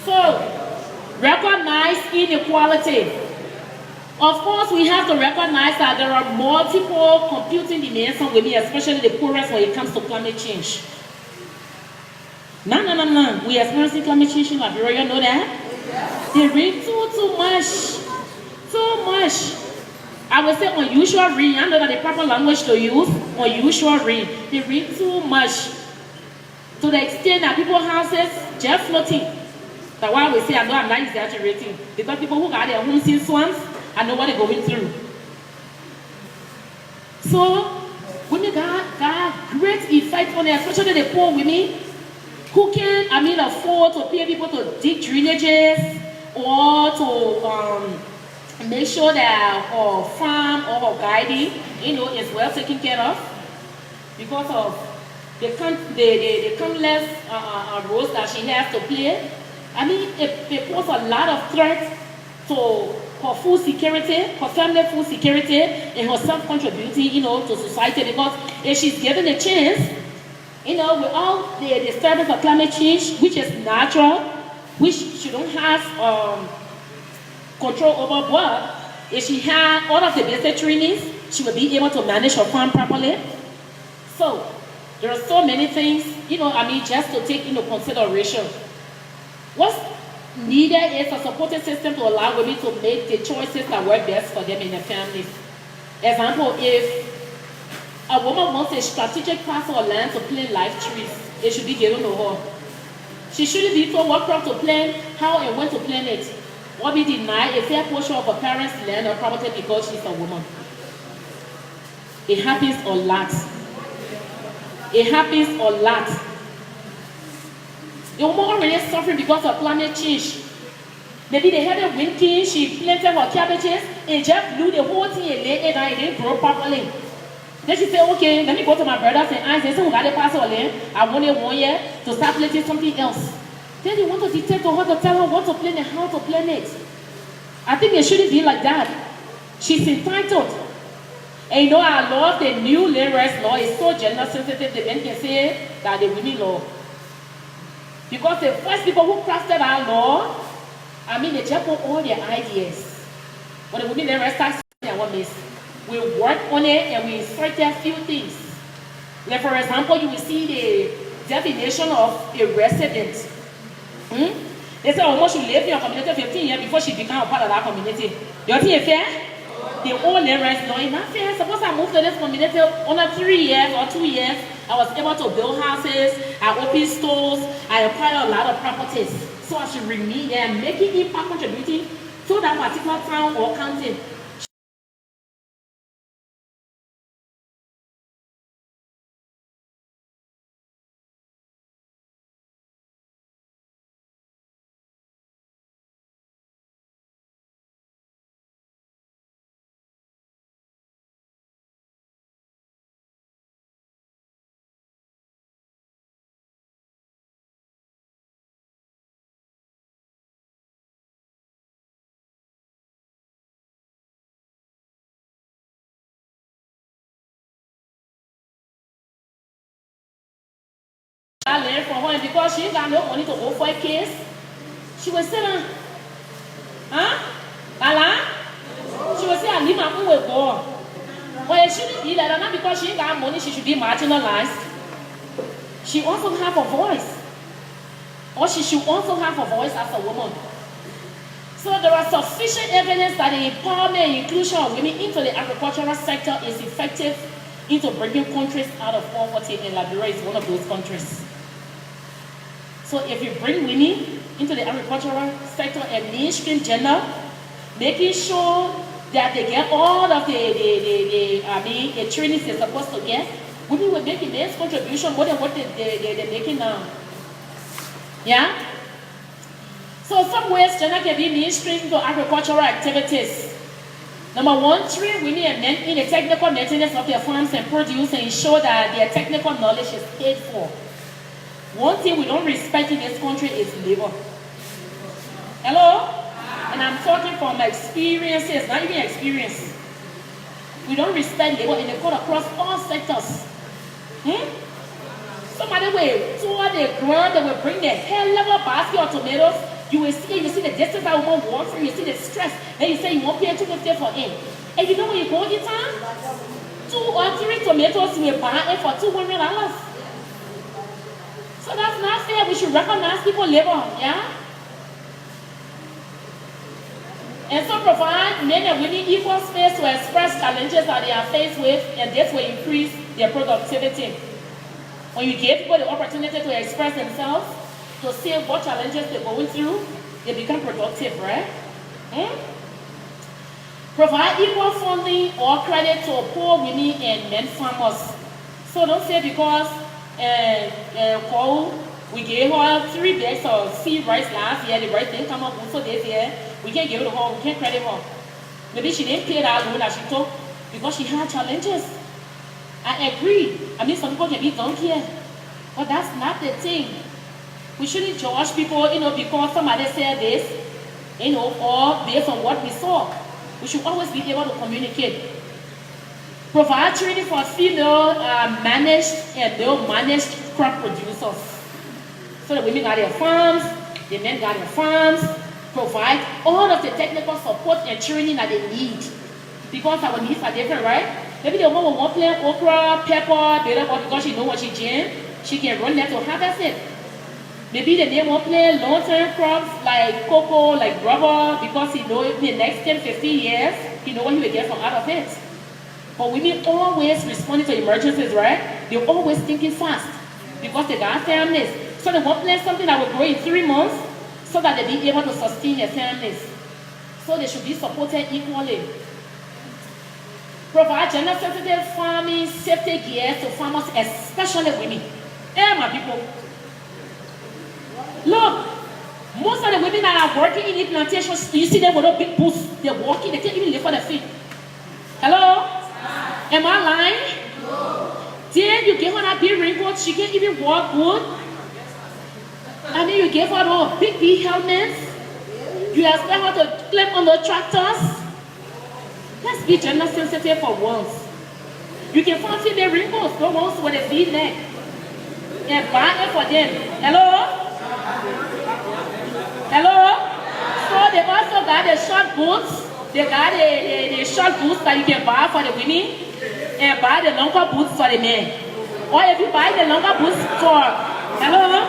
B: So, recognize inequality. Of course, we have to recognize that there are multiple computing demands on women, especially the poorest when it comes to climate change. No. We are experiencing climate change in Liberia, you know that? They rain too much. Too much. I would say unusual rain. I know that the proper language to use, unusual rain. They rain too much. To the extent that people's houses just floating. That's why I would say I know I'm not exaggerating. Because people who got their homes in swamps, I know what they're going through. So, women got great effect on it, especially the poor women who can, afford to pay people to dig drainages or to make sure that our farm or our garden, is well taken care of because of the countless roles that she has to play. It poses a lot of threats to her food security, her family food security, and her self-contributing, to society, because if she's given a chance, with all the disturbance of climate change, which is natural, which she don't have control over, but if she had all of the basic trainings, she will be able to manage her farm properly. So, there are so many things, just to take into consideration. What's needed is a supporting system to allow women to make the choices that work best for them in their families. Example, if a woman wants a strategic parcel of land to plant live trees, it should be given to her. She shouldn't be told what crop to plant, how and when to plant it, or be denied a fair portion of her parents' land or property because she's a woman. It happens a lot. It happens a lot. The woman already suffering because of climate change. Maybe they had a wind king, she planted her cabbages and just blew the whole thing and laid it down and didn't grow properly. Then she said, okay, let me go to my brothers and aunts and say, we got a parcel of land. I wanted 1 year to start planting something else. Then they want to dictate to her to tell her what to plant and how to plant it. I think it shouldn't be like that. She's entitled. And I love the new land rights law. It's so gender sensitive, the men can say that the women law. Because the first people who crafted our law, they just put all their ideas. When the women land rights starts saying what miss, we work on it and we insert a few things. Like for example, you will see the definition of a resident. They say almost she lived in your community 15 years before she became a part of that community. You think it's fair? The old land rights law is not fair. Suppose I moved to this community under 3 years or 2 years, I was able to build houses, I opened stores, I acquired a lot of properties. So I should remain there and making impact contributing to that particular town or county. I learned from her, and because she ain't got no money to go for a case, she will sit down. She will say, I leave my own with God. But it shouldn't be like that, not because she ain't got money, she should be marginalized. She also have a voice. Or she should also have a voice as a woman. So there are sufficient evidence that the empowerment and inclusion of women into the agricultural sector is effective into bringing countries out of poverty, and Liberia is one of those countries. So if you bring women into the agricultural sector and mainstream gender, making sure that they get all of the trainings they're supposed to get, women will make immense contribution more than what they're making now. Yeah? So some ways gender can be mainstream into agricultural activities. Number one, train women and men in the technical maintenance of their farms and produce and ensure that their technical knowledge is paid for. One thing we don't respect in this country is labor. Hello? And I'm talking from experiences, not even experience. We don't respect labor and they cut across all sectors. Somebody will tour the ground, they will bring the hell of a basket of tomatoes You will see, you see the distance that woman walks through, you see the stress, and you say you won't pay $250 for it. And you know when you go in town, 2 or 3 tomatoes you will buy it for $200. So that's not fair. We should recognize people's labor, yeah? And so provide men and women equal space to express challenges that they are faced with, and this will increase their productivity. When you give people the opportunity to express themselves, to say what challenges they're going through, they become productive, right? Provide equal funding or credit to poor women and men farmers. So don't say because we gave her 3 bags of seed rice last year, the rice didn't come up so this year, we can't give it to her, we can't credit her. Maybe she didn't pay that loan that she took because she had challenges. I agree. I mean, some people can be donkey, but that's not the thing. We shouldn't judge people, because somebody said this, or based on what we saw. We should always be able to communicate. Provide training for female managed and male managed crop producers. So the women got their farms, the men got their farms. Provide all of the technical support and training that they need. Because our needs are different, right? Maybe the woman will want to plant okra, pepper, bitter, because she knows what she can. She can run there to harvest it. Maybe the man won't plant long-term crops like cocoa, like rubber, because he knows in the next 10, 15 years, he knows what he will get from out of it. But women always responding to emergencies, right? They're always thinking fast because they got families. So they won't plant something that will grow in 3 months so that they be able to sustain their families. So they should be supported equally. Provide gender-sensitive farming safety gear to farmers, especially women. Hey, my people. Look, most of the women that are working in the plantations, you see them with a big boots. They're walking, they can't even lift on their feet. Hello? Am I lying? No. Then you give her that big raincoat, she can't even walk good. And then you give her those big helmets. You expect her to climb on the tractors. Let's be gender sensitive for once. You can find female raincoats, the ones with a V-neck. And buy it for them. Hello? Hello? So they also got the short boots. They got the short boots that you can buy for the women and buy the longer boots for the men. Or if you buy the longer boots for... Hello?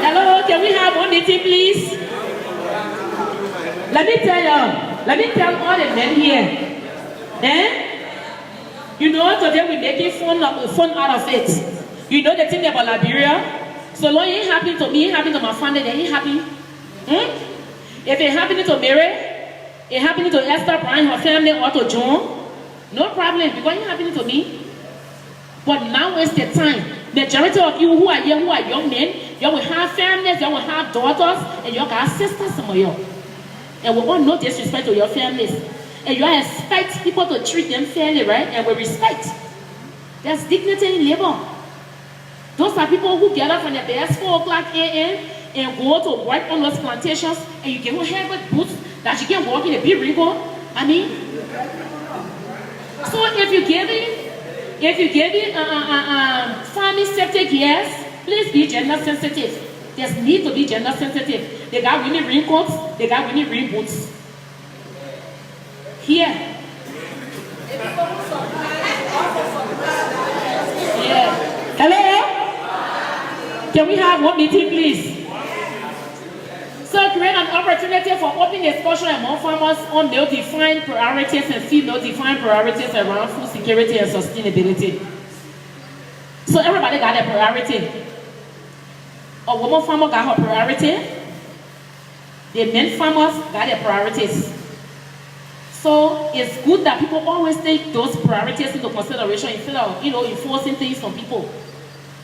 B: Hello? Can we have one meeting, please? Let me tell all the men here. You know, today we're making fun out of it. You know the thing about Liberia? So long it ain't happening to me, it happened to my family, they ain't happy. If it happened to Mary, it happened to Esther, Brian, her family, or to John, no problem, because it ain't happening to me. But now is the time. Majority of you who are here, who are young men, you will have families, you will have daughters, and you got sisters, some of you. And we want no disrespect to your families. And you expect people to treat them fairly, right? And with respect. There's dignity in labor. Those are people who get up from their beds 4 o'clock a.m. and go to work on those plantations, and you give them helmet boots that you can walk in a big wrinkle. I mean, so if you give it farming safety gears, please be gender sensitive. There's need to be gender sensitive. They got women raincoats, they got women rain boots. Here. Yeah. Hello? Can we have one meeting, please? So create an opportunity for open discussion among farmers on male-defined priorities and female-defined priorities around food security and sustainability. So everybody got a priority. A woman farmer got her priority. The men farmers got their priorities. So it's good that people always take those priorities into consideration instead of, enforcing things on people.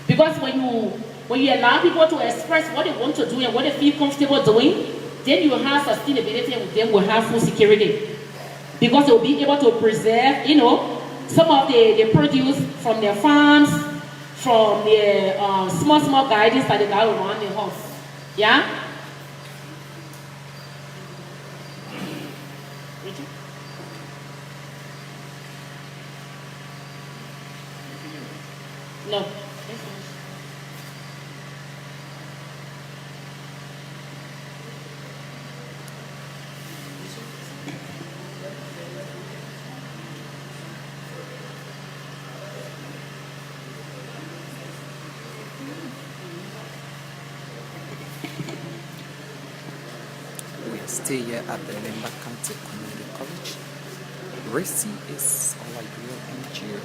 B: Because when you allow people to express what they want to do and what they feel comfortable doing, then you will have sustainability and then we'll have food security. Because they'll be able to preserve, some of the produce from their farms, from their small gardens that they got around the house. Yeah? No.
A: We stay here at the Nimba County Community College. RICCE is our real NGO.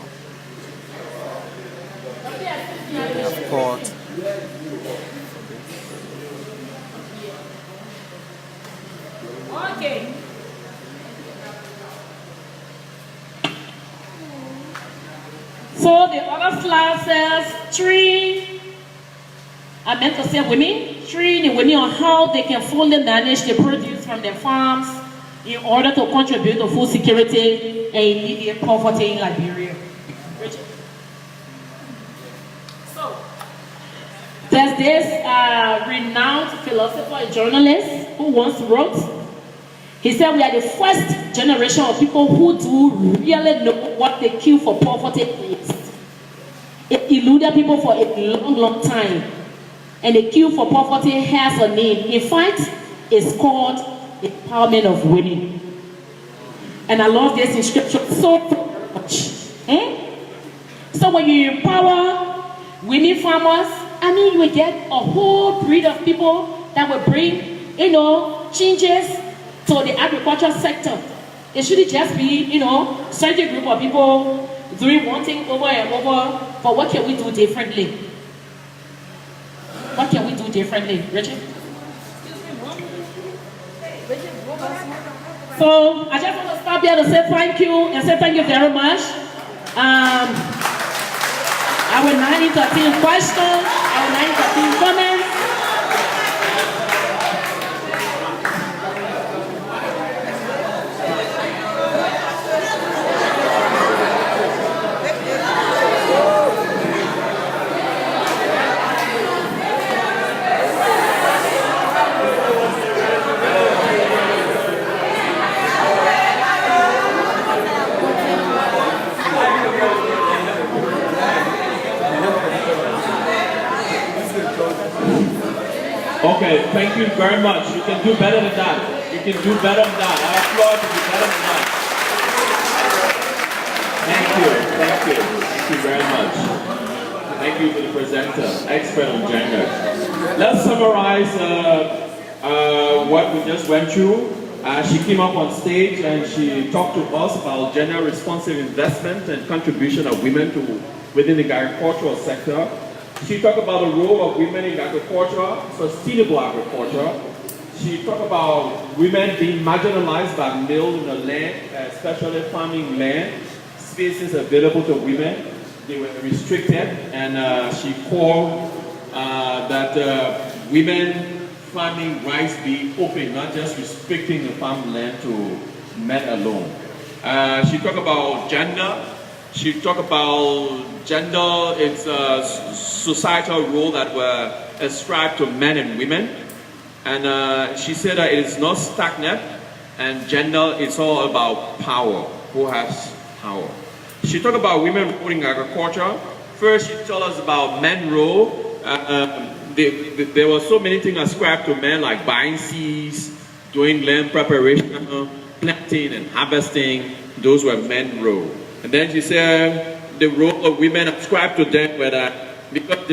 A: We have called
B: Okay. So the other slide says 3, I meant to say women, 3 the women on how they can fully manage the produce from their farms in order to contribute to food security and immediate poverty in Liberia. Richard. So, there's this renowned philosopher and journalist who once wrote, he said we are the first generation of people who do really know what the cure for poverty is. It eluded people for a long, long time. And the cure for poverty has a name. In fact, it's called empowerment of women. And I love this in scripture so much. So when you empower women farmers, I mean, you will get a whole breed of people that will bring, changes to the agricultural sector. It shouldn't just be, certain group of people doing one thing over and over, but what can we do differently? What can we do differently, Richard? So I just want to stop here to say thank you and say thank you very much. I will now entertain questions. I will now entertain comments.
M: Okay, thank you very much. You can do better than that. You can do better than that. I applaud you to do better than that. Thank you. Thank you. Thank you very much. Thank you for the presenter, expert on gender. Let's summarize what we just went through. She came up on stage and she talked to us about gender responsive investment and contribution of women within the agricultural sector. She talked about the role of women in agriculture, sustainable agriculture. She talked about women being marginalized by males in the land, especially farming land, spaces available to women. They were restricted, and she called that women farming rights be open, not just restricting the farmland to men alone. She talked about gender. She talked about gender, its societal role that were ascribed to men and women. And she said that it is not stagnant, and gender is all about power, who has power. She talked about women role in agriculture. First, she told us about men's role. There were so many things ascribed to men, like buying seeds, doing land preparation, planting and harvesting. Those were men's role. And then she said the role of women ascribed to them were that because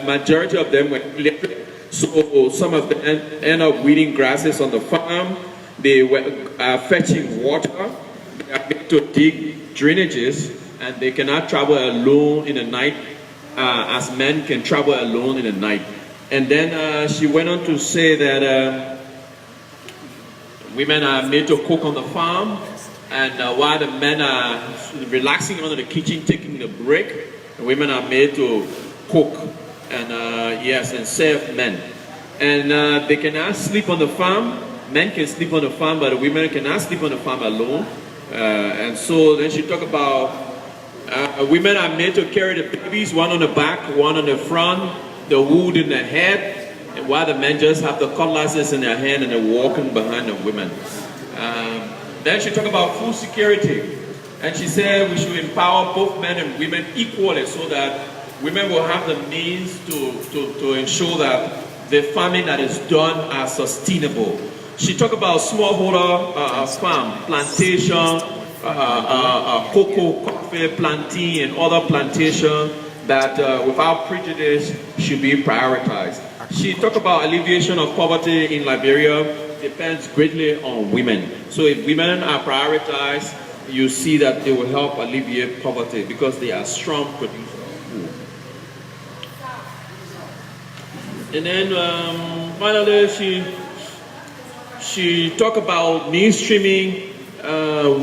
M: majority of them were illiterate, so some of them end up weeding grasses on the farm. They were fetching water. They are made to dig drainages, and they cannot travel alone in the night as men can travel alone in the night. And then she went on to say that women are made to cook on the farm. And while the men are relaxing under the kitchen, taking a break, the women are made to cook and and serve men. And they cannot sleep on the farm. Men can sleep on the farm, but the women cannot sleep on the farm alone. And so then she talked about women are made to carry the babies, one on the back, one on the front, the wood in the head, and while the men just have the cutlasses in their hand and they're walking behind the women. Then she talked about food security, and she said we should empower both men and women equally so that women will have the means to ensure that the farming that is done are sustainable. She talked about smallholder farm, plantation, cocoa, coffee, plantain, and other plantation that without prejudice should be prioritized. She talked about alleviation of poverty in Liberia depends greatly on women. So if women are prioritized, you see that they will help alleviate poverty because they are strong producers of food. And then finally, she talked about mainstreaming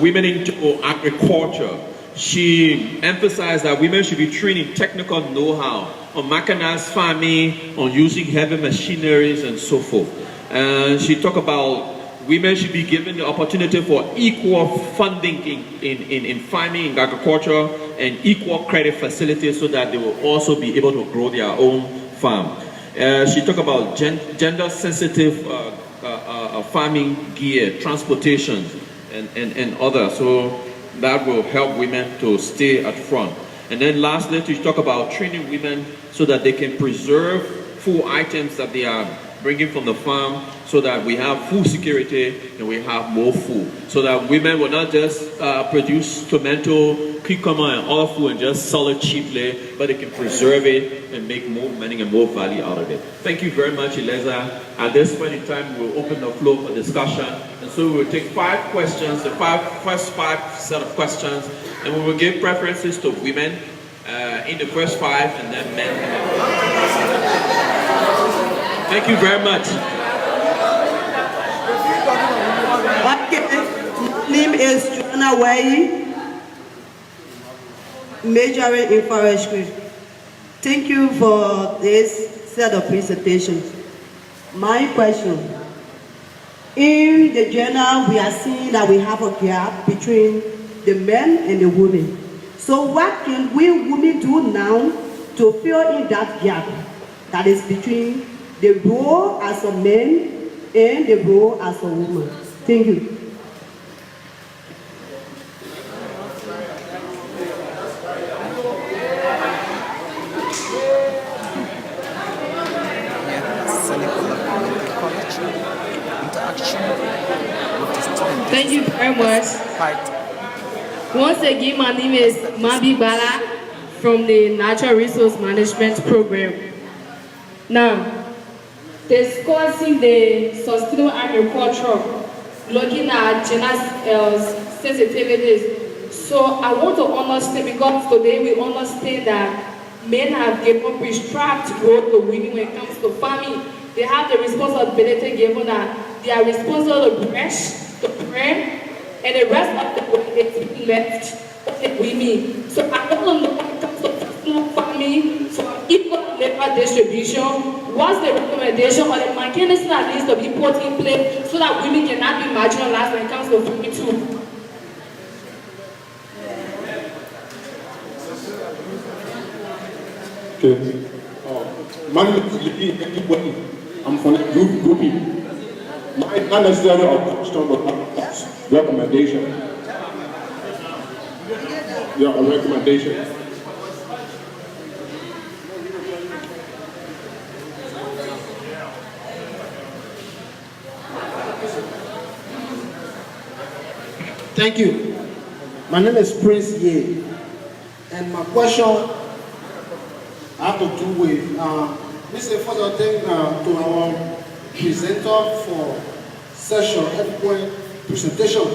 M: women into agriculture. She emphasized that women should be trained in technical know-how on mechanized farming, on using heavy machineries and so forth. And she talked about women should be given the opportunity for equal funding in farming, in agriculture, and equal credit facilities so that they will also be able to grow their own farm. She talked about gender-sensitive farming gear, transportation, and others. So that will help women to stay at front. And then lastly, to talk about training women so that they can preserve food items that they are bringing from the farm so that we have food security and we have more food. So that women will not just produce tomato, cucumber and other food and just sell it cheaply, but they can preserve it and make more money and more value out of it. Thank you very much, Eliza. At this point in time, we'll open the floor for discussion. And so we will take 5 questions, the first five set of questions, and we will give preferences to women in the first 5 and then men. Thank you very much.
E: Okay. My name is Joanna Wai, majoring in forestry. Thank you for this set of presentations. My question, in the journal we are seeing that we have a gap between the men and the women. So what can we women do now to fill in that gap that is between the role as a man and the role as a woman? Thank you.
O: Thank you very much. Once again, my name is Mabi Bala from the Natural Resource Management Program. Now, discussing the sustainable agriculture, looking at gender sensitivities. So I want to understand, because today we understand that men have given prescribed role to women when it comes to farming. They have the responsibility given that they are responsible to thresh, to pray, and the rest of the work is being left to women. So I don't know when it comes to sustainable farming, for equal labor distribution, what's the recommendation or the mechanism that needs to be put in place so that women cannot be marginalized when it comes to farming too?
K: Okay. My name is I'm from the grouping. My not necessarily a question, but recommendation. Yeah, a recommendation.
U: Thank you. My name is Prince Ye, and my question I have to do with this is a further thing to our presenter for session, point presentation.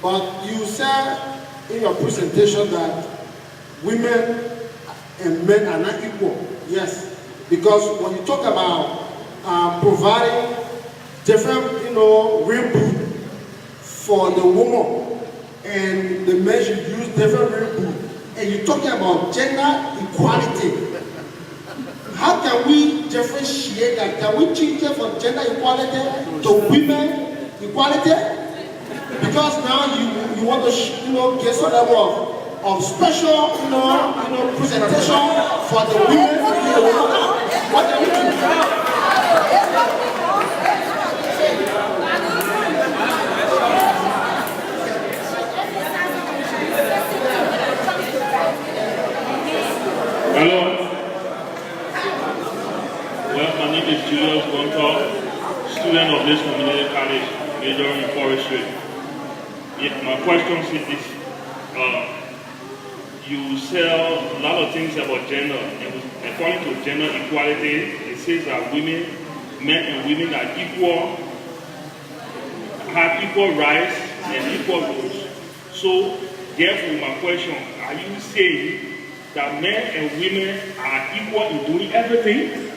U: But you said in your presentation that women and men are not equal. Yes, because when you talk about providing different, real food for the woman, and the men should use different real food, and you're talking about gender equality. How can we differentiate that? Can we change it from gender equality to women equality? Because now you want to get some level of special presentation for the women. What can we do?
N: Hello. Well, my name is Julius Gontor, student of this community college, majoring in forestry. Yeah, my question is this.
F: you sell a lot of things about gender, and according to gender equality, it says that men and women are equal, have equal rights and equal roles. So, therefore, my question, are you saying that men and women are equal in doing everything?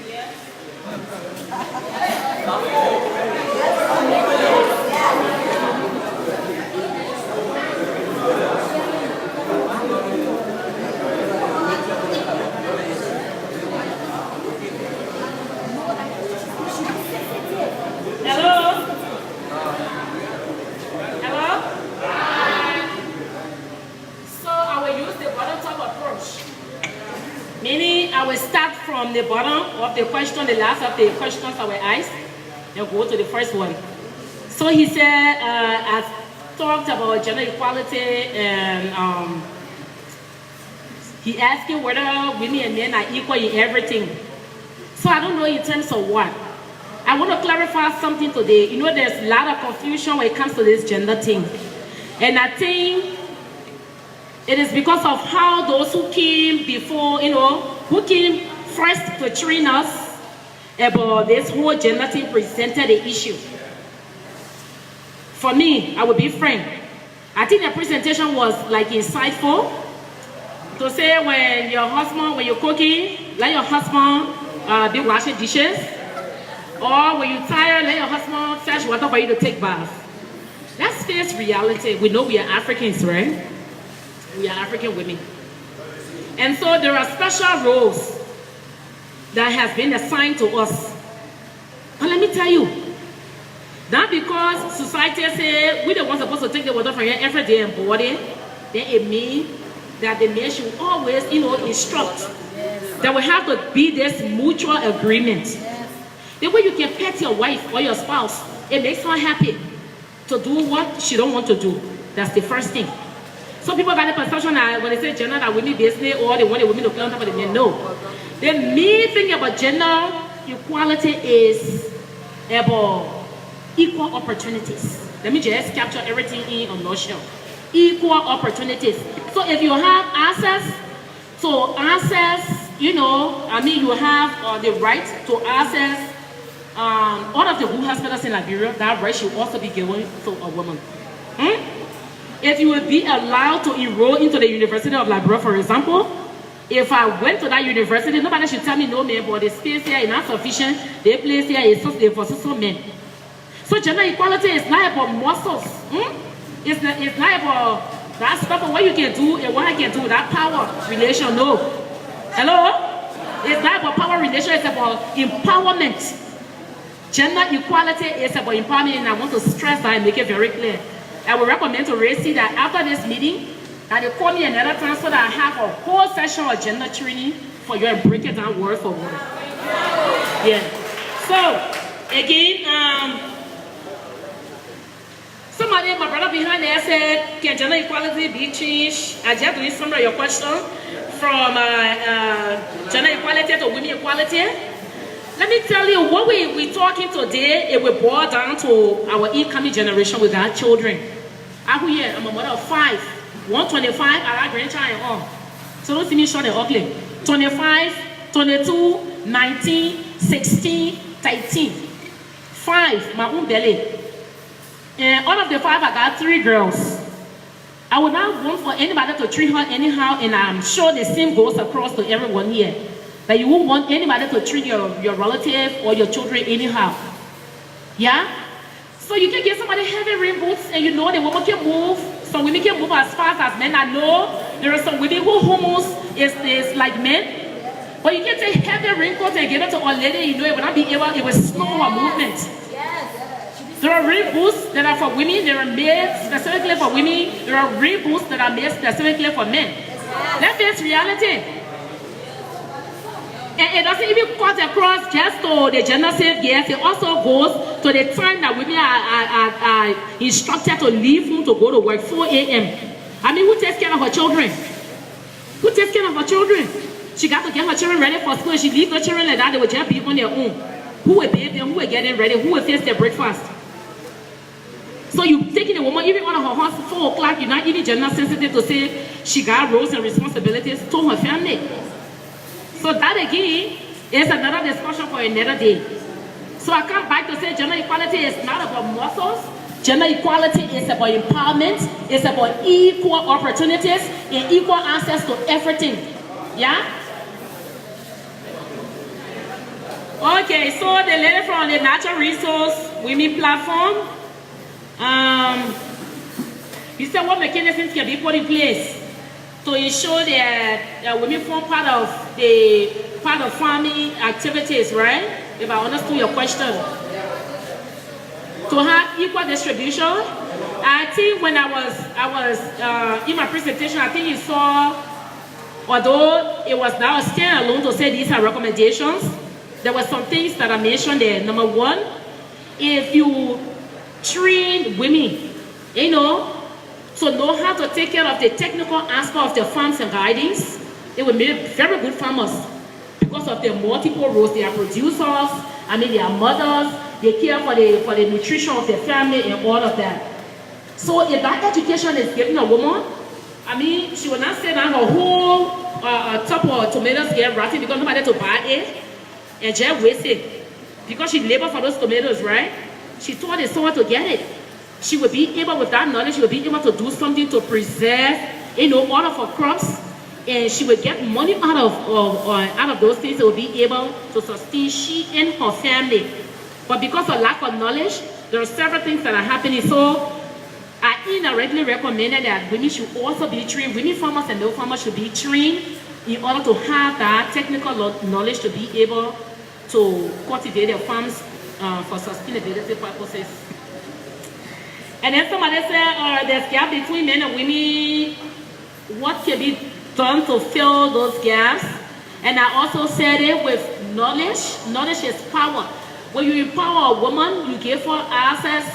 B: Meaning, I will start from the bottom of the question, the last of the questions I will ask, and go to the first one. So he said, I talked about gender equality, and he asked me whether women and men are equal in everything. So I don't know in terms of what. I want to clarify something today. You know, there's a lot of confusion when it comes to this gender thing. And I think it is because of how those who came before, you know, who came first to train us about this whole gender thing presented the issue. For me, I will be frank. I think the presentation was like insightful to say when your husband, when you're cooking, let your husband be washing dishes. Or when you're tired, let your husband fetch water for you to take bath. Let's face reality. We know we are Africans, right? We are African women. And so there are special roles that has been assigned to us. But let me tell you, not because society says we're the ones supposed to take the water from here every day and board it, then it means that the man should always, you know, instruct. That will have to be this mutual agreement. The way you can pet your wife or your spouse, it makes her happy to do what she don't want to do. That's the first thing. So people got the perception that when they say gender, that women business or they want the women to play on top of the men. No. The main thing about gender equality is about equal opportunities. Let me just capture everything in a nutshell. Equal opportunities. So if you have access, you know, I mean, you have the right to access all of the good hospitals in Liberia. That right should also be given to a woman. If you would be allowed to enroll into the University of Liberia, for example, if I went to that university, nobody should tell me no, man, but the space here is not sufficient. The place here is for so men. So gender equality is not about muscles. It's not about that stuff of what you can do and what I can do, that power relation. No. Hello? It's not about power relation, it's about empowerment. Gender equality is about empowerment, and I want to stress that and make it very clear. I would recommend to RICCE that after this meeting, that they call me another time so that I have a whole session of gender training for you and break it down word for word. Yeah. So, again, somebody, my brother behind there said, can gender equality be changed? I just read some of your question from gender equality to women equality. Let me tell you, what we're talking today, it will boil down to our incoming generation with our children. I'm here, I'm a mother of 5. 125, I got grandchild and all. So don't see me short and ugly. 25, 22, 19, 16, 13. 5, my own belly. And all of the 5, I got 3 girls. I would not want for anybody to treat her anyhow, and I'm sure the same goes across to everyone here. That you won't want anybody to treat your relative or your children anyhow. Yeah? So you can get somebody heavy rain boots and you know the woman can move. Some women can move as fast as men. I know there are some women who hormones is like men. But you can take heavy raincoats and give it to a lady, you know it will not be able, it will slow her movement. There are rain boots that are for women, there are made specifically for women, there are rain boots that are made specifically for men. That is reality. And it doesn't even cut across just to the gender safe girls, it also goes to the time that women are instructed to leave home to go to work, 4 a.m. I mean, who takes care of her children? Who takes care of her children? She got to get her children ready for school, and she leaves the children like that, they will just be on their own. Who will bathe them? Who will get them ready? Who will fix their breakfast? So you taking a woman, even on her house 4 o'clock, you're not even gender sensitive to say she got roles and responsibilities to her family. So that again is another discussion for another day. So I come back to say gender equality is not about muscles. Gender equality is about empowerment. It's about equal opportunities and equal access to everything. Yeah? Okay, so the lady from the Natural Resource Women Platform, you said what mechanisms can be put in place to ensure that women form part of farming activities, right? If I understood your question. To have equal distribution. I think when I was in my presentation, I think you saw, although it was now standalone to say these are recommendations, there were some things that I mentioned there. Number one, if you train women, to know how to take care of the technical aspect of their farms and gardens, they will make very good farmers because of their multiple roles. They are producers, they are mothers, they care for the nutrition of their family and all of that. So if that education is given a woman, she will not say that her whole top of tomatoes get rotten because nobody to buy it and just waste it. Because she labored for those tomatoes, right? She taught the someone to get it. She will be able, with that knowledge, she will be able to do something to preserve, all of her crops, and she will get money out of those things that will be able to sustain she and her family. But because of lack of knowledge, there are several things that are happening. So I indirectly recommended that women should also be trained. Women farmers and male farmers should be trained in order to have that technical knowledge to be able to cultivate their farms for sustainability purposes. And then somebody said there's gap between men and women. What can be done to fill those gaps? And I also said it with knowledge. Knowledge is power. When you empower a woman, you give her access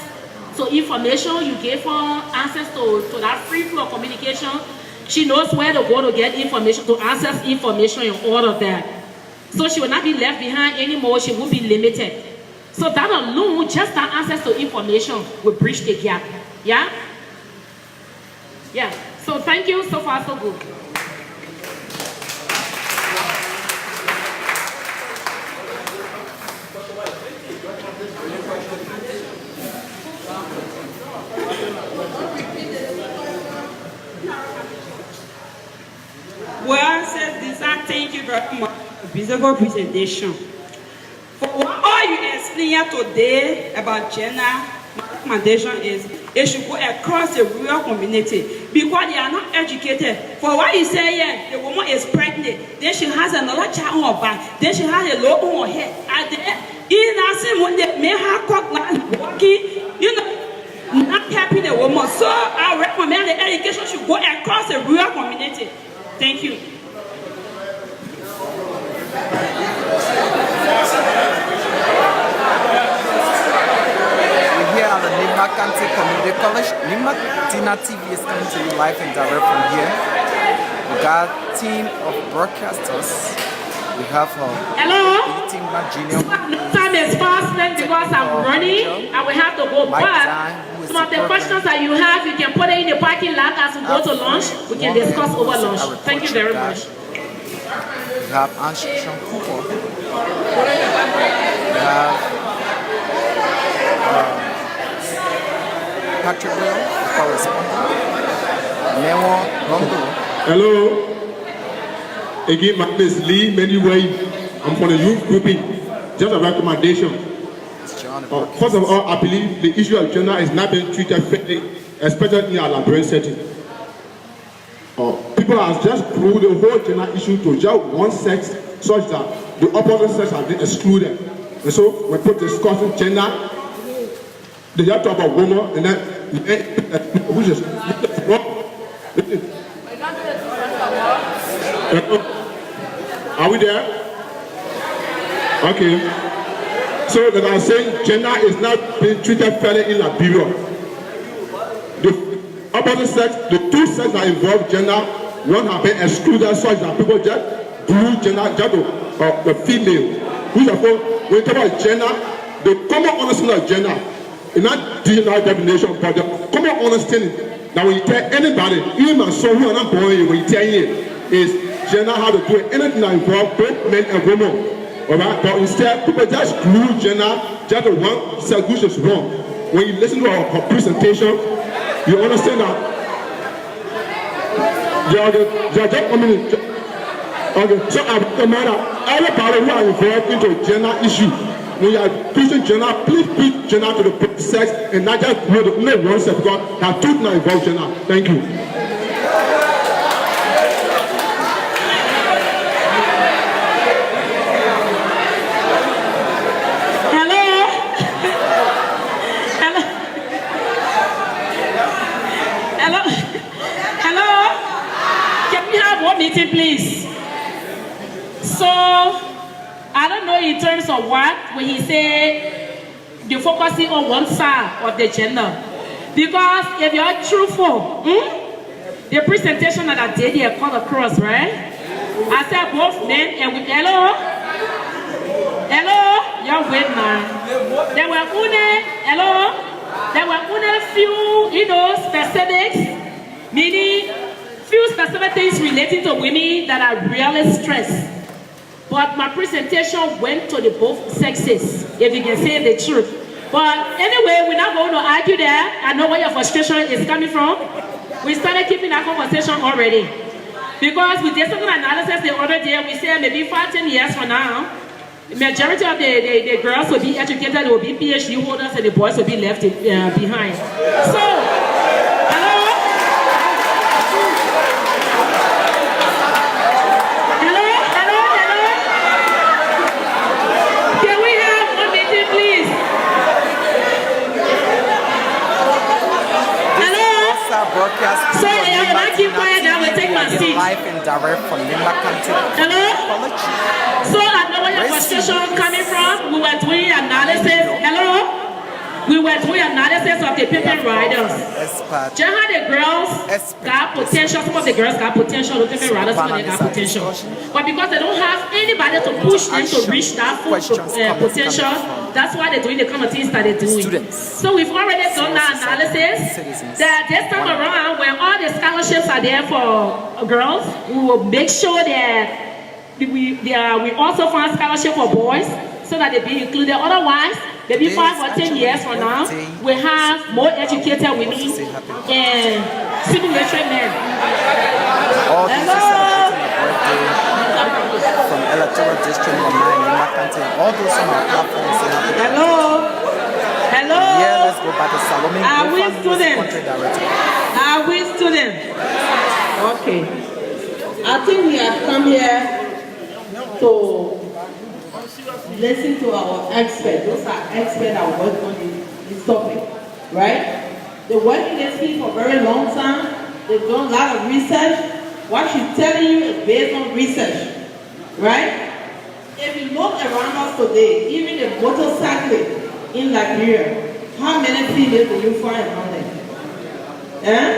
B: to information, you give her access to that free flow of communication. She knows where to go to get information, to access information and all of that. So she will not be left behind anymore, she will be limited. So that alone, just that access to information will bridge the gap. Yeah? Yeah. So thank you, so far so good.
P: Well, says this, thank you very much for a beautiful presentation. For what all you explained today about gender, my recommendation is it should go across the rural community because they are not educated. For what you say here, the woman is pregnant, then she has another child on her back, then she has a load on her head. And then, when they make her cock walking, not helping the woman. So I recommend the education should go across the rural community. Thank you.
A: We're here at the Nimba County Community College. Nimba TV is coming to you live and direct from here. We got a team of broadcasters. We have
B: hello.
A: Team Junior.
B: Time is fast because I'm running and we have to go back. Some of the questions that you have, you can put it in the parking lot as we go to lunch. We can discuss over lunch. Thank you very much.
A: We have Anshan Cooper. We have Patrick Will, the correspondent. Newo Rondo.
K: Hello. Again, my name is Lee Menuway. I'm from the youth grouping. Just a recommendation. First of all, I believe the issue of gender is not being treated fairly, especially in our library setting. People have just proved the whole gender issue to just one sex, such that the opposite sex has been excluded. And so, when people discussing gender, they just talk about woman, and then which is wrong. Are we there? Okay. So that I'm saying gender is not being treated fairly in Liberia. The opposite sex, the two sexes that involve gender, one have been excluded such that people just do gender just to the female. Which therefore, when we talk about gender, the common understanding of gender it's not general definition, but the common understanding that when you tell anybody, even my son who are not born here, when you tell him, is gender how to do it, anything that involves both men and women. Alright? But instead, people just glue gender just to one set, which is wrong. When you listen to our presentation, you understand that. Okay, so I recommend that everybody who are involved into gender issue, when you are preaching gender, please preach gender to the sex and not just no one sex, because there are two not involved gender. Thank you.
B: Meeting, please. So I don't know in terms of what when he said you're focusing on one side of the gender, because if you're truthful, the presentation that I did here called across, right? I said both men and women. Hello, you're with man. There were only few, specifics, meaning few specific things relating to women that are really stressed. But my presentation went to the both sexes, if you can say the truth. But anyway, we're not going to argue that. I know where your frustration is coming from. We started keeping that conversation already. Because we did some analysis the other day, we said maybe 5-10 years from now, the majority of the girls will be educated, they will be PhD holders, and the boys will be left behind. So,
A: broadcast.
B: So I will keep quiet and I will take my seat.
A: Live and direct from Nimba County.
B: Hello? So I know where your frustration coming from. We were doing analysis. Hello? We were doing analysis of the paper riders. Just how the girls got potential. Some of the girls got potential. The paper riders, some of them got potential. But because they don't have anybody to push them to reach that full potential, that's why they're doing the kind of things that they're doing. So we've already done that analysis. That this time around, when all the scholarships are there for girls, we will make sure that we also find scholarship for boys so that they be included. Otherwise, maybe 5 or 10 years from now, we have more educated women and civil literate men. Hello?
A: From electoral district number 9 in Nimba County, all those on our platforms.
B: Hello? Hello?
A: Yeah, let's go back to Salome.
B: Are we students? Are we students?
C: Okay. I think we have come here to listen to our experts. Those are experts that work on this topic, right? They work in this field for a very long time. They've done a lot of research. What she's telling you is based on research, right? If you look around us today, even the motorcyclists in Liberia, how many females do you find around there?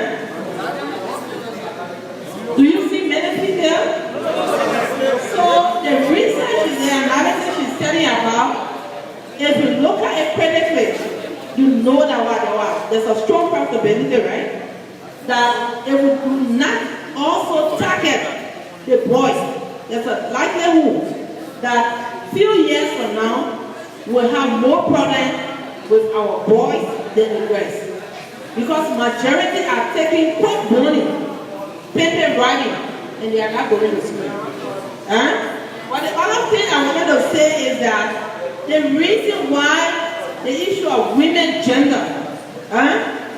C: Do you see many females? So the research is the analysis she's telling about. If you look at it critically, you know that there's a strong possibility, right? That it will not also target the boys. There's a likelihood that few years from now, we'll have more problems with our boys than the rest. Because majority are taking quick money, paper writing, and they are not going to school. But the other thing I wanted to say is that the reason why the issue of women gender,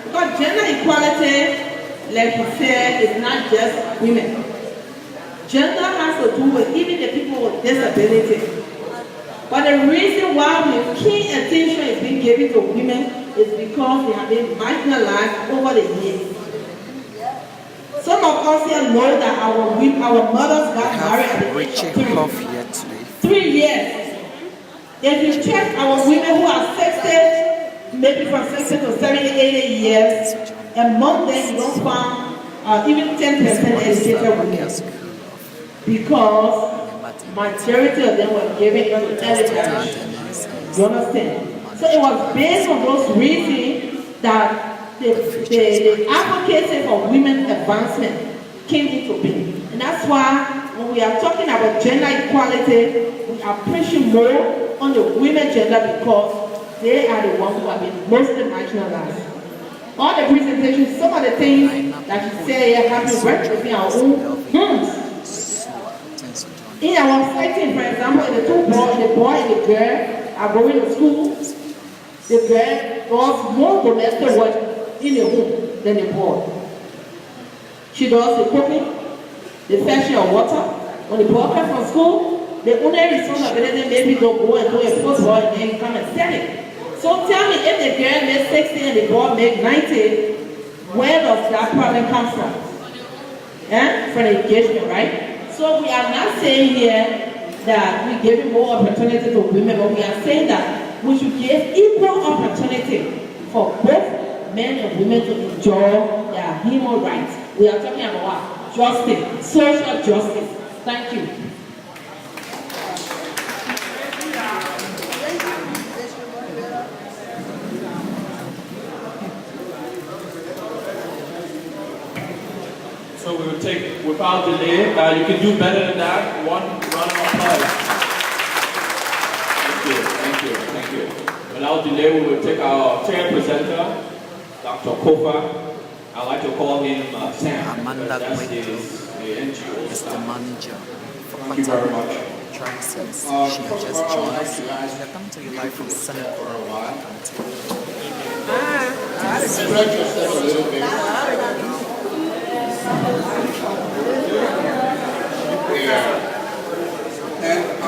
C: because gender equality, like we said, is not just women. Gender has to do with even the people with disability. But the reason why key attention is being given to women is because they have been marginalized over the years. Some of us here know that our mothers got married at the age of 3 years. If you check our women who are 60, maybe from 60 to 70, 80 years, among them you don't find even 10% educated women. Because majority of them were given early marriage. You understand? So it was based on those reasons that the advocacy for women's advancement came into being. And that's why when we are talking about gender equality, we are pushing more on the women gender because they are the ones who have been mostly marginalized. All the presentations, some of the things that you say here have been worked within our own homes. In our setting, for example, the boy and the girl are going to school. The girl does more domestic work in the home than the boy. She does the cooking, the fetching of water. When the boy comes from school, the only responsibility maybe to go and do a football and then come and sell it. So tell me, if the girl makes 60 and the boy makes 90, where does that problem come from? From the engagement, right? So we are not saying here that we're giving more opportunity to women, but we are saying that we should give equal opportunity for both men and women to enjoy their human rights. We are talking about what? Justice, social justice. Thank you.
M: So we will take, without delay, you can do better than that. One round of applause. Thank you. Without delay, we will take our chair presenter, Dr. Kofa. I like to call him Sam. That's the NGO.
A: Is the manager.
M: Thank you very much.
A: She has just joined us. We are coming to you live from Sanniquella.
U: Spread yourself a little bit. Yeah. And I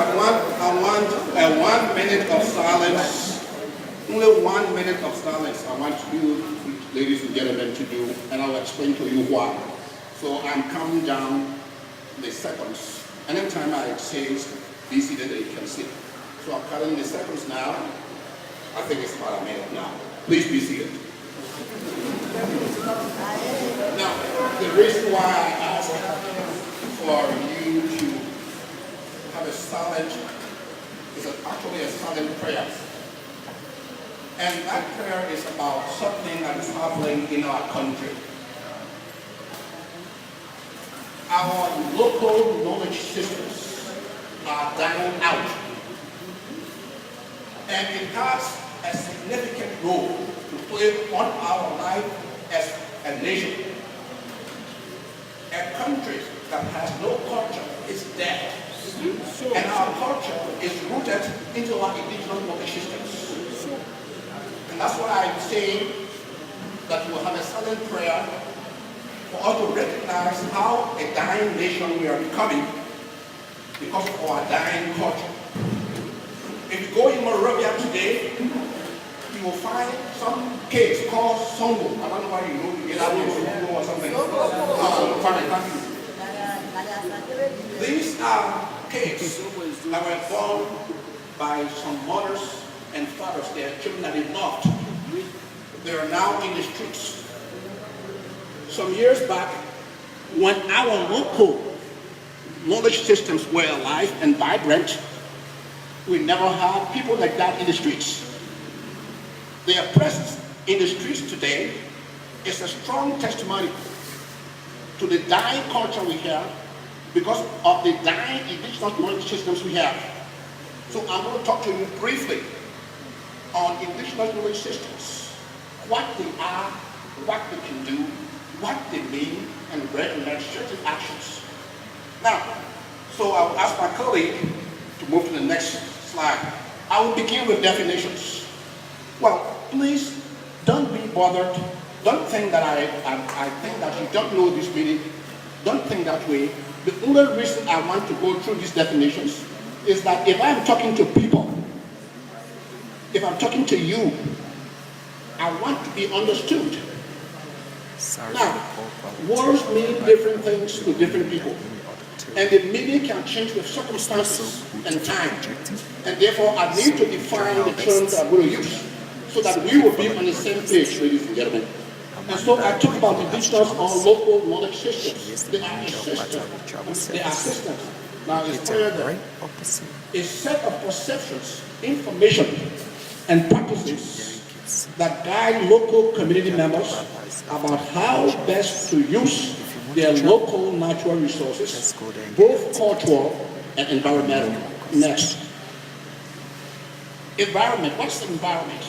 U: want 1 minute of silence. Only 1 minute of silence. I want you, ladies and gentlemen, to do, and I'll explain to you why. So I'm counting down the seconds. Anytime I say be seated, you can sit. So I'm counting the seconds now. I think it's about a minute now. Please be seated. Now, the reason why I asked for you to have a silent is actually a silent prayer. And that prayer is about something that is happening in our country. Our local knowledge systems are dying out. And it has a significant role to play on our life as a nation. A country that has no culture is dead. And our culture is rooted into our indigenous knowledge systems. And that's why I'm saying that we'll have a silent prayer for us to recognize how a dying nation we are becoming because of our dying culture. If you go in Moravia today, you will find some caves called Songo. I don't know why you know that Songo or something. These are caves that were formed by some mothers and fathers, their children that they loved. They are now in the streets. Some years back, when our local knowledge systems were alive and vibrant, we never had people like that in the streets. Their presence in the streets today is a strong testimony to the dying culture we have because of the dying indigenous knowledge systems we have. So I'm going to talk to you briefly on indigenous knowledge systems, what they are, what they can do, what they mean, and recommend certain actions. Now, so I'll ask my colleague to move to the next slide. I will begin with definitions. Well, please don't be bothered. Don't think that I think that you don't know this meaning. Don't think that way. The only reason I want to go through these definitions is that if I'm talking to people, if I'm talking to you, I want to be understood. Now, words mean different things to different people. And the meaning can change with circumstances and time. And therefore, I need to define the terms that I'm going to use so that we will be on the same page, ladies and gentlemen. And so I talk about indigenous or local knowledge systems. They are systems. They are systems. Now, it's clear that a set of perceptions, information,
G: and practices that guide local community members about how best to use their local natural resources, both cultural and environmental. Next. Environment. What's the environment?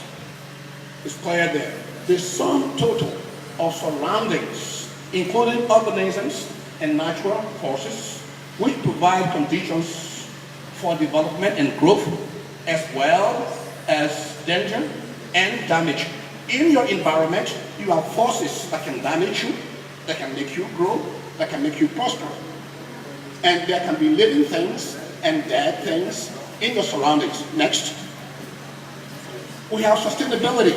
G: It's clear there. The sum total of surroundings, including organisms and natural forces, which provide conditions for development and growth, as well as danger and damage. In your environment, you have forces that can damage you, that can make you grow, that can make you prosper. And there can be living things and dead things in your surroundings. Next. We have sustainability.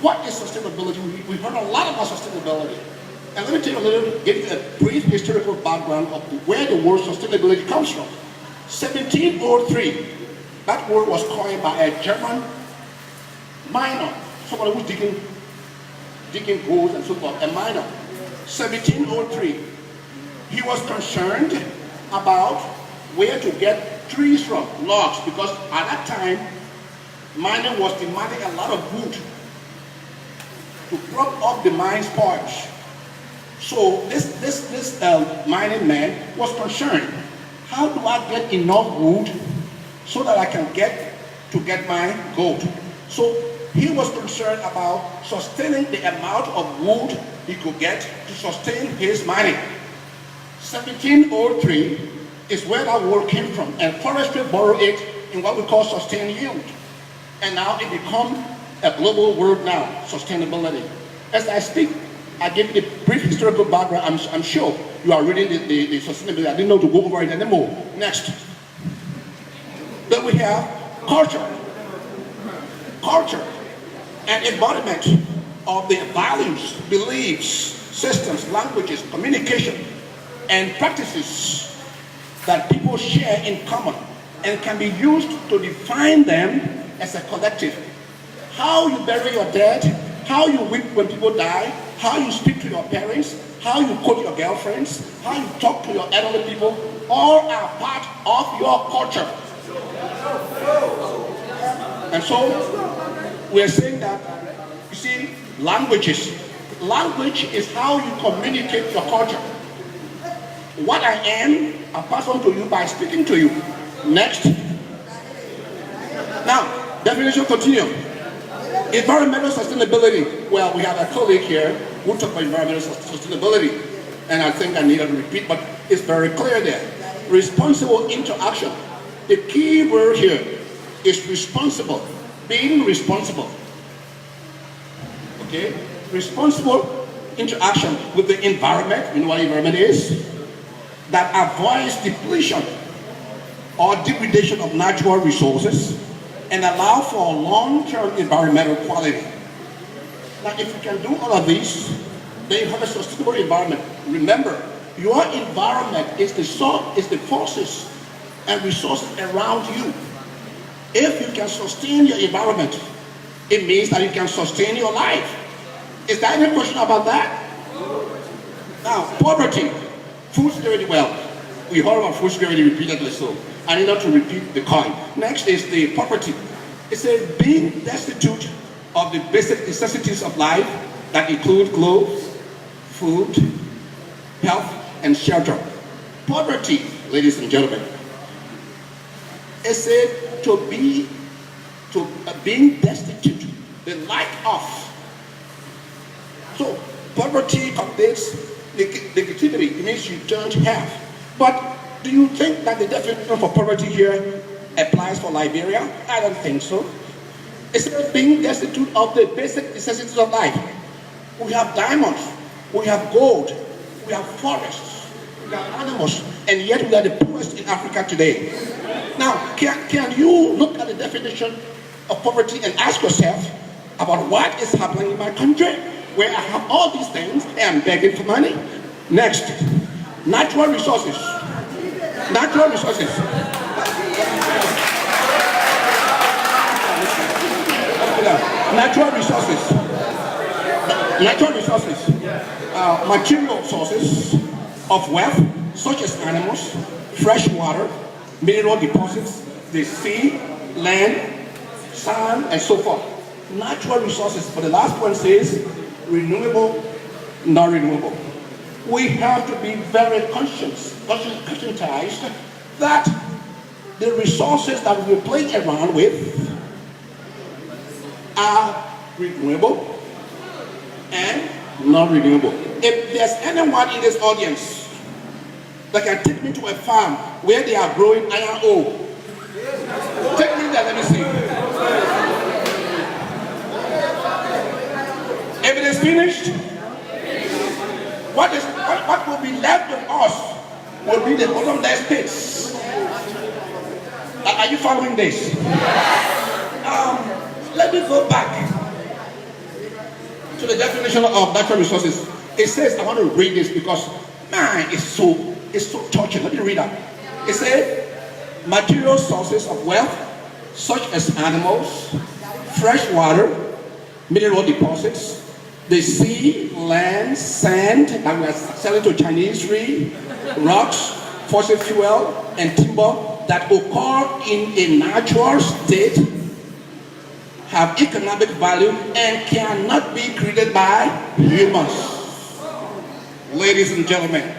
G: What is sustainability? We've heard a lot about sustainability. And let me tell you give you a brief historical background of where the word sustainability comes from. 1703, that word was coined by a German miner, somebody who's digging gold and so forth, a miner. 1703, he was concerned about where to get trees from, logs, because at that time, mining was demanding a lot of wood to prop up the mine's porch. So this mining man was concerned, how do I get enough wood so that I can get my gold? So he was concerned about sustaining the amount of wood he could get to sustain his mining. 1703 is where that word came from, and forestry borrowed it in what we call sustained yield. And now it becomes a global word now, sustainability. As I speak, I give you the brief historical background. I'm sure you are reading the sustainability. I didn't know to go over it anymore. Next. Then we have culture. Culture, an embodiment of the values, beliefs, systems, languages, communication, and practices that people share in common and can be used to define them as a collective. How you bury your dead, how you weep when people die, how you speak to your parents, how you quote your girlfriends, how you talk to your elderly people, all are part of your culture. And so, we're saying that, you see, language is how you communicate your culture. What I am, I pass on to you by speaking to you. Next. Now, definition continue. Environmental sustainability. Well, we have a colleague here who talked about environmental sustainability, and I think I need to repeat, but it's very clear there. Responsible interaction. The key word here is responsible. Being responsible. Okay? Responsible interaction with the environment. You know what environment is? That avoids depletion or degradation of natural resources and allow for long-term environmental quality. Now, if you can do all of these, then you have a sustainable environment. Remember, your environment is the forces and resources around you. If you can sustain your environment, it means that you can sustain your life. Is there any question about that? Now, poverty, food security. Well, we heard about food security repeatedly, so I need not to repeat the coin. Next is the poverty. It says being destitute of the basic necessities of life that include clothes, food, health, and shelter. Poverty, ladies and gentlemen, it said being destitute, the lack of. So poverty contains negativity. It means you don't have. But do you think that the definition for poverty here applies for Liberia? I don't think so. It's not being destitute of the basic necessities of life. We have diamonds, we have gold, we have forests, we have animals, and yet we are the poorest in Africa today. Now, can you look at the definition of poverty and ask yourself about what is happening in my country, where I have all these things and I'm begging for money? Next, natural resources. Natural resources. Natural resources. Natural resources. Material sources of wealth, such as animals, fresh water, mineral deposits, the sea, land, sand, and so forth. Natural resources, but the last one says renewable, non-renewable. We have to be very conscientized that the resources that we play around with are renewable and non-renewable. If there's anyone in this audience that can take me to a farm where they are growing iron ore, take me there, let me see. If it is finished, what will be left of us will be the bottomless pits. Are you following this? Let me go back to the definition of natural resources. It says, I want to read this because, man, it's so touching. Let me read that. It says, material sources of wealth, such as animals, fresh water, mineral deposits, the sea, land, sand that we are selling to Chinese free, rocks, fossil fuel, and timber that occur in a natural state, have economic value, and cannot be created by humans. Ladies and gentlemen,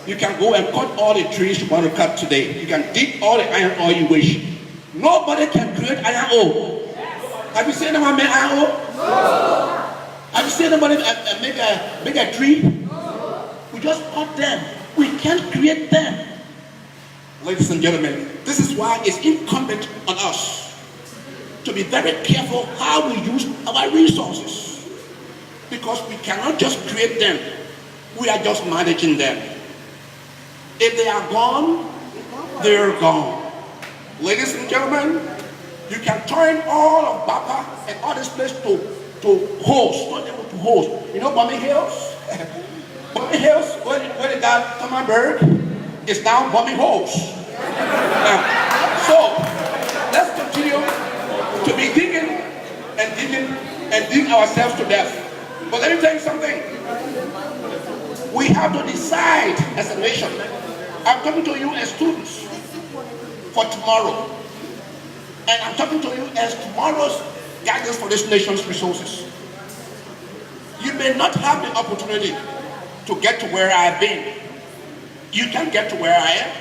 G: you can go and cut all the trees you want to cut today. You can dig all the iron ore you wish. Nobody can create iron ore. Have you seen anyone make iron ore? No. Have you seen anybody make a tree? No. We just cut them. We can't create them. Ladies and gentlemen, this is why it's incumbent on us to be very careful how we use our resources. Because we cannot just create them. We are just managing them. If they are gone, they're gone. Ladies and gentlemen, you can turn all of Bapa and all this place to holes, turn them to holes. You know Bombay Hills? Bombay Hills, where they got Thomasburg, is now Bombay Holes. So, let's continue to be digging and dig ourselves to death. But let me tell you something. We have to decide as a nation. I'm talking to you as students for tomorrow. And I'm talking to you as tomorrow's guidance for this nation's resources. You may not have the opportunity to get to where I've been. You can get to where I am.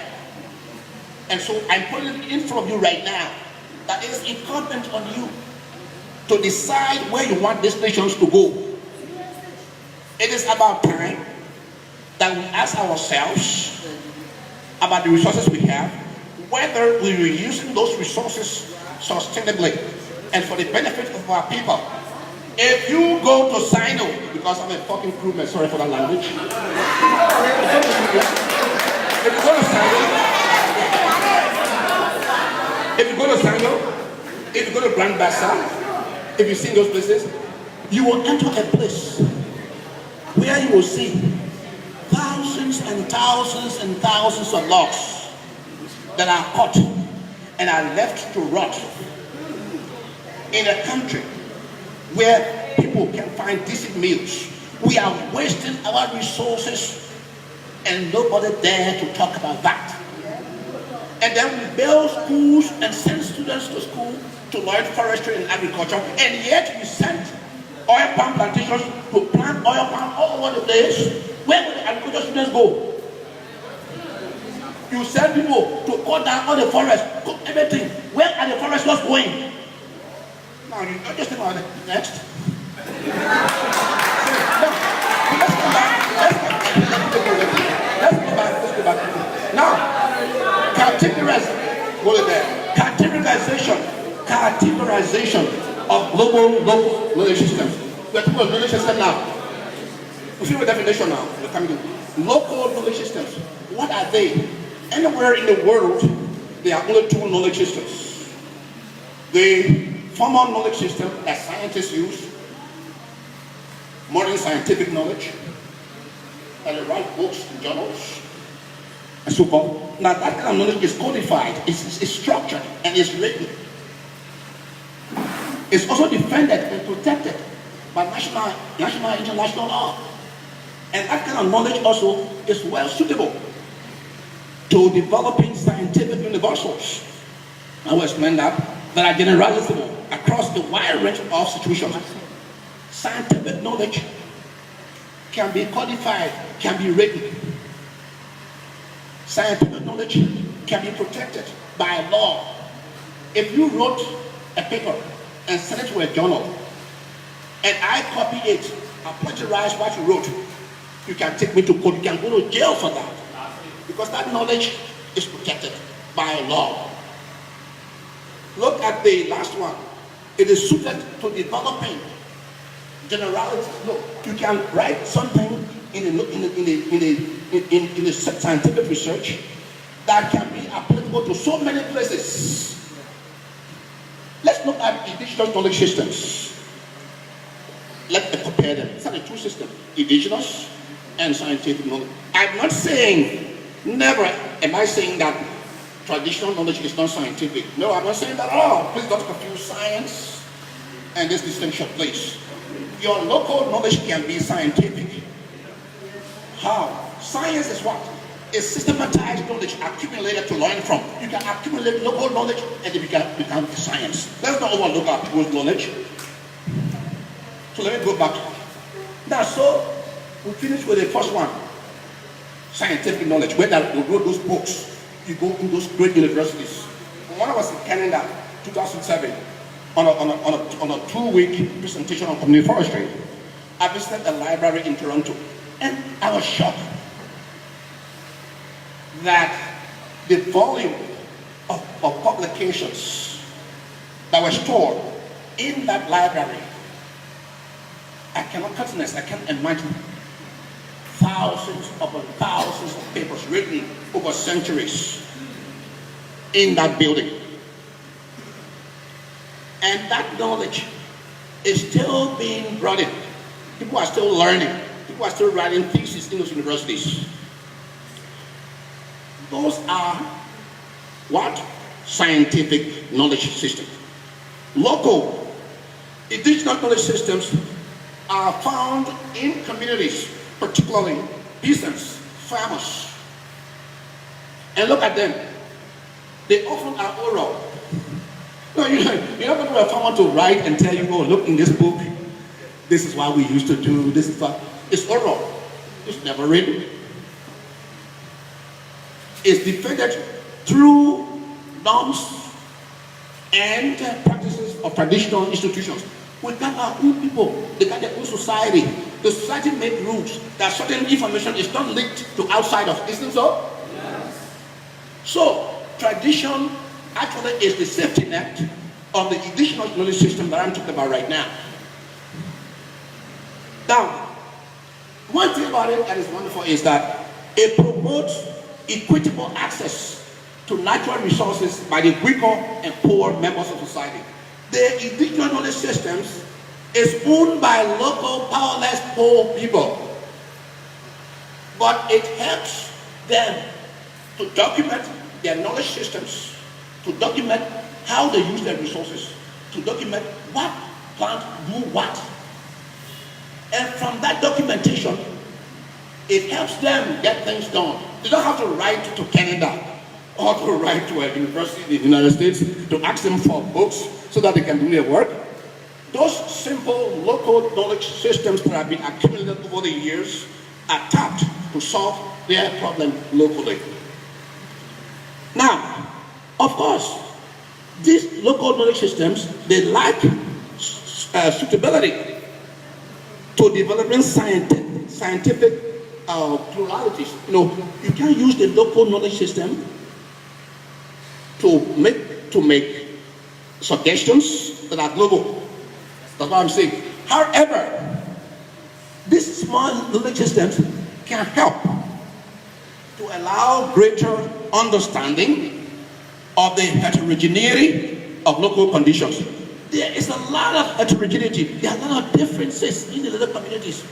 G: And so I'm putting it in front of you right now that it is incumbent on you to decide where you want these nations to go. It is about time that we ask ourselves about the resources we have, whether we are using those resources sustainably and for the benefit of our people. If you go to Sino, because I'm a fucking crewman, sorry for that language. If you go to Sino, if you go to Grand Bassam, if you see those places, you will enter a place where you will see thousands and thousands and thousands of logs that are cut and are left to rot in a country where people can find decent meals. We are wasting our resources and nobody dare to talk about that. And then we build schools and send students to school to learn forestry and agriculture, and yet we send oil palm plantations to plant oil palm all over the place. Where will the agriculture students go? You send people to cut down all the forest, cut everything. Where are the foresters going? Now you just think about it. Next. Let's go back. Now, categorization of global local knowledge systems. We're talking about knowledge system now. We see the definition now. We're coming to local knowledge systems. What are they? Anywhere in the world, there are only two knowledge systems. The formal knowledge system that scientists use, modern scientific knowledge, and they write books and journals, and so forth. Now that kind of knowledge is codified, it's structured, and it's written. It's also defended and protected by national international law. And that kind of knowledge also is well suitable to developing scientific universals. I will explain that are generalizable. across a wide range of situations. Scientific knowledge can be codified, can be written. Scientific knowledge can be protected by law. If you wrote a paper and sent it to a journal, and I copy it, I plagiarize what you wrote, you can take me to court, you can go to jail for that. Because that knowledge is protected by law. Look at the last one. It is suited to developing generalities. Look, you can write something in a scientific research that can be applicable to so many places. Let's look at indigenous knowledge systems. Let's compare them. It's not a two system, indigenous and scientific knowledge. I'm not saying, never am I saying that traditional knowledge is not scientific. No, I'm not saying that at all. Please don't confuse science and this distinction, please. Your local knowledge can be scientific. How? Science is what? Is systematized knowledge accumulated to learn from. You can accumulate local knowledge and it become science. Let's not overlook our people's knowledge. So let me go back. Now, so we finish with the first one. Scientific knowledge. When we wrote those books, you go to those great universities. When I was in Canada, 2007, on a 2-week presentation on community forestry, I visited a library in Toronto, and I was shocked that the volume of publications that were stored in that library, I cannot countenance, I can't imagine thousands upon thousands of papers written over centuries in that building. And that knowledge is still being brought in. People are still learning. People are still writing theses in those universities. Those are what? Scientific knowledge systems. Local indigenous knowledge systems are found in communities, particularly peasants, farmers. And look at them. They often are oral. No, you're not going to a farmer to write and tell you, oh, look in this book, this is what we used to do, this is what. It's oral. It's never written. It's defended through norms and practices of traditional institutions. We got our own people, they got their own society. The society makes rules that certain information is not leaked to outsiders. Isn't so? Yes. So, tradition actually is the safety net of the indigenous knowledge system that I'm talking about right now. Now, one thing about it that is wonderful is that it promotes equitable access to natural resources by the weaker and poor members of society. The indigenous knowledge systems is owned by local powerless poor people, but it helps them to document their knowledge systems, to document how they use their resources, to document what plant do what. And from that documentation, it helps them get things done. They don't have to write to Canada or to write to a university in the United States to ask them for books so that they can do their work. Those simple local knowledge systems that have been accumulated over the years are tapped to solve their problem locally. Now, of course, these local knowledge systems, they lack suitability to developing scientific pluralities. You know, you can use the local knowledge system to make suggestions that are global. That's what I'm saying. However, these small knowledge systems can help to allow greater understanding of the heterogeneity of local conditions. There is a lot of heterogeneity. There are a lot of differences in the little communities.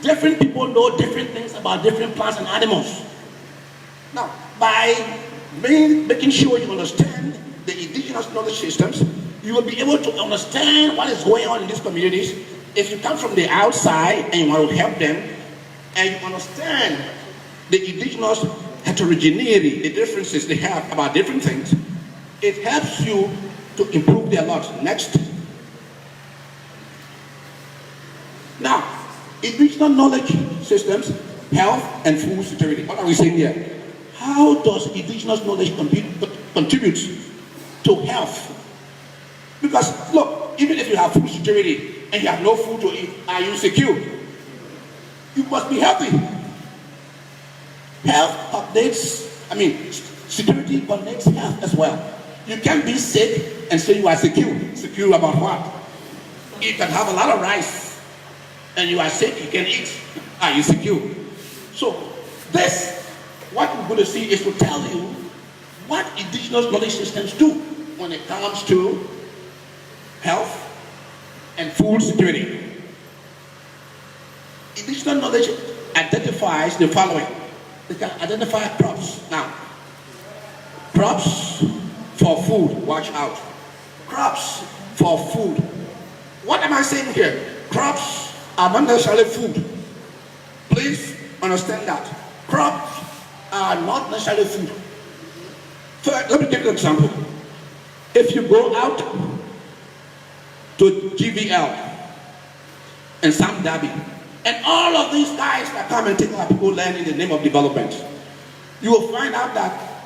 G: Different people know different things about different plants and animals. Now, by making sure you understand the indigenous knowledge systems, you will be able to understand what is going on in these communities. If you come from the outside and you want to help them, and you understand the indigenous heterogeneity, the differences they have about different things, it helps you to improve their lot. Next. Now, indigenous knowledge systems, health and food security. What are we saying here? How does indigenous knowledge contribute to health? Because look, even if you have food security and you have no food to eat, are you secure? You must be healthy. Health updates, security connects health as well. You can't be sick and say you are secure. Secure about what? You can have a lot of rice and you are sick, you can eat. Are you secure? So this, what we're going to see is to tell you what indigenous knowledge systems do when it comes to health and food security. Indigenous knowledge identifies the following. It can identify crops. Now, crops for food, watch out. Crops for food. What am I saying here? Crops are not necessarily food. Please understand that. Crops are not necessarily food. First, let me give you an example. If you go out to GVL and Sam Dhabi, and all of these guys that come and take our people land in the name of development, you will find out that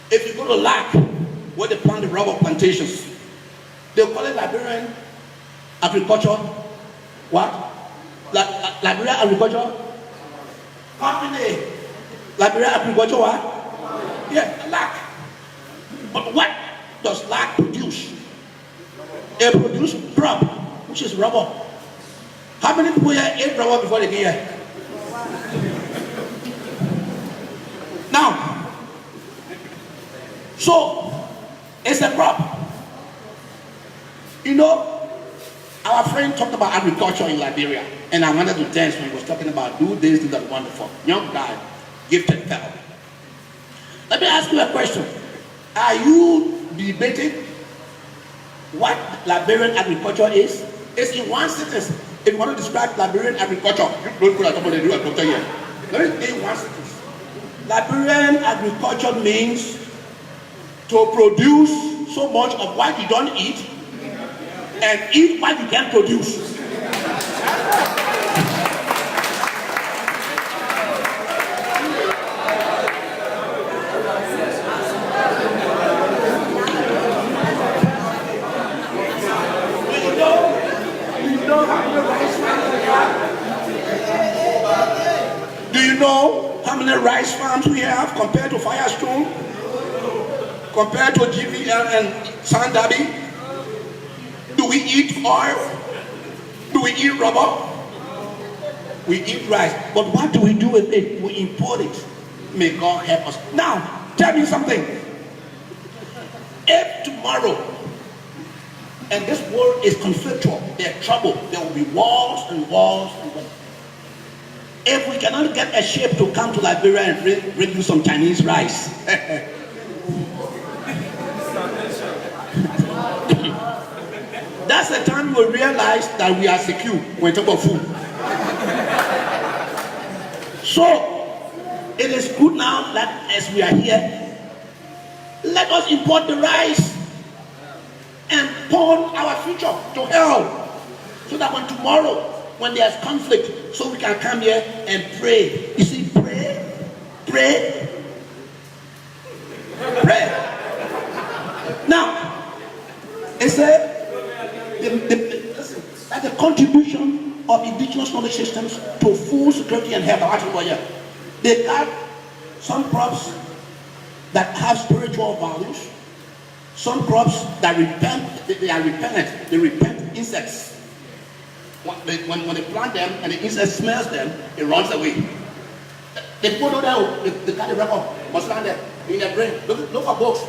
G: if you go to LAC, where they plant the rubber plantations, they'll call it Liberian Agriculture, what? Liberian Agriculture Company. Liberian Agriculture what? Yeah, LAC. But what does LAC produce? It produces crop, which is rubber. How many people here ate rubber before they came here? Now, so it's a crop. You know, our friend talked about agriculture in Liberia, and I wanted to dance when he was talking about do this, do that, wonderful. Young guy, gifted fellow. Let me ask you a question. Are you debating what Liberian agriculture is? It's in one sentence. If you want to describe Liberian agriculture, you don't put a somebody do a doctor here. Let me say one sentence. Liberian agriculture means to produce so much of what you don't eat and eat what you can produce. Do you know how many rice farms we have compared to Firestone? Compared to GVL and Sandabi? Do we eat oil? Do we eat rubber? We eat rice. But what do we do with it? We import it. May God help us. Now, tell me something. If tomorrow, and this world is conflictual, there's trouble, there will be walls and walls and walls. If we cannot get a ship to come to Liberia and bring you some Chinese rice, that's the time we realize that we are secure when we talk about food. So, it is good now that as we are here, let us import the rice and pawn our future to hell, so that when tomorrow, when there's conflict, so we can come here and pray. You see, pray. Now, it's that's the contribution of indigenous knowledge systems to food security and health. They got some crops that have spiritual values, some crops that repent, they are repentant, they repent insects. When they plant them and the insect smells them, it runs away. They put it out, they got the record, must land there in their brain. Look for books.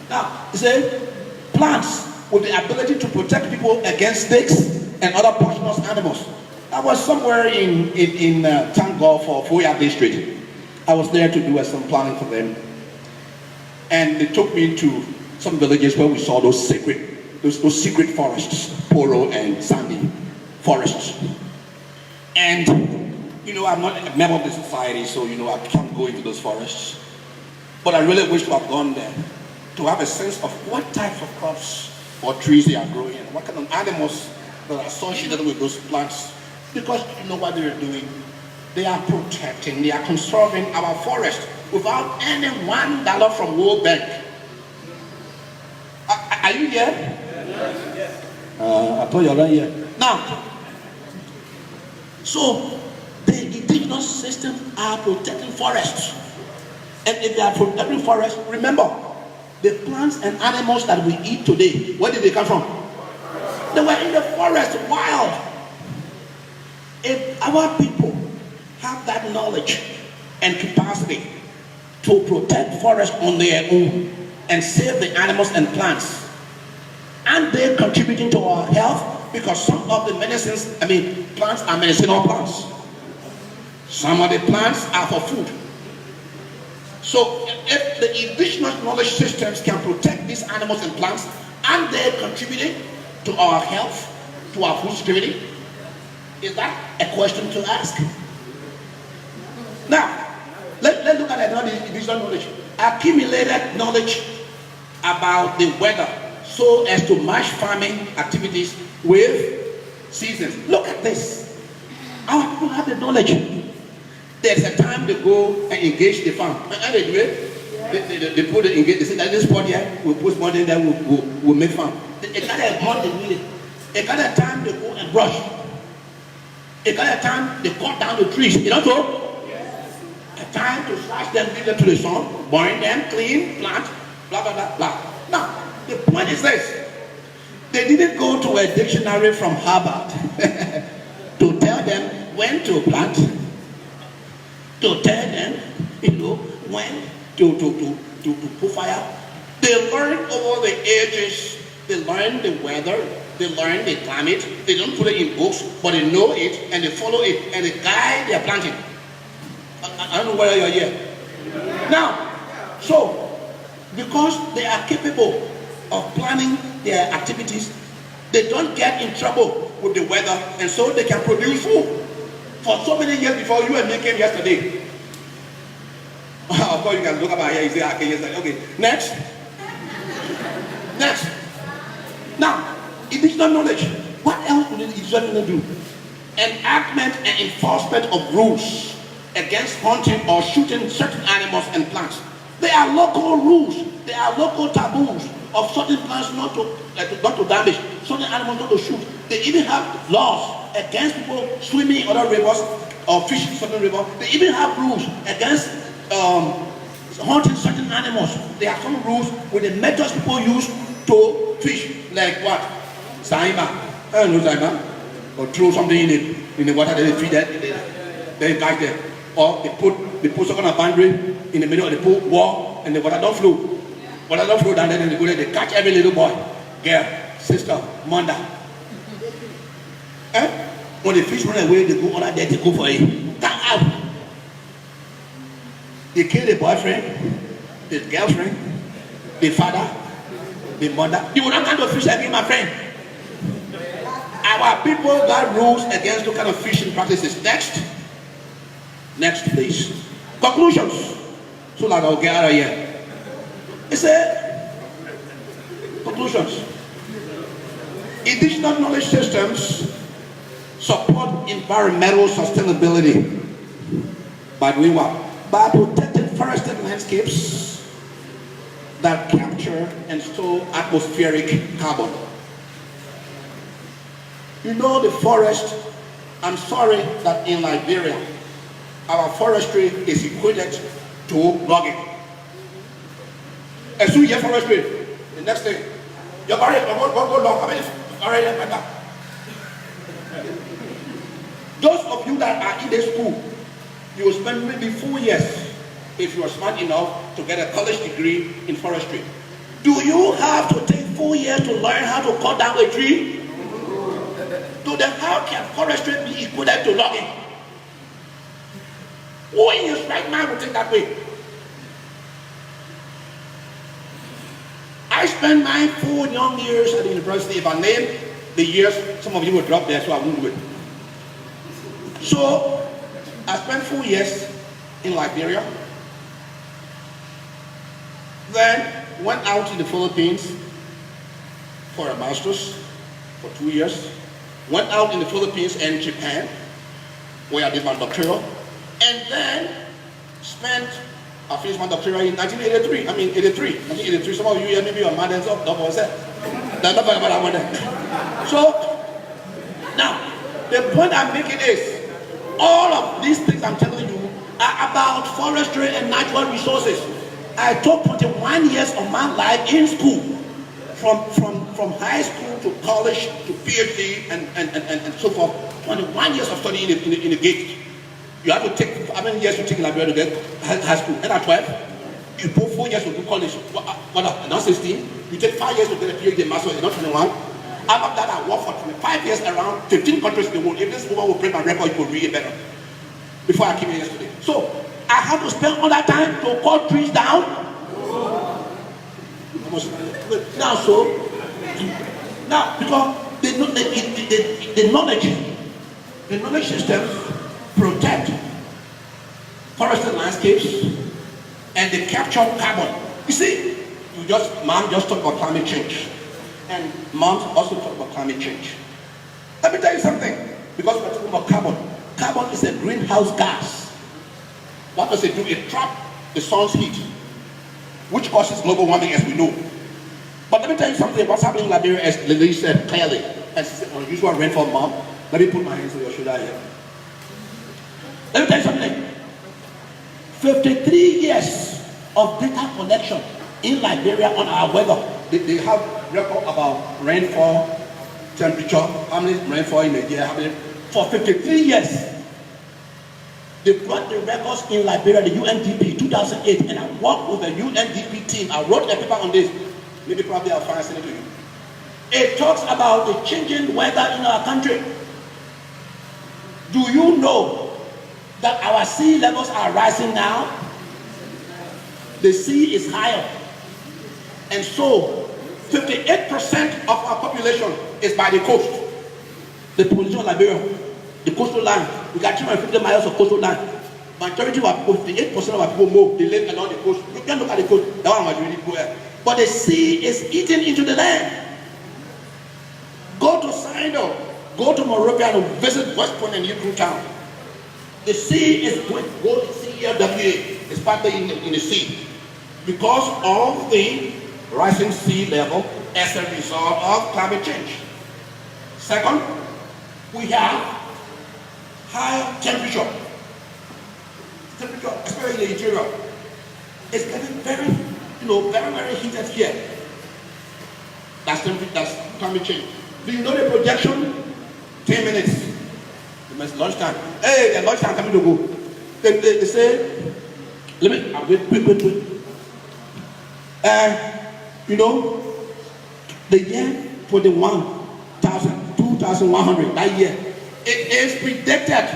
G: Now, it says plants with the ability to protect people against snakes and other poisonous animals. I was somewhere in Tangol for Foya district. I was there to do some planning for them. And they took me to some villages where we saw those secret forests, Poro and Sandy forests. And, you know, I'm not a member of the society, so, you know, I can't go into those forests. But I really wish to have gone there to have a sense of what types of crops or trees they are growing and what kind of animals that are associated with those plants. Because you know what they are doing? They are protecting, they are conserving our forest without any $1 from World Bank. Are you here? Yes. I thought you were not here. Now, so the indigenous systems are protecting forests. And if they are protecting forests, remember, the plants and animals that we eat today, where did they come from? They were in the forest, wild. If our people have that knowledge and capacity to protect forests on their own and save the animals and plants, and they're contributing to our health, because some of the medicines, plants are medicinal plants. Some of the plants are for food. So if the indigenous knowledge systems can protect these animals and plants, and they're contributing to our health, to our food security, is that a question to ask? Now, let's look at another indigenous knowledge. Accumulated knowledge about the weather so as to match farming activities with seasons. Look at this. Our people have the knowledge. There's a time to go and engage the farm. And they do it. They put it engage. They say that this spot here, we'll put spot in there, we'll make farm. It got a month they need it. It got a time to go and brush. It got a time to cut down the trees. You know so? Yes. A time to slash them, leave them to the sun, burn them, clean, plant, blah, blah, blah, blah. Now, the point is this. They didn't go to a dictionary from Harvard to tell them when to plant, to tell them, when to put fire. They learn over the ages. They learn the weather. They learn the climate. They don't put it in books, but they know it and they follow it and they guide their planting. I don't know whether you're here. Now, so because they are capable of planning their activities, they don't get in trouble with the weather, and so they can produce food for so many years before you and me came yesterday. Of course, you can look about here and say, okay, yes, okay. Next. Now, indigenous knowledge. What else would the indigenous do? Enactment and enforcement of rules against hunting or shooting certain animals and plants. They are local rules. They are local taboos of certain plants not to damage, certain animals not to shoot. They even have laws against people swimming in other rivers or fishing in certain rivers. They even have rules against hunting certain animals. There are some rules with the methods people use to fish, like what? Saima. I don't know Saima. Or throw something in the water, then they feed that, then catch them. Or they put some kind of boundary in the middle of the pool, wall, and the water don't flow. Water don't flow down there, and they go there, they catch every little boy, girl, sister, mother. When the fish run away, they go under there, they go for it. Come out. They kill the boyfriend, the girlfriend, the father, the mother. You will not kind of fish again, my friend. Our people got rules against those kind of fishing practices. Next please. Conclusions. So that I'll get out of here. It's a conclusions. Indigenous knowledge systems support environmental sustainability by doing what? By protecting forested landscapes that capture and store atmospheric carbon. You know the forest, I'm sorry that in Liberia, our forestry is equated to logging. As soon as you have forestry, the next thing, you're already go log. I mean, already like that. Those of you that are in the school, you will spend maybe 4 years if you are smart enough to get a college degree in forestry. Do you have to take 4 years to learn how to cut down a tree? So then how can forestry be equivalent to logging? Who in his right mind would think that way? I spent my 4 young years at the university. If I name the years, some of you will drop there, so I won't do it. So I spent 4 years in Liberia. Then went out in the Philippines for a master's for 2 years. Went out in the Philippines and Japan, where I did my doctoral. And then I finished my doctoral in 1983. 1983. Some of you here, maybe your mothers of double set. That's not what I want to. So, now, the point I'm making is, all of these things I'm telling you are about forestry and natural resources. I took 21 years of my life in school, from high school to college to PhD and so forth. 21 years of studying in the gate. You have to take, how many years you take in Liberia to get high school? And at 12, you put 4 years to do college. Not 16. You take 5 years to get a PhD master, not 21. After that, I worked for 25 years around 15 countries in the world. If this woman will break my record, you will read it better. Before I came here yesterday. So, I have to spend all that time to cut trees down. Now, because the knowledge systems protect forested landscapes and they capture carbon. You see, Mom just talked about climate change. And Mom also talked about climate change. Let me tell you something, because we're talking about carbon. Carbon is a greenhouse gas. What does it do? It traps the sun's heat, which causes global warming, as we know. But let me tell you something, what's happening in Liberia, as Lily said clearly, as unusual rainfall, Mom. Let me put my hands on your shoulder here. Let me tell you something. 53 years of data collection in Liberia on our weather. They have record about rainfall, temperature, how many rainfall in a year, for 53 years. They brought the records in Liberia, the UNDP, 2008, and I worked with the UNDP team. I wrote a paper on this. Maybe probably I'll find it to you. It talks about the changing weather in our country. Do you know that our sea levels are rising now? The sea is higher. And so, 58% of our population is by the coast. The population of Liberia, the coastal line. We got 250 miles of coastal line. Majority of our people, 58% of our people move. They live along the coast. You can look at the coast. That one majority go there. But the sea is eating into the land. Go to Sanniquella, go to Monrovia and visit West Point and Hebrew Town. The sea is going, go to CELWA, it's partly in the sea. Because of the rising sea level as a result of climate change. Second, we have high temperature. Temperature, especially in the interior, is getting very, very heated here. That's climate change. Do you know the projection? 10 minutes. It's lunchtime. Hey, the lunchtime coming to go. They say, let me, wait. The year 2100, that year, it is predicted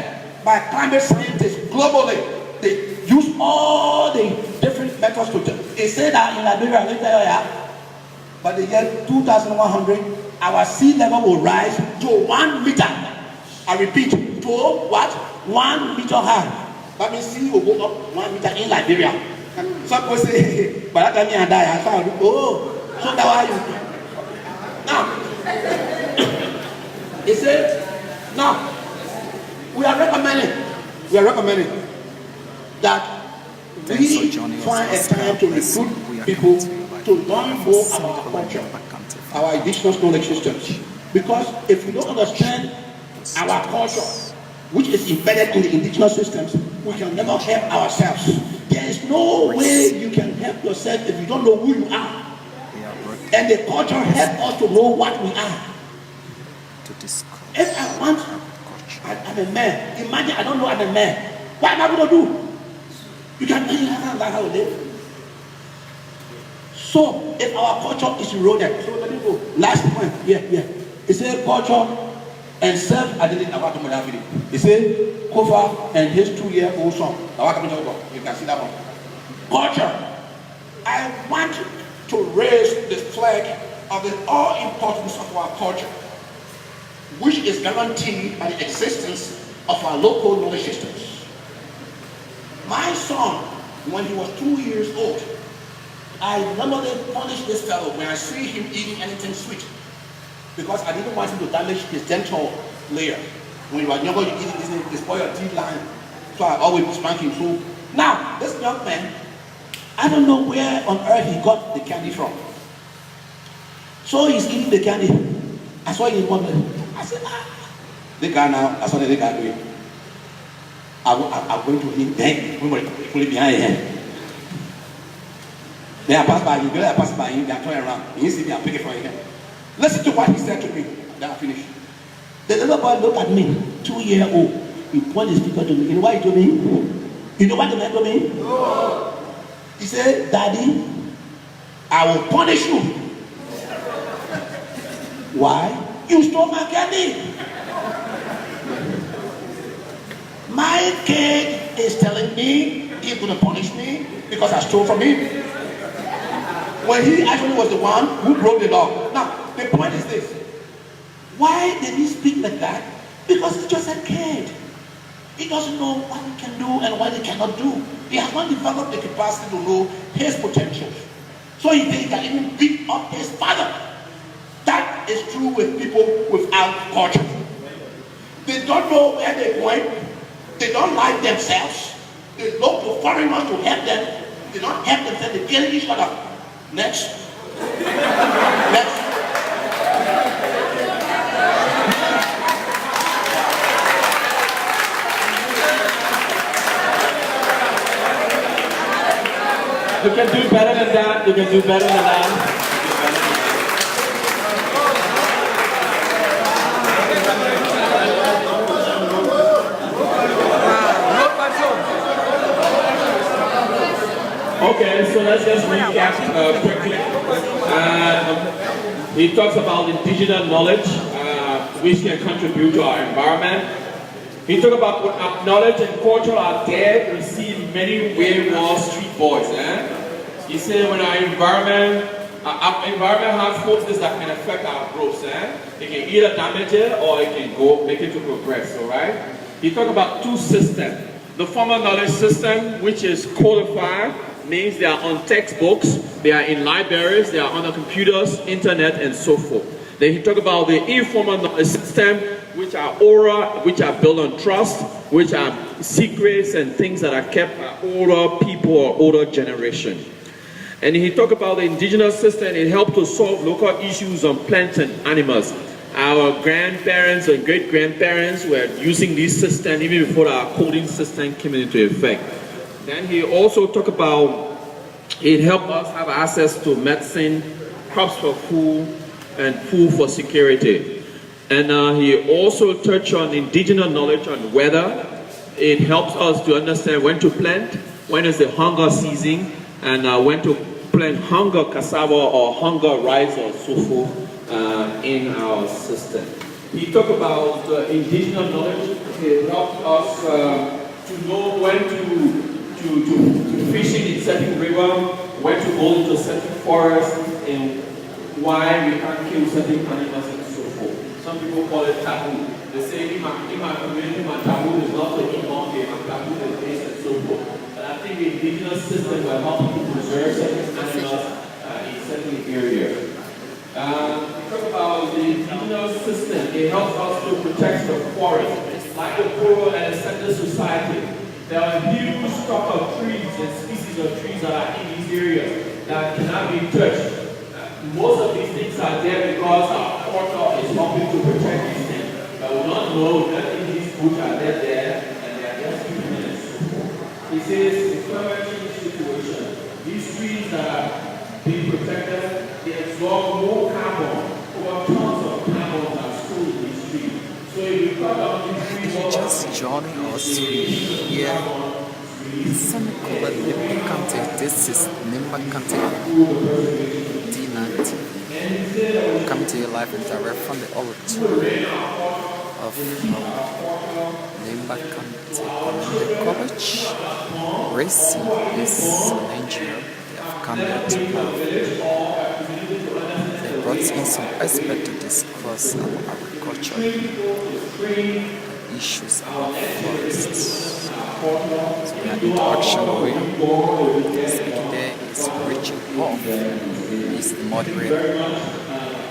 G: by climate scientists globally. They use all the different methods to tell. They say that in Liberia, by the year 2100, our sea level will rise to 1 meter. I repeat, to what? 1 meter high. That means sea will go up 1 meter in Liberia. Some people say, by that time I die, I found, so that why you. Now, he said, now, we are recommending that we find a time to recruit people to learn more about our culture, our indigenous knowledge systems. Because if we don't understand our culture, which is embedded in the indigenous systems, we can never help ourselves. There is no way you can help yourself if you don't know who you are. And the culture helps us to know what we are. If I want, I'm a man. Imagine I don't know I'm a man. What am I going to do? You can't learn how to live. So, if our culture is eroded, so let me go. Last point, it says culture and self-identity. It says Kofa and his 2-year-old son. You can see that one. Culture. I want to raise the flag of the all-importance of our culture, which is guaranteed by the existence of our local knowledge systems. My son, when he was 2 years old, I normally punish this fellow when I see him eating anything sweet, because I didn't want him to damage his dental layer. When you are younger, you eat this thing, you spoil your teeth line. So I always spank him. So now, this young man, I don't know where on earth he got the candy from. So he's eating the candy. I saw him in one minute. I said, the guy now, I saw the guy doing. I went to him, then we were pulling behind him. Then I passed by him, I passed by him, then I turned around. He see me, I pick it from him. Listen to what he said to me. Then I finished. The little boy looked at me, 2-year-old. He pointed his finger to me. You know what he told me? You know what the man told me? No. He said, Daddy, I will punish you. Why? You stole my candy. My kid is telling me he's going to punish me because I stole from him, when he actually was the one who broke the law. Now, the point is this. Why did he speak like that? Because he's just a kid. He doesn't know what he can do and what he cannot do. He has not developed the capacity to know his potential. So he thinks he can even beat up his father. That is true with people without culture. They don't know where they're going. They don't like themselves. They look for foreigners to help them. They don't help themselves. They kill each other. Next. Next.
M: You can do better than that. You can do better than that. Okay, so let's just recap quickly. He talks about indigenous knowledge, which can contribute to our environment. He talks about what knowledge and culture are there. We see many wayward street boys. He said when our environment has forces that can affect our growth. It can either damage it or it can go make it to progress. All right. He talked about two systems. The formal knowledge system, which is codified, means they are on textbooks, they are in libraries, they are on the computers, internet, and so forth. Then he talked about the informal knowledge system, which are oral, which are built on trust, which are secrets and things that are kept by older people or older generation. And he talked about the indigenous system. It helped to solve local issues on plants and animals. Our grandparents and great-grandparents were using this system even before our coding system came into effect. Then he also talked about it helped us have access to medicine, crops for food, and food for security. And he also touched on indigenous knowledge on weather. It helps us to understand when to plant, when is the hunger season, and when to plant hunger cassava or hunger rice or so forth in our system. He talked about indigenous knowledge. It helped us to know when to fishing in certain river, when to go into certain forest, and why we can't kill certain animals and so forth. Some people call it taboo. They say in my community, my taboo is not to eat monkey, my taboo is this and so forth. But I think the indigenous system will help people preserve certain animals in certain areas. We talk about the indigenous system. It helps us to protect the forest. It's like the poor and the settler society. There are huge stock of trees and species of trees that are in these areas that cannot be touched. Most of these things are there because our culture is helping to protect these things. But we don't know that in these books are there and they are just keeping it. He says, the climate change situation, these trees that are being protected, they absorb more carbon, over tons of carbon that are stored in these trees. So if you cut down these trees,
A: just joining us here in Sanniquella, Nimba County. This is Nimba County D90. Coming to you live and direct from the auditorium of Nimba County Community College. RICCE is an NGO. They have come here to have. They brought in some expert to discuss our agriculture. issues of forests. So we are interaction with speaking there is Richard Wolf. He's the moderator.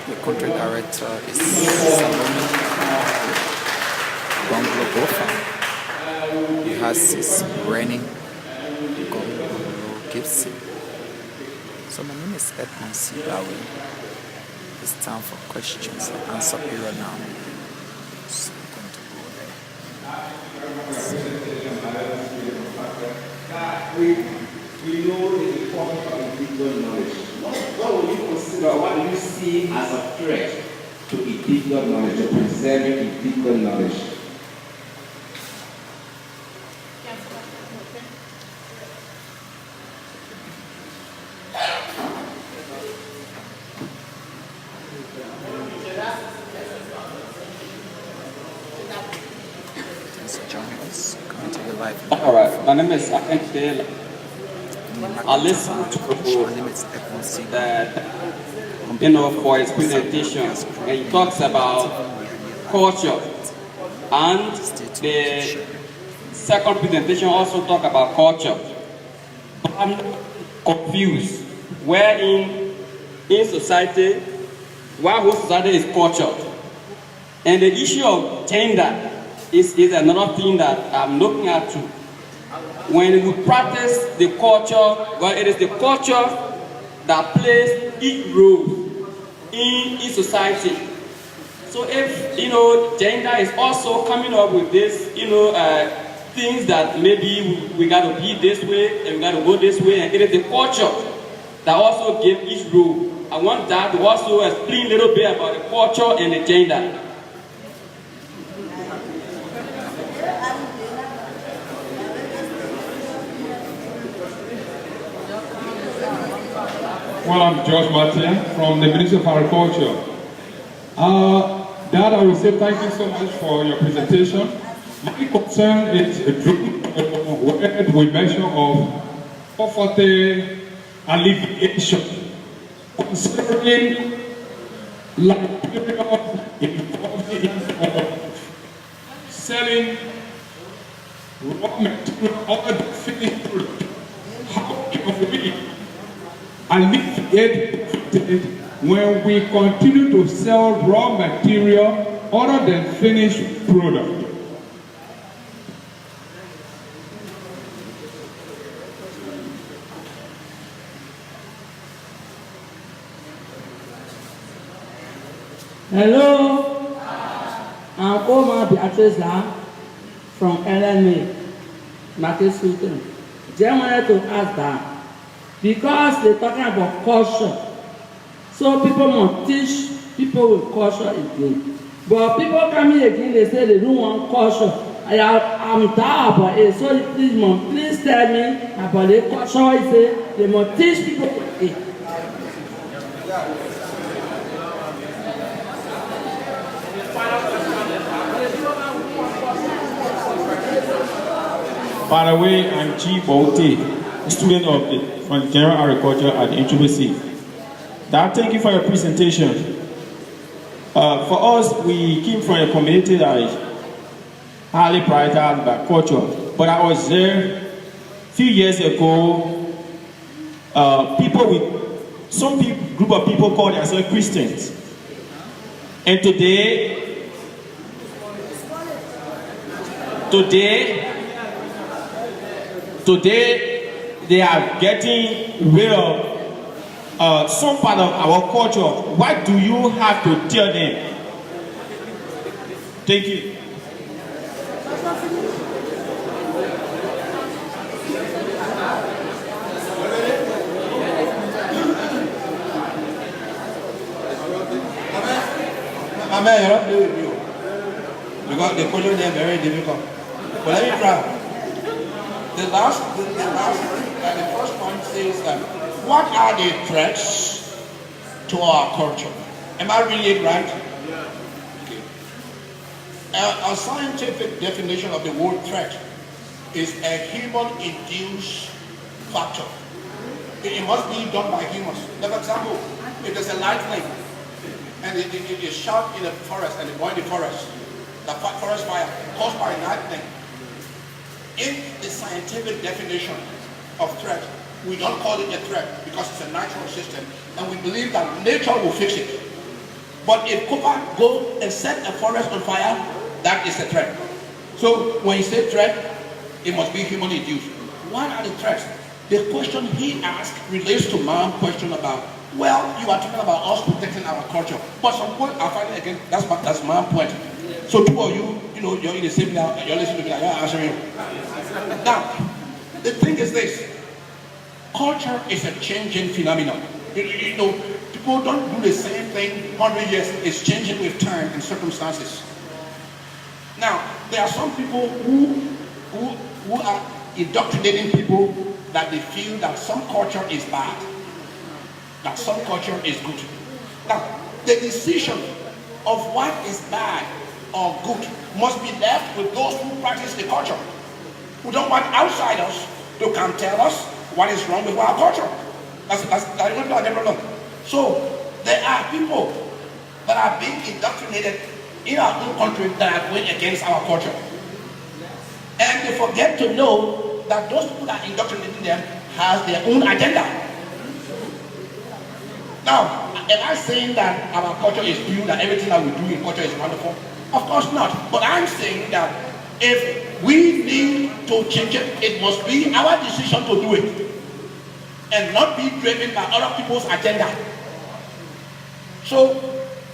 A: The country director is Salome Gonglo Bofa. He has his reigning Gonglo Gibson. So my name is Edmund Sibawi. It's time for questions and answer period now. So we're going to go there.
I: We know the importance of individual knowledge. What will you consider, what do you see as a threat to individual knowledge, to preserving individual knowledge?
Q: All right, my name is Sanniquella. I listened to that, for his presentation, and he talks about culture. And the second presentation also talk about culture. But I'm confused. Wherein in society, one whole society is cultured. And the issue of gender is another thing that I'm looking at too. When you practice the culture, well, it is the culture that plays each role in society. So if, gender is also coming up with this, things that maybe we got to be this way and we got to go this way, and it is the culture that also gives each role. I want that to also explain a little bit about the culture and the gender.
K: Well, I'm George Martin from the Ministry of Agriculture. Dad, I will say thank you so much for your presentation. My concern is where we measure of poverty alleviation, considering Liberia involved in selling raw material or the finished product. How can we alleviate poverty when we continue to sell raw material other than finished product?
W: Hello, I'm Omar Beatrice from LMA, Market Sultan. Just wanted to ask that. Because they're talking about culture, so people must teach people with culture again. But people coming again, they say they don't want culture. I'm tired about it, so please tell me about the culture. They say they must teach people again.
N: By the way, I'm G. Bolte, student of the General Agriculture at the HBC. Dad, thank you for your presentation. For us, we came from a community that is highly prioritized by culture. But I was there a few years ago. Some group of people called themselves Christians. And today they are getting rid of some part of our culture. What do you have to tell them? Thank you.
G: Amen, you're not playing with you. Because the question is very difficult. But let me try. The first one says that what are the threats to our culture? Am I reading it right? Okay. A scientific definition of the word threat is a human-induced factor. It must be done by humans. For example, if there's a lightning and it is shot in a forest and it burns the forest, the forest fire caused by lightning, in the scientific definition of threat, we don't call it a threat because it's a natural system, and we believe that nature will fix it. But if Cooper go and set a forest on fire, that is a threat. So when you say threat, it must be human induced. What are the threats? The question he asked relates to my question about, well, you are talking about us protecting our culture. But some point I find it again, that's my point. So two of you, you're in the same now, you're listening to me, I'm answering you. Now, the thing is this. Culture is a changing phenomenon. People don't do the same thing 100 years. It's changing with time and circumstances. Now, there are some people who are indoctrinating people that they feel that some culture is bad, that some culture is good. Now, the decision of what is bad or good must be left with those who practice the culture. We don't want outsiders to come tell us what is wrong with our culture. That's the problem. So, there are people that are being indoctrinated in our own country that are going against our culture. And they forget to know that those people that are indoctrinating them has their own agenda. Now, am I saying that our culture is pure, that everything that we do in culture is wonderful? Of course not. But I'm saying that if we need to change it, it must be our decision to do it. And not be driven by other people's agenda. So,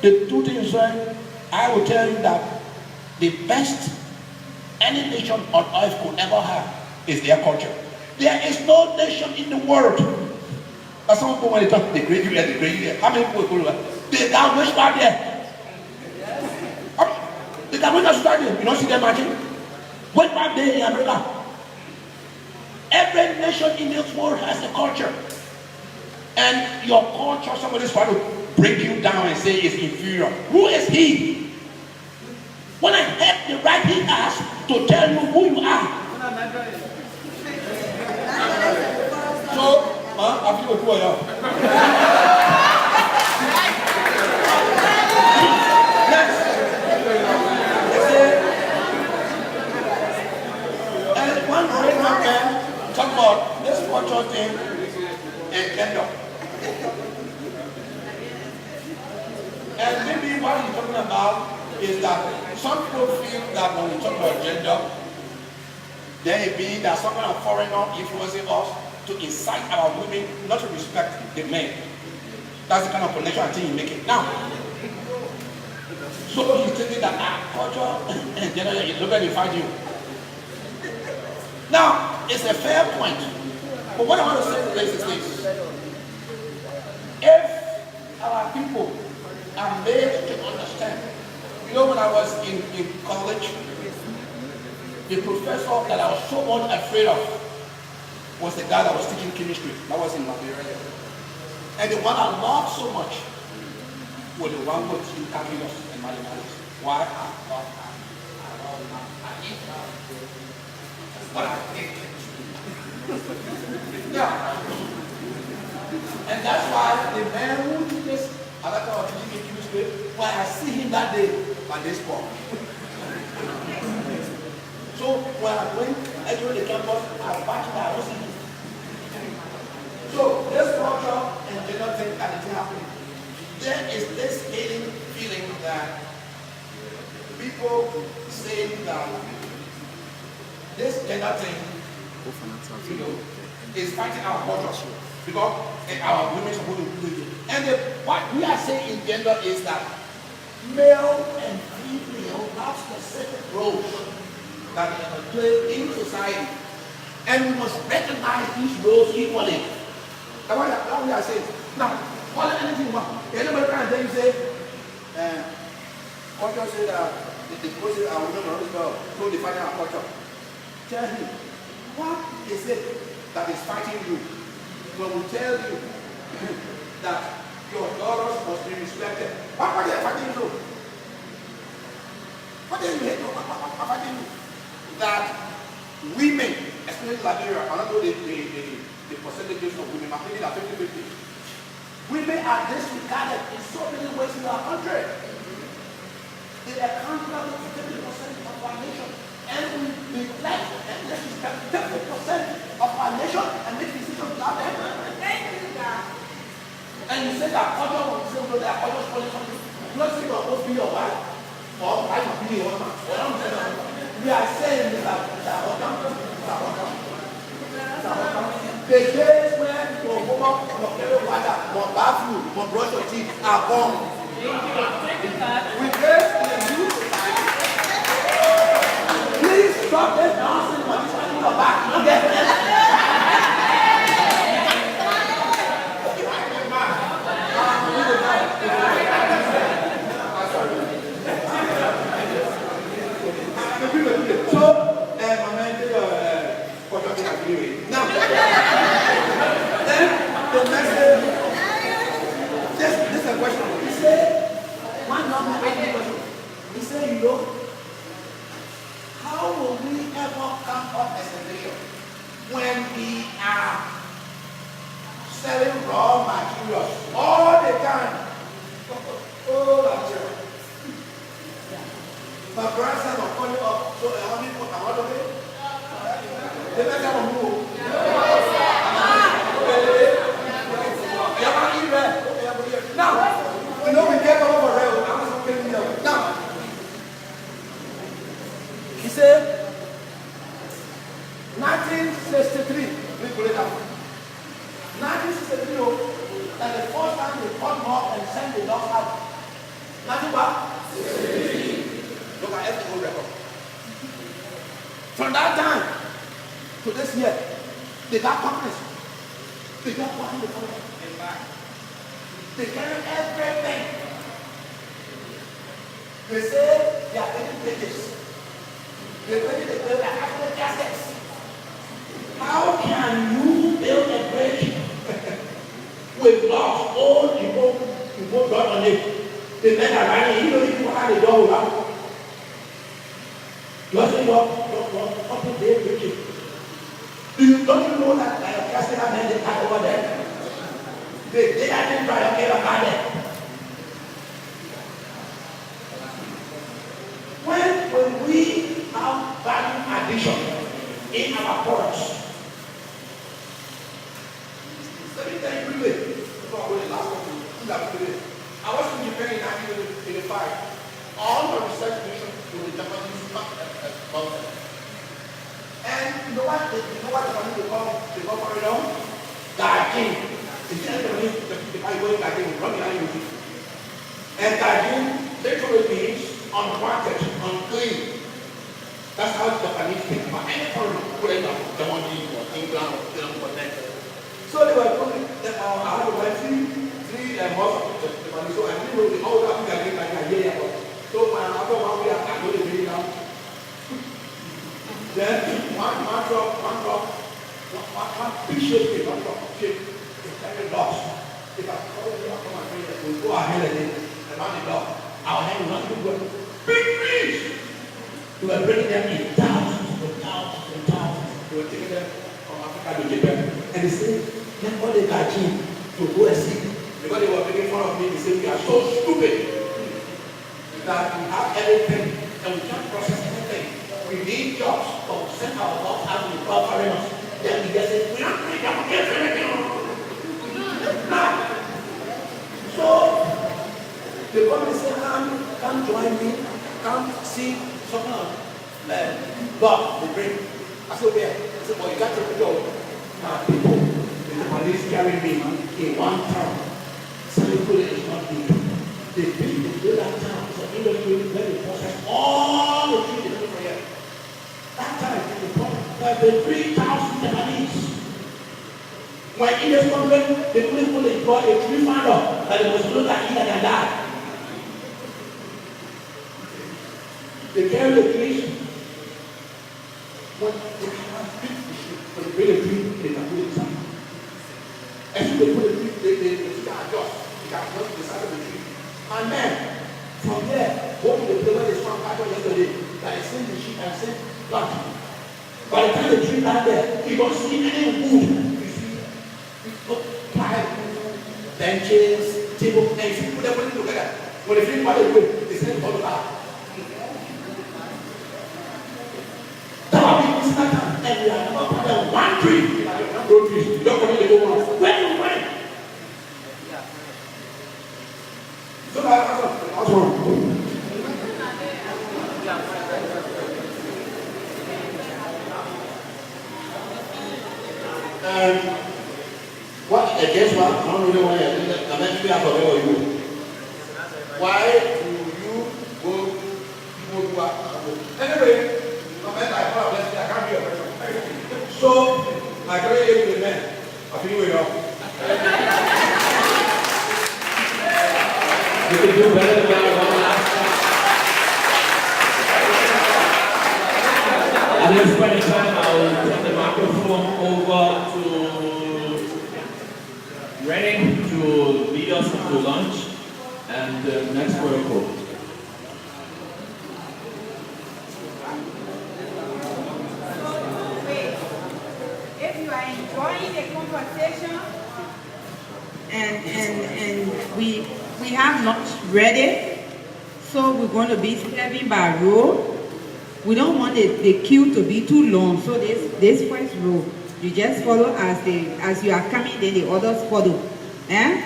G: the two things I will tell you that the best any nation on earth could ever have is their culture. There is no nation in the world. As some people when they talk, the great US, how many people go there? They got which part there? They got which part there? You don't see them marching? Which part there in America? Every nation in this world has a culture. And your culture, somebody's trying to break you down and say it's inferior. Who is he? When I have the right he has to tell you who you are. So, I feel who I am. Next. And one great man talk about this culture thing and gender. And maybe what he's talking about is that some people feel that when we talk about gender, then it means that some kind of foreigner influencing us to incite our women not to respect the men. That's the kind of connection I think he's making. Now, so he's thinking that culture and gender is not going to fight you. Now, it's a fair point. But what I want to say to this is this. If our people are made to understand, when I was in college, the professor that I was so much afraid of was the guy that was teaching chemistry. That was in Liberia. And the one I loved so much was the one who teaching calculus and mathematics. Why? But I hate it. Yeah. And that's why the man who did this, I like how teaching chemistry, why I see him that day by this spot. So when I went to the campus, I watched my house. So this culture and gender thing that is happening. There is this hating feeling that people saying that this gender thing, is fighting our culture because our women are supposed to do it. And what we are saying in gender is that male and female have specific roles that they can play in society, and we must recognize these roles equally. That's what we are saying. Now, call it anything you want. Anybody can tell you say, culture say that the process our women are so defining our culture. Tell him, what is it that is fighting you? When we tell you that your daughters must be respected, what are they fighting you? What are they fighting you? That women, especially Liberia, I don't know the percentages of women, maybe that 50-50. Women are disregarded in so many ways in our country. They account for 30% of our nation. And we neglect and disrespect 30% of our nation and make decisions without them. And you say that culture will say, no, that culture is calling something. You not say your own be your wife, or I will be your husband. We are saying that the days when your woman, your carry water, your bathroom, your brush your teeth are gone. We live in a new society. Please stop this nonsense when it's in your back. You get it? Now, then the message, this is a question. He said, one young man asked me a question. He said, you know, how will we ever come up as a nation when we are selling raw materials all the time? Oh, that's true. My grandson was calling up, so how many people are out of it? They better have a move. Now, you know we get over rail. Now, he said, 1963, we put it out. 1963, that the first time they come up and send the dogs out. 1963. Look at every record. From that time to this year, they got companies. They got buying the company. They carry everything. They say they are taking bridges. They build actual caskets. How can you build a bridge with logs all you go done on it? The men are running, you don't even have the door around. You also your company they bridges. Don't you know that casket men they cut over there? They didn't try to get about it. When we have value addition in our products, let me tell you quickly before I go to the last one. I was in Japan in 1985 on a research mission to the Japanese mountain. And you know what? They call for it on? Gaijin. Instead of the guy going Gaijin, run behind you. And Gaijin literally means unwanted, unclean. That's how the Japanese think about any foreigner putting up Germany or England or whatever. So they were putting I had about three most of the Japanese. So I knew the old African like a year ago. So after 1 week, I know the video now. Then one drop, big shape, one drop of shape, it's very lost. If I call you up on my friend, we'll go ahead and run the dog. Our hand will not be good. Big fish! We were bringing them in thousands and thousands and thousands. We were taking them from Africa to Japan. And they said, let all the Gaijin to go and see. Because they were making fun of me, they said, we are so stupid that we have everything and we can't process anything. We need jobs, but we send our jobs out to the club arenas. Then we just say, we don't need them to get anything. So, they come and say, come join me, come see something else. But they bring. I said, where? I said, well, you got to take a job. People, the police carry me in one town. Sanniquella is not deep. They build that town. So industry is very process all the trees they for here. That time, there were 3,000 Japanese. When Indians come in, they couldn't employ a tree farmer that it was looked at either than that. They carry the trees. When they bring a tree, they can put it inside. As soon as they put a tree, they can adjust. They can adjust the size of the tree. And then, from there, go to the place where they swam cattle yesterday, that is send the sheep and send plant. By the time the tree down there, you don't see any wood. You see pipe, benches, table, and you see put everything together. When they finish what they do, they send it all back. particular time, and we are never planted one tree. You don't grow trees. You don't come in the go on. When? So that's wrong. What against one? I don't really want to do that. I'm actually out of you. Why do you go people who are anyway? I can't be a person. So I can't able to men. I feel you know.
M: You can do better than that one last time. At this point in time, I will turn the microphone over to Redding to lead us to lunch and the next protocol.
P: If you are enjoying the conversation and we have lunch ready, so we're going to be serving by row. We don't want the queue to be too long, so this first row, you just follow as you are coming, then the others follow. And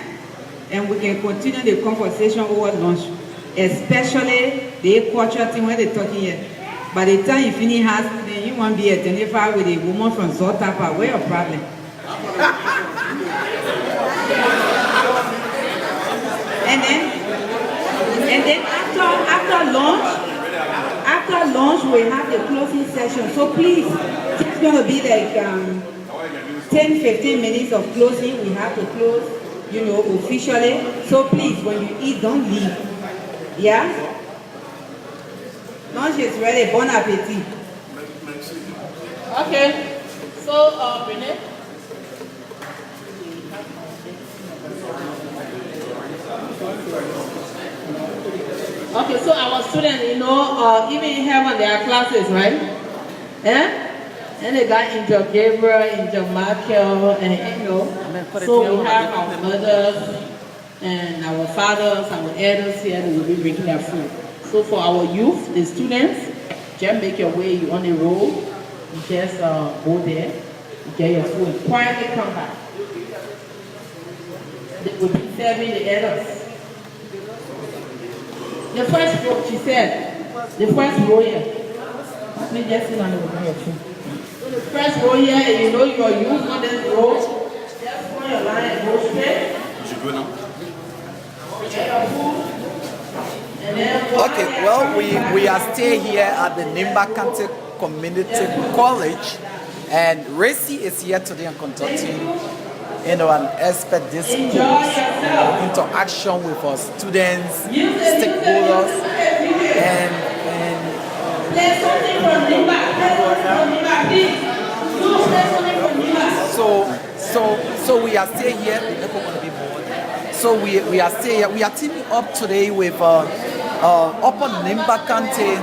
P: we can continue the conversation over lunch, especially the culture thing when they're talking here. By the time you finish asking, then you won't be identified with a woman from Zotapa. Where's your problem? and then after lunch we have the closing session. So please, it's going to be like 10-15 minutes of closing. We have to close, officially. So please, when you eat, don't leave. Yeah? Lunch is ready. Bon appetit.
C: Okay. So, Renee? Okay, so our students, even in heaven, there are classes, right? And they got Angel Gabriel, Angel Michael, and so we have our mothers and our fathers, our elders here who will be bringing their food. So for our youth, the students, just make your way, you on the road, you just go there, you get your food, and quietly come back. They will be serving the elders. The first row, she said, the first row here. Let me just sit on the food. So the first row here, you know your youth on this row, just follow your line and go straight. Get your food. And then
A: okay, well, we are still here at the Nimba County Community College, and RICCE is here today and conducting an expert discourse, interaction with our students, stakeholders, and so we are still here. So we are still here. We are teaming up today with Upper Nimba County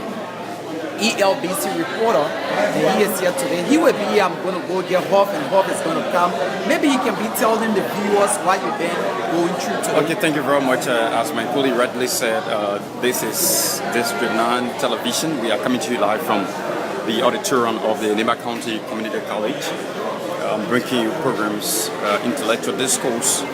A: ELBC reporter, and he is here today. He will be here. I'm going to go get Hoff, and Hoff is going to come. Maybe he can be telling the viewers what you've been going through today.
T: Okay, thank you very much. As my colleague rightly said, this is District 9 Television. We are coming to you live from the auditorium of the Nimba County Community College. Bringing you programs, intellectual discourse,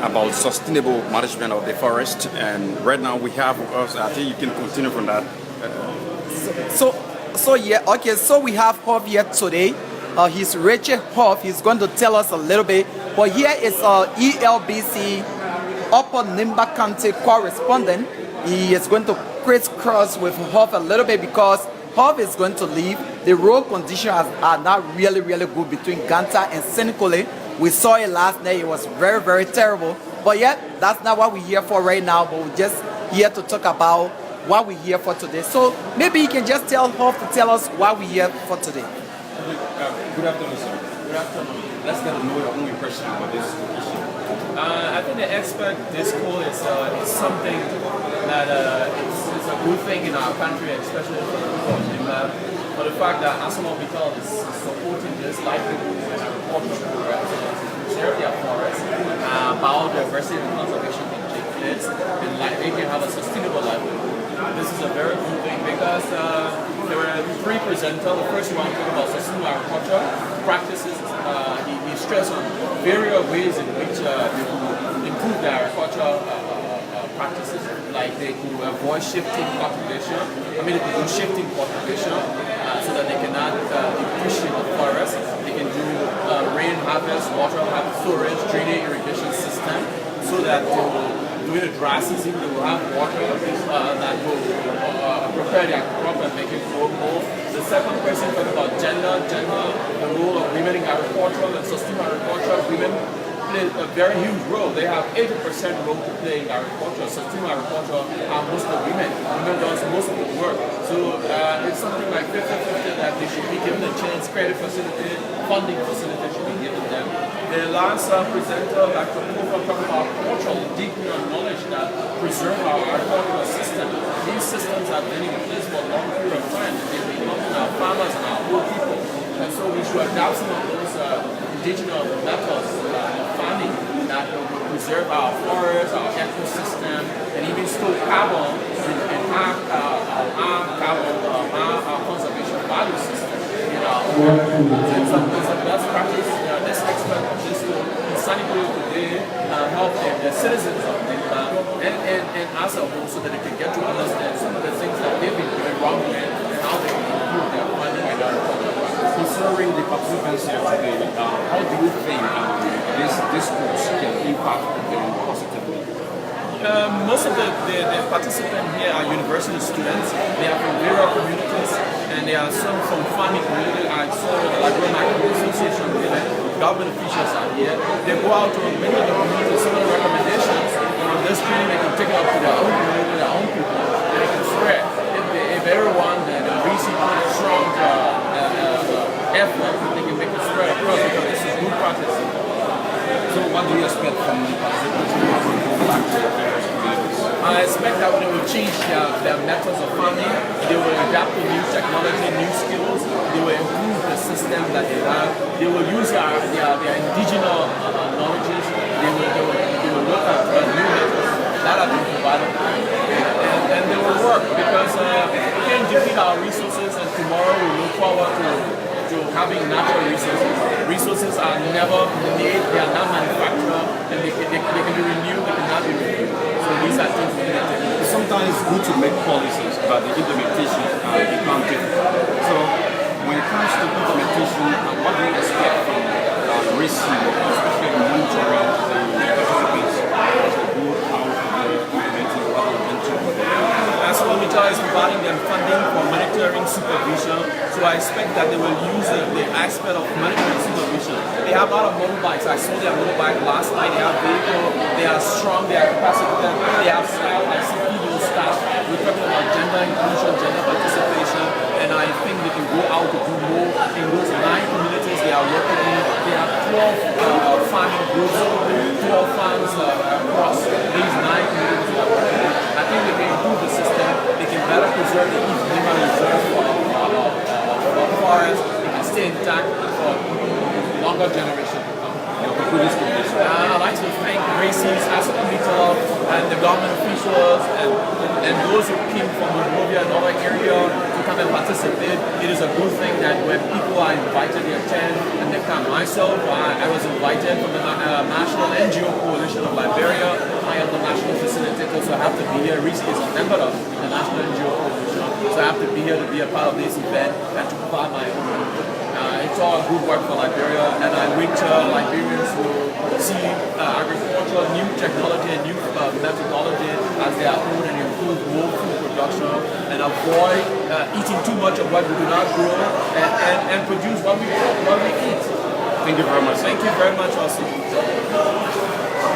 T: about sustainable management of the forest, and right now we have us. I think you can continue from that.
A: So yeah, okay. So we have Hoff here today. He's Richard Hoff. He's going to tell us a little bit. But here is ELBC Upper Nimba County correspondent. He is going to crisscross with Hoff a little bit because Hoff is going to leave. The road conditions are not really good between Ganta and Sanniquella. We saw it last night. It was very terrible. But yeah, that's not what we're here for right now. But we're just here to talk about what we're here for today. So maybe you can just tell Hoff to tell us why we're here for today.
T: Good afternoon, sir. Good afternoon. Let's get to know your own impression about this issue.
M: I think the expert discourse is something that it's a good thing in our country, especially for the people of Nimba. For the fact that ArcelorMittal is supporting this livelihood and agricultural programs to preserve their forests, biodiversity and conservation can take place, and they can have a sustainable livelihood. This is a very good thing because there were three presenters. The first one talked about sustainable agriculture practices. He stressed on various ways in which they could improve their agriculture practices, like they could avoid shifting cultivation. They could do shifting cultivation so that they cannot depreciate the forest. They can do rain harvest, water harvest, storage, drainage, irrigation system, so that they will, during the dry season, they will have water that will prepare their crop and make it grow more. The second person talked about gender, the role of women in agriculture and sustainable agriculture. Women play a very huge role. They have 80% role to play in agriculture. Sustainable agriculture are most of women. Women does most of the work. So it's something like 50-50 that they should be given a chance. Credit facility, funding facility should be given them. The last presenter, Dr. Kofa, talked about cultural deepening of knowledge that preserve our agricultural system. These systems have been in place for a long period of time. They've been helping our farmers and our old people. And so we should adapt some of those indigenous methods of farming that will preserve our forests, our ecosystem, and even store carbon and our conservation value system. It's a best practice. This expert discourse in Sanniquella today help the citizens of Nimba and as a whole, so that they can get to understand some of the things that they've been doing wrong and how they can improve their funding and their
I: Considering the participants here today, how do you think this discourse can impact them positively?
M: Most of the participants here are university students. They are from various communities, and there are some from farming community. I saw the Agro-Market Association here. Government officials are here. They go out to many of the communities, some of the recommendations from this training they can take it up to their own community, their own people, and they can spread. If everyone, the RICCE put a strong effort, they can make it spread across, because this is good practice.
I: So what do you expect from the participants who have to go back to their various communities?
M: I expect that they will change their methods of farming, they will adapt to new technology, new skills, they will improve the system that they have, they will use their indigenous knowledges, they will look at new methods that have been provided, and they will work, because we can't deplete our resources, and tomorrow we look forward to having natural resources. Resources are never made, they are not manufactured, and they can be renewed, they cannot be renewed. So these are things we need to do.
I: Sometimes it's good to make policies, but the implementation becomes difficult. So when it comes to implementation, what do you expect from RICCE, especially monitoring the participants as they go out and implementing what they want to?
M: As Monitor is providing them funding for monitoring supervision, so I expect that they will use the aspect of monitoring supervision. They have a lot of motorbikes. I saw their motorbike last night. They have vehicles, they are strong, they are capacitive, they have style. I see people staff. We're talking about gender inclusion, gender participation, and I think they can go out to do more in those 9 communities they are working in. They have 12 farming groups, 12 farms across these 9 communities they are working in. I think they can improve the system, they can better preserve the East Nimba reserve for forests, they can stay intact for longer generations to come. I'd like to thank RICCE, and the government officials, and those who came from Monrovia and other areas to come and participate. It is a good thing that when people are invited, they attend and they come. Myself, I was invited from the National NGO Coalition of Liberia. I am the national facilitator, so I have to be here. RICCE is a member of the National NGO Coalition, so I have to be here to be a part of this event and to provide my own input. It's all good work for Liberia, and I wish Liberians will see agriculture, new technology and new methodology as their own, and improve more food production, and avoid eating too much of what we do not grow, and produce what we grow, what we eat.
I: Thank you very much.
M: Thank you very much also.